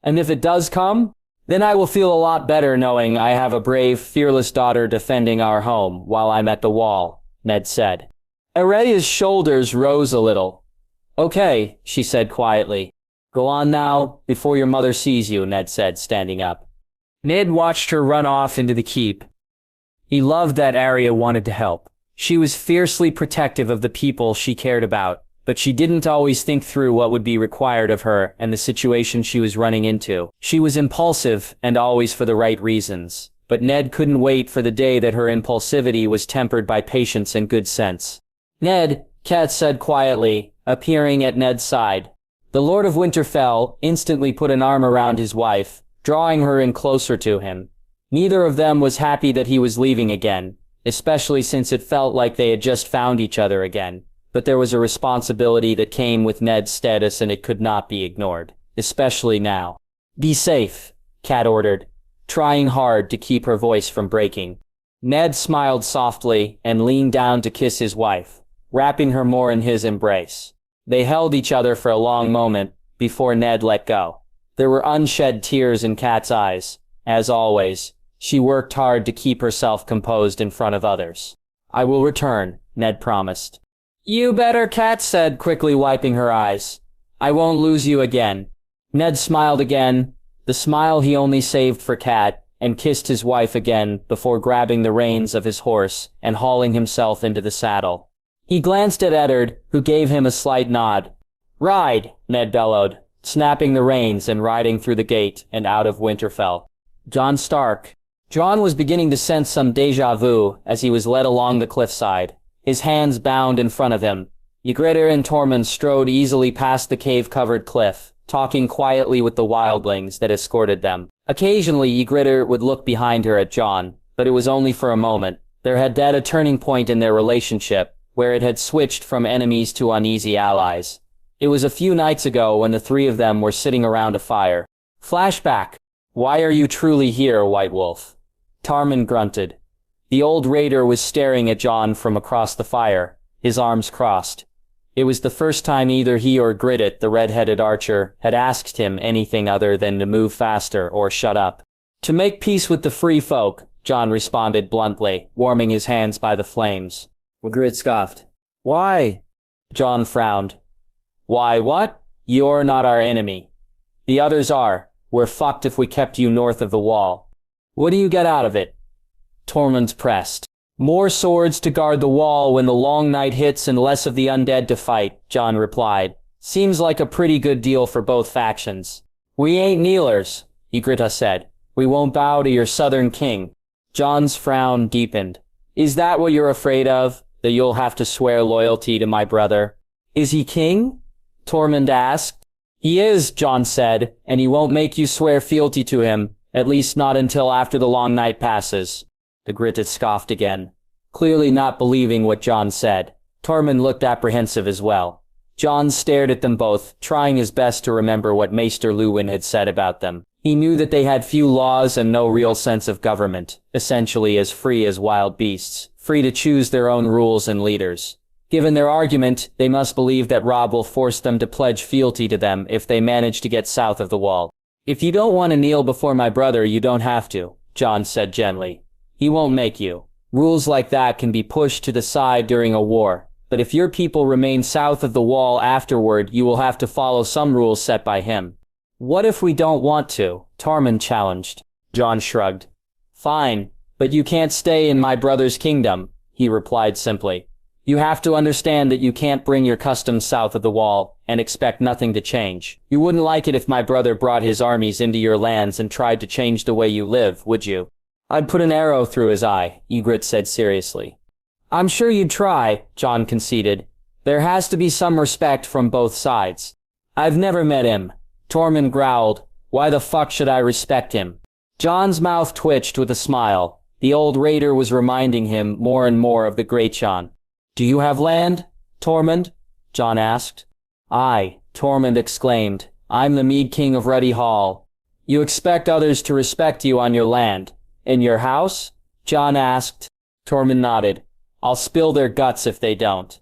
And if it does come, then I will feel a lot better knowing I have a brave, fearless daughter defending our home while I'm at the wall, Ned said. Arya's shoulders rose a little. Okay, she said quietly. Go on now, before your mother sees you, Ned said, standing up. Ned watched her run off into the keep. He loved that Arya wanted to help. She was fiercely protective of the people she cared about, but she didn't always think through what would be required of her and the situation she was running into. She was impulsive and always for the right reasons. but Ned couldn't wait for the day that her impulsivity was tempered by patience and good sense. "Ned," Kat said quietly, appearing at Ned's side. The Lord of Winterfell instantly put an arm around his wife, drawing her in closer to him. Neither of them was happy that he was leaving again, especially since it felt like they had just found each other again. But there was a responsibility that came with Ned's status and it could not be ignored, especially now. "Be safe," Kat ordered, trying hard to keep her voice from breaking. Ned smiled softly and leaned down to kiss his wife, wrapping her more in his embrace. They held each other for a long moment before Ned let go. There were unshed tears in Kat's eyes. As always, she worked hard to keep herself composed in front of others. "I will return," Ned promised. "You better," Kat said, quickly wiping her eyes. "I won't lose you again." Ned smiled again, the smile he only saved for Kat, and kissed his wife again before grabbing the reins of his horse and hauling himself into the saddle. He glanced at Eddard, who gave him a slight nod. "Ride," Ned bellowed, snapping the reins and riding through the gate and out of Winterfell. Jon Stark. Jon was beginning to sense some déjà vu as he was led along the cliffside, his hands bound in front of him. Ygritte and Tormund strode easily past the cave-covered cliff, talking quietly with the wildlings that escorted them. Occasionally Ygritte would look behind her at Jon, but it was only for a moment. There had been a turning point in their relationship, where it had switched from enemies to uneasy allies. It was a few nights ago when the three of them were sitting around a fire. Flashback. "Why are you truly here, White Wolf?" Tormund grunted. The old raider was staring at Jon from across the fire, his arms crossed. It was the first time either he or Ygritte, the red-headed archer, had asked him anything other than to move faster or shut up. "To make peace with the free folk," Jon responded bluntly, warming his hands by the flames. Ygritte scoffed. "Why?" Jon frowned. "Why what? You're not our enemy. The others are. We're fucked if we kept you north of the wall. What do you get out of it?" Tormund pressed. "More swords to guard the wall when the long night hits and less of the undead to fight," Jon replied. "Seems like a pretty good deal for both factions." "We ain't kneelers," Ygritte said. "We won't bow to your southern king." Jon's frown deepened. "Is that what you're afraid of? That you'll have to swear loyalty to my brother?" "Is he king?" Tormund asked. "He is," Jon said, "and he won't make you swear fealty to him, at least not until after the long night passes." Ygritte scoffed again, clearly not believing what Jon said. Tormund looked apprehensive as well. Jon stared at them both, trying his best to remember what Maester Luwin had said about them. He knew that they had few laws and no real sense of government, essentially as free as wild beasts, free to choose their own rules and leaders. Given their argument, they must believe that Robb will force them to pledge fealty to them if they manage to get south of the wall. "If you don't want to kneel before my brother, you don't have to," Jon said gently. "He won't make you. Rules like that can be pushed to the side during a war, but if your people remain south of the wall afterward, you will have to follow some rules set by him." "What if we don't want to?" Tormund challenged. Jon shrugged. "Fine, but you can't stay in my brother's kingdom," he replied simply. "You have to understand that you can't bring your customs south of the wall and expect nothing to change. You wouldn't like it if my brother brought his armies into your lands and tried to change the way you live, would you?" "I'd put an arrow through his eye," Ygritte said seriously. "I'm sure you'd try," Jon conceded. "There has to be some respect from both sides." "I've never met him," Tormund growled. "Why the fuck should I respect him?" Jon's mouth twitched with a smile. The old raider was reminding him more and more of the great Jon. "Do you have land, Tormund?" Jon asked. "Aye," Tormund exclaimed. "I'm the Mead King of Ruddy Hall." "You expect others to respect you on your land? In your house?" Jon asked. Tormund nodded. "I'll spill their guts if they don't."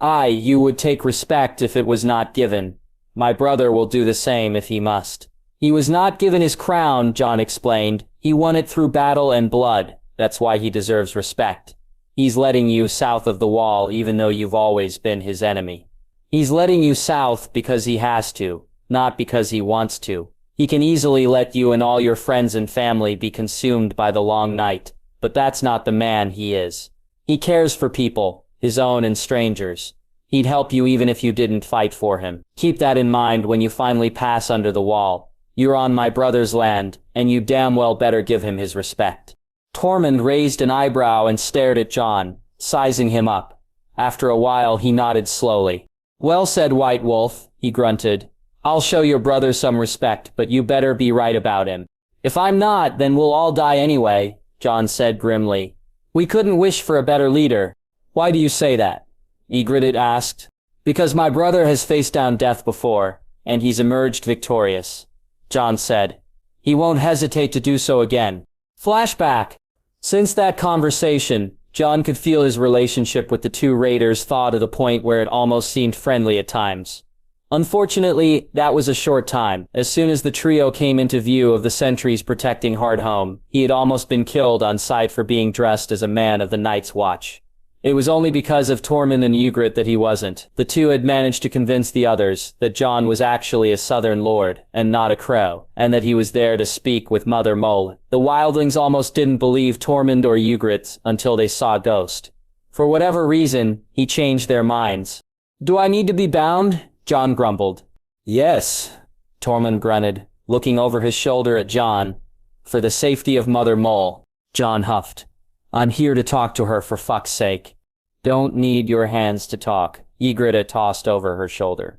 "Aye, you would take respect if it was not given. My brother will do the same if he must." "He was not given his crown," Jon explained. "He won it through battle and blood. That's why he deserves respect. He's letting you south of the wall even though you've always been his enemy. He's letting you south because he has to, not because he wants to. He can easily let you and all your friends and family be consumed by the long night, but that's not the man he is. He cares for people, his own and strangers. He'd help you even if you didn't fight for him. Keep that in mind when you finally pass under the wall. You're on my brother's land, and you damn well better give him his respect." Tormund raised an eyebrow and stared at Jon, sizing him up. After a while he nodded slowly. "Well said, White Wolf," he grunted. "I'll show your brother some respect, but you better be right about him." "If I'm not, then we'll all die anyway," Jon said grimly. "We couldn't wish for a better leader." "Why do you say that?" Ygritte asked. "Because my brother has faced down death before, and he's emerged victorious," Jon said. "He won't hesitate to do so again." Flashback. Since that conversation, Jon could feel his relationship with the two raiders thawed to the point where it almost seemed friendly at times. Unfortunately, that was a short time. As soon as the trio came into view of the sentries protecting Hardhome, he had almost been killed on sight for being dressed as a man of the Night's Watch. It was only because of Tormund and Ygritte that he wasn't. The two had managed to convince the others that Jon was actually a Southern lord, and not a crow, and that he was there to speak with Mother Mole. The wildlings almost didn't believe Tormund or Ygritte until they saw Ghost. For whatever reason, he changed their minds. "Do I need to be bound?" Jon grumbled. "Yes," Tormund grunted, looking over his shoulder at Jon. "For the safety of Mother Mole," Jon huffed. "I'm here to talk to her, for fuck's sake." "Don't need your hands to talk," Ygritte tossed over her shoulder.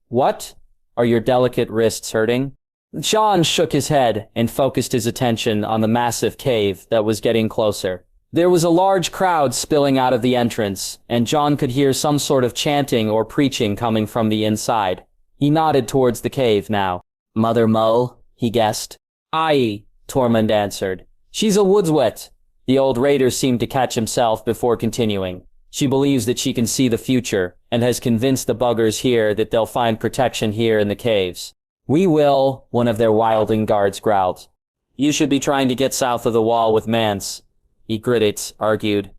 "What? Are your delicate wrists hurting?" Jon shook his head and focused his attention on the massive cave that was getting closer. There was a large crowd spilling out of the entrance, and Jon could hear some sort of chanting or preaching coming from the inside. He nodded towards the cave now. "Mother Mole?" he guessed. "Aye," Tormund answered. "She's a woodswet." The old raider seemed to catch himself before continuing. "She believes that she can see the future, and has convinced the buggers here that they'll find protection here in the caves." "We will," one of their wildling guards growled. "You should be trying to get south of the wall with Mance," Ygritte argued.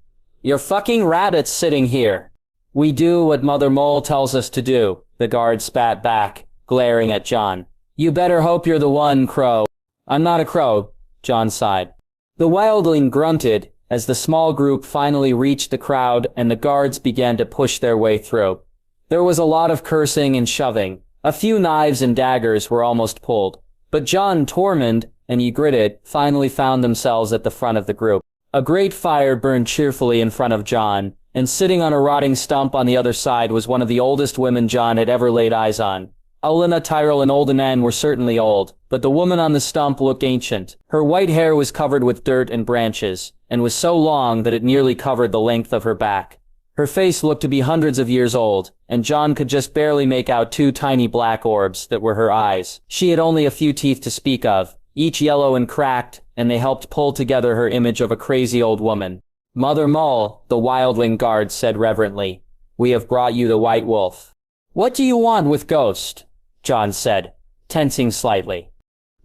"You're fucking rabbits sitting here." "We do what Mother Mole tells us to do," the guard spat back, glaring at Jon. "You better hope you're the one, Crow." "I'm not a crow," Jon sighed. The wildling grunted as the small group finally reached the crowd and the guards began to push their way through. There was a lot of cursing and shoving. A few knives and daggers were almost pulled. But Jon, Tormund, and Ygritte finally found themselves at the front of the group. A great fire burned cheerfully in front of Jon, and sitting on a rotting stump on the other side was one of the oldest women Jon had ever laid eyes on. Olenna, Tyrell, and Oldenan were certainly old, but the woman on the stump looked ancient. Her white hair was covered with dirt and branches, and was so long that it nearly covered the length of her back. Her face looked to be hundreds of years old, and Jon could just barely make out two tiny black orbs that were her eyes. She had only a few teeth to speak of, each yellow and cracked, and they helped pull together her image of a crazy old woman. "Mother Mole," the wildling guard said reverently, "we have brought you the White Wolf." "What do you want with Ghost?" Jon said, tensing slightly.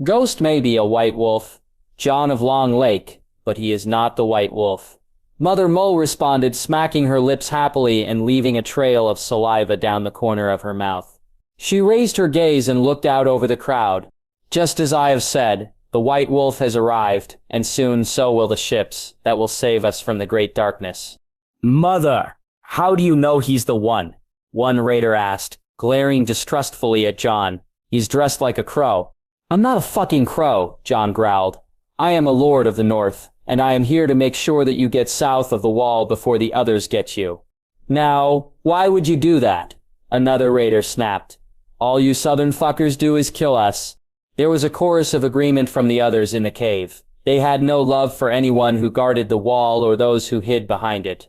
"Ghost may be a White Wolf, Jon of Long Lake, but he is not the White Wolf." Mother Mole responded, smacking her lips happily and leaving a trail of saliva down the corner of her mouth. She raised her gaze and looked out over the crowd. "Just as I have said, the White Wolf has arrived, and soon so will the ships that will save us from the great darkness." "Mother, how do you know he's the one?" one raider asked, glaring distrustfully at Jon. "He's dressed like a crow." "I'm not a fucking crow," Jon growled. "I am a lord of the north, and I am here to make sure that you get south of the wall before the others get you." "Now, why would you do that?" another raider snapped. "All you southern fuckers do is kill us." There was a chorus of agreement from the others in the cave. They had no love for anyone who guarded the wall or those who hid behind it.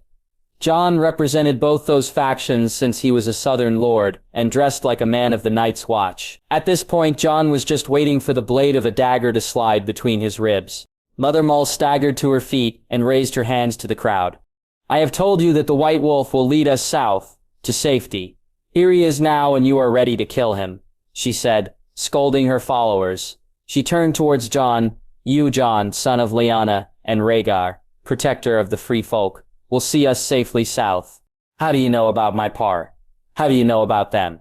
Jon represented both those factions since he was a southern lord, and dressed like a man of the Night's Watch. At this point, Jon was just waiting for the blade of a dagger to slide between his ribs. Mother Mole staggered to her feet and raised her hands to the crowd. "I have told you that the White Wolf will lead us south, to safety. Here he is now and you are ready to kill him," she said, scolding her followers. She turned towards Jon. "You, Jon, son of Lyanna, and Rhaegar, protector of the free folk, will see us safely south." "How do you know about my par? How do you know about them?"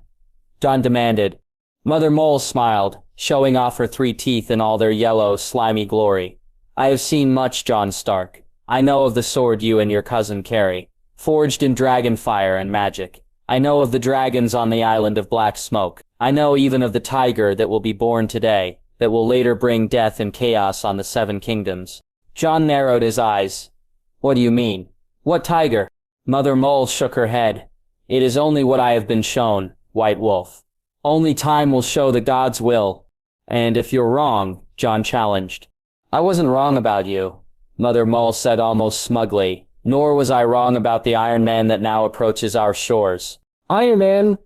Jon demanded. Mother Mole smiled, showing off her 3 teeth in all their yellow, slimy glory. "I have seen much, Jon Stark. I know of the sword you and your cousin carry, forged in dragon fire and magic. I know of the dragons on the island of Black Smoke. I know even of the tiger that will be born today, that will later bring death and chaos on the 7 kingdoms." Jon narrowed his eyes. What do you mean? What tiger? Mother Mole shook her head. It is only what I have been shown, White Wolf. Only time will show the gods will. And if you're wrong, Jon challenged. I wasn't wrong about you, Mother Mole said almost smugly. Nor was I wrong about the Iron Man that now approaches our shores. Iron Man?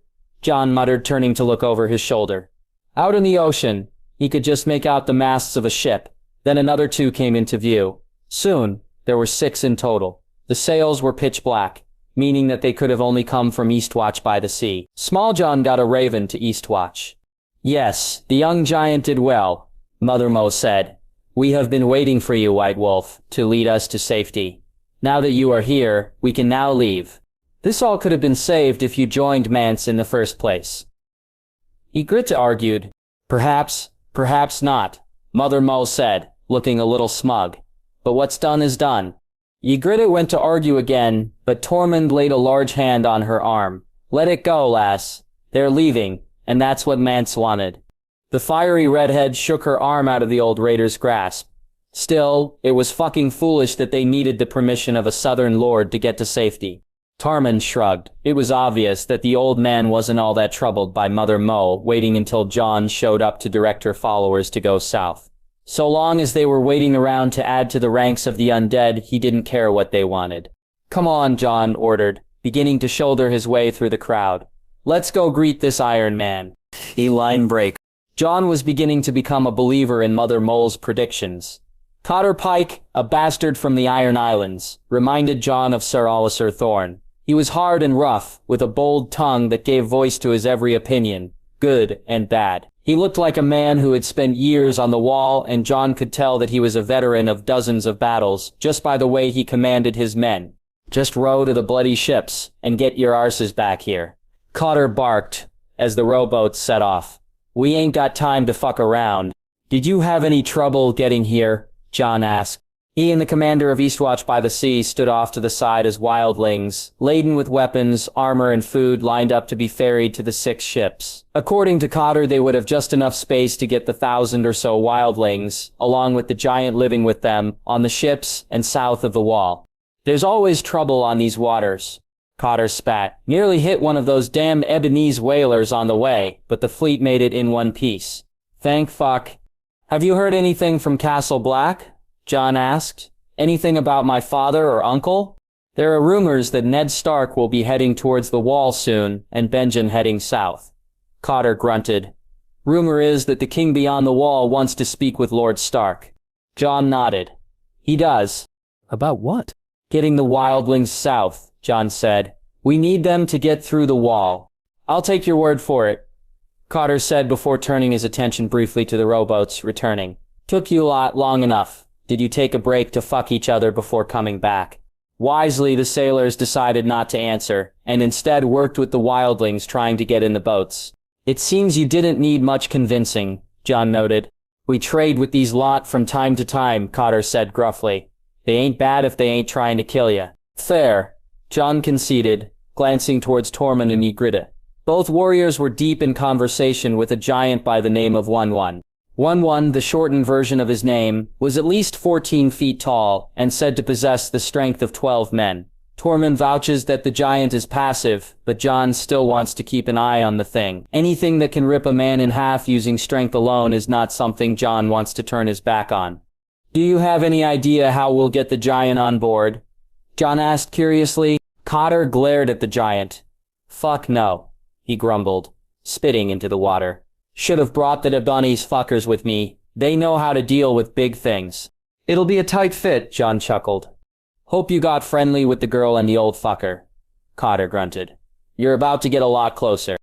Jon muttered, turning to look over his shoulder. Out in the ocean, he could just make out the masts of a ship. Then another 2 came into view. Soon, there were 6 in total. The sails were pitch black, meaning that they could have only come from Eastwatch by the sea. Small Jon got a raven to Eastwatch. Yes, the young giant did well, Mother Mo said. We have been waiting for you, White Wolf, to lead us to safety. Now that you are here, we can now leave. This all could have been saved if you joined Mance in the first place. Ygritte argued. Perhaps not, Mother Mo said, looking a little smug. But what's done is done. Ygritte went to argue again, but Tormund laid a large hand on her arm. Let it go, lass. They're leaving, and that's what Mance wanted. The fiery redhead shook her arm out of the old raider's grasp. Still, it was fucking foolish that they needed the permission of a southern lord to get to safety. Tormund shrugged. It was obvious that the old man wasn't all that troubled by Mother Mo waiting until Jon showed up to direct her followers to go south. So long as they were waiting around to add to the ranks of the undead, he didn't care what they wanted. Come on, Jon ordered, beginning to shoulder his way through the crowd. Let's go greet this Iron Man. Line break. Jon was beginning to become a believer in Mother Mole's predictions. Cotter Pike, a bastard from the Iron Islands, reminded Jon of Sir Alliser Thorne. He was hard and rough, with a bold tongue that gave voice to his every opinion, good and bad. He looked like a man who had spent years on the wall, and Jon could tell that he was a veteran of dozens of battles, just by the way he commanded his men. Just row to the bloody ships, and get your arses back here. Cotter barked, as the rowboats set off. We ain't got time to fuck around. Did you have any trouble getting here? Jon asked. He and the commander of Eastwatch by the Sea stood off to the side as wildlings, laden with weapons, armor, and food, lined up to be ferried to the 6 ships. According to Cotter, they would have just enough space to get the 1,000 or so wildlings, along with the giant living with them, on the ships and south of the wall. There's always trouble on these waters. Cotter spat. Nearly hit one of those damn Ebenese whalers on the way, but the fleet made it in one piece. Thank fuck. Have you heard anything from Castle Black? Jon asked. Anything about my father or uncle? There are rumors that Ned Stark will be heading towards the wall soon, and Benjen heading south. Cotter grunted. Rumor is that the king beyond the wall wants to speak with Lord Stark. Jon nodded. He does. About what? Getting the wildlings south, Jon said. We need them to get through the wall. I'll take your word for it, Cotter said before turning his attention briefly to the rowboats returning. Took you lot long enough. Did you take a break to fuck each other before coming back? Wisely, the sailors decided not to answer, and instead worked with the wildlings trying to get in the boats. It seems you didn't need much convincing, Jon noted. We trade with these lot from time to time, Cotter said gruffly. They ain't bad if they ain't trying to kill ya. Fair, Jon conceded, glancing towards Tormund and Ygritte. Both warriors were deep in conversation with a giant by the name of One-One. One-One, the shortened version of his name, was at least 14 feet tall and said to possess the strength of 12 men. Tormund vouches that the giant is passive, but Jon still wants to keep an eye on the thing. Anything that can rip a man in half using strength alone is not something Jon wants to turn his back on. Do you have any idea how we'll get the giant on board? Jon asked curiously. Cotter glared at the giant. Fuck no, he grumbled, spitting into the water. Should have brought the Debunnies fuckers with me. They know how to deal with big things. It'll be a tight fit, Jon chuckled. Hope you got friendly with the girl and the old fucker. Cotter grunted. You're about to get a lot closer.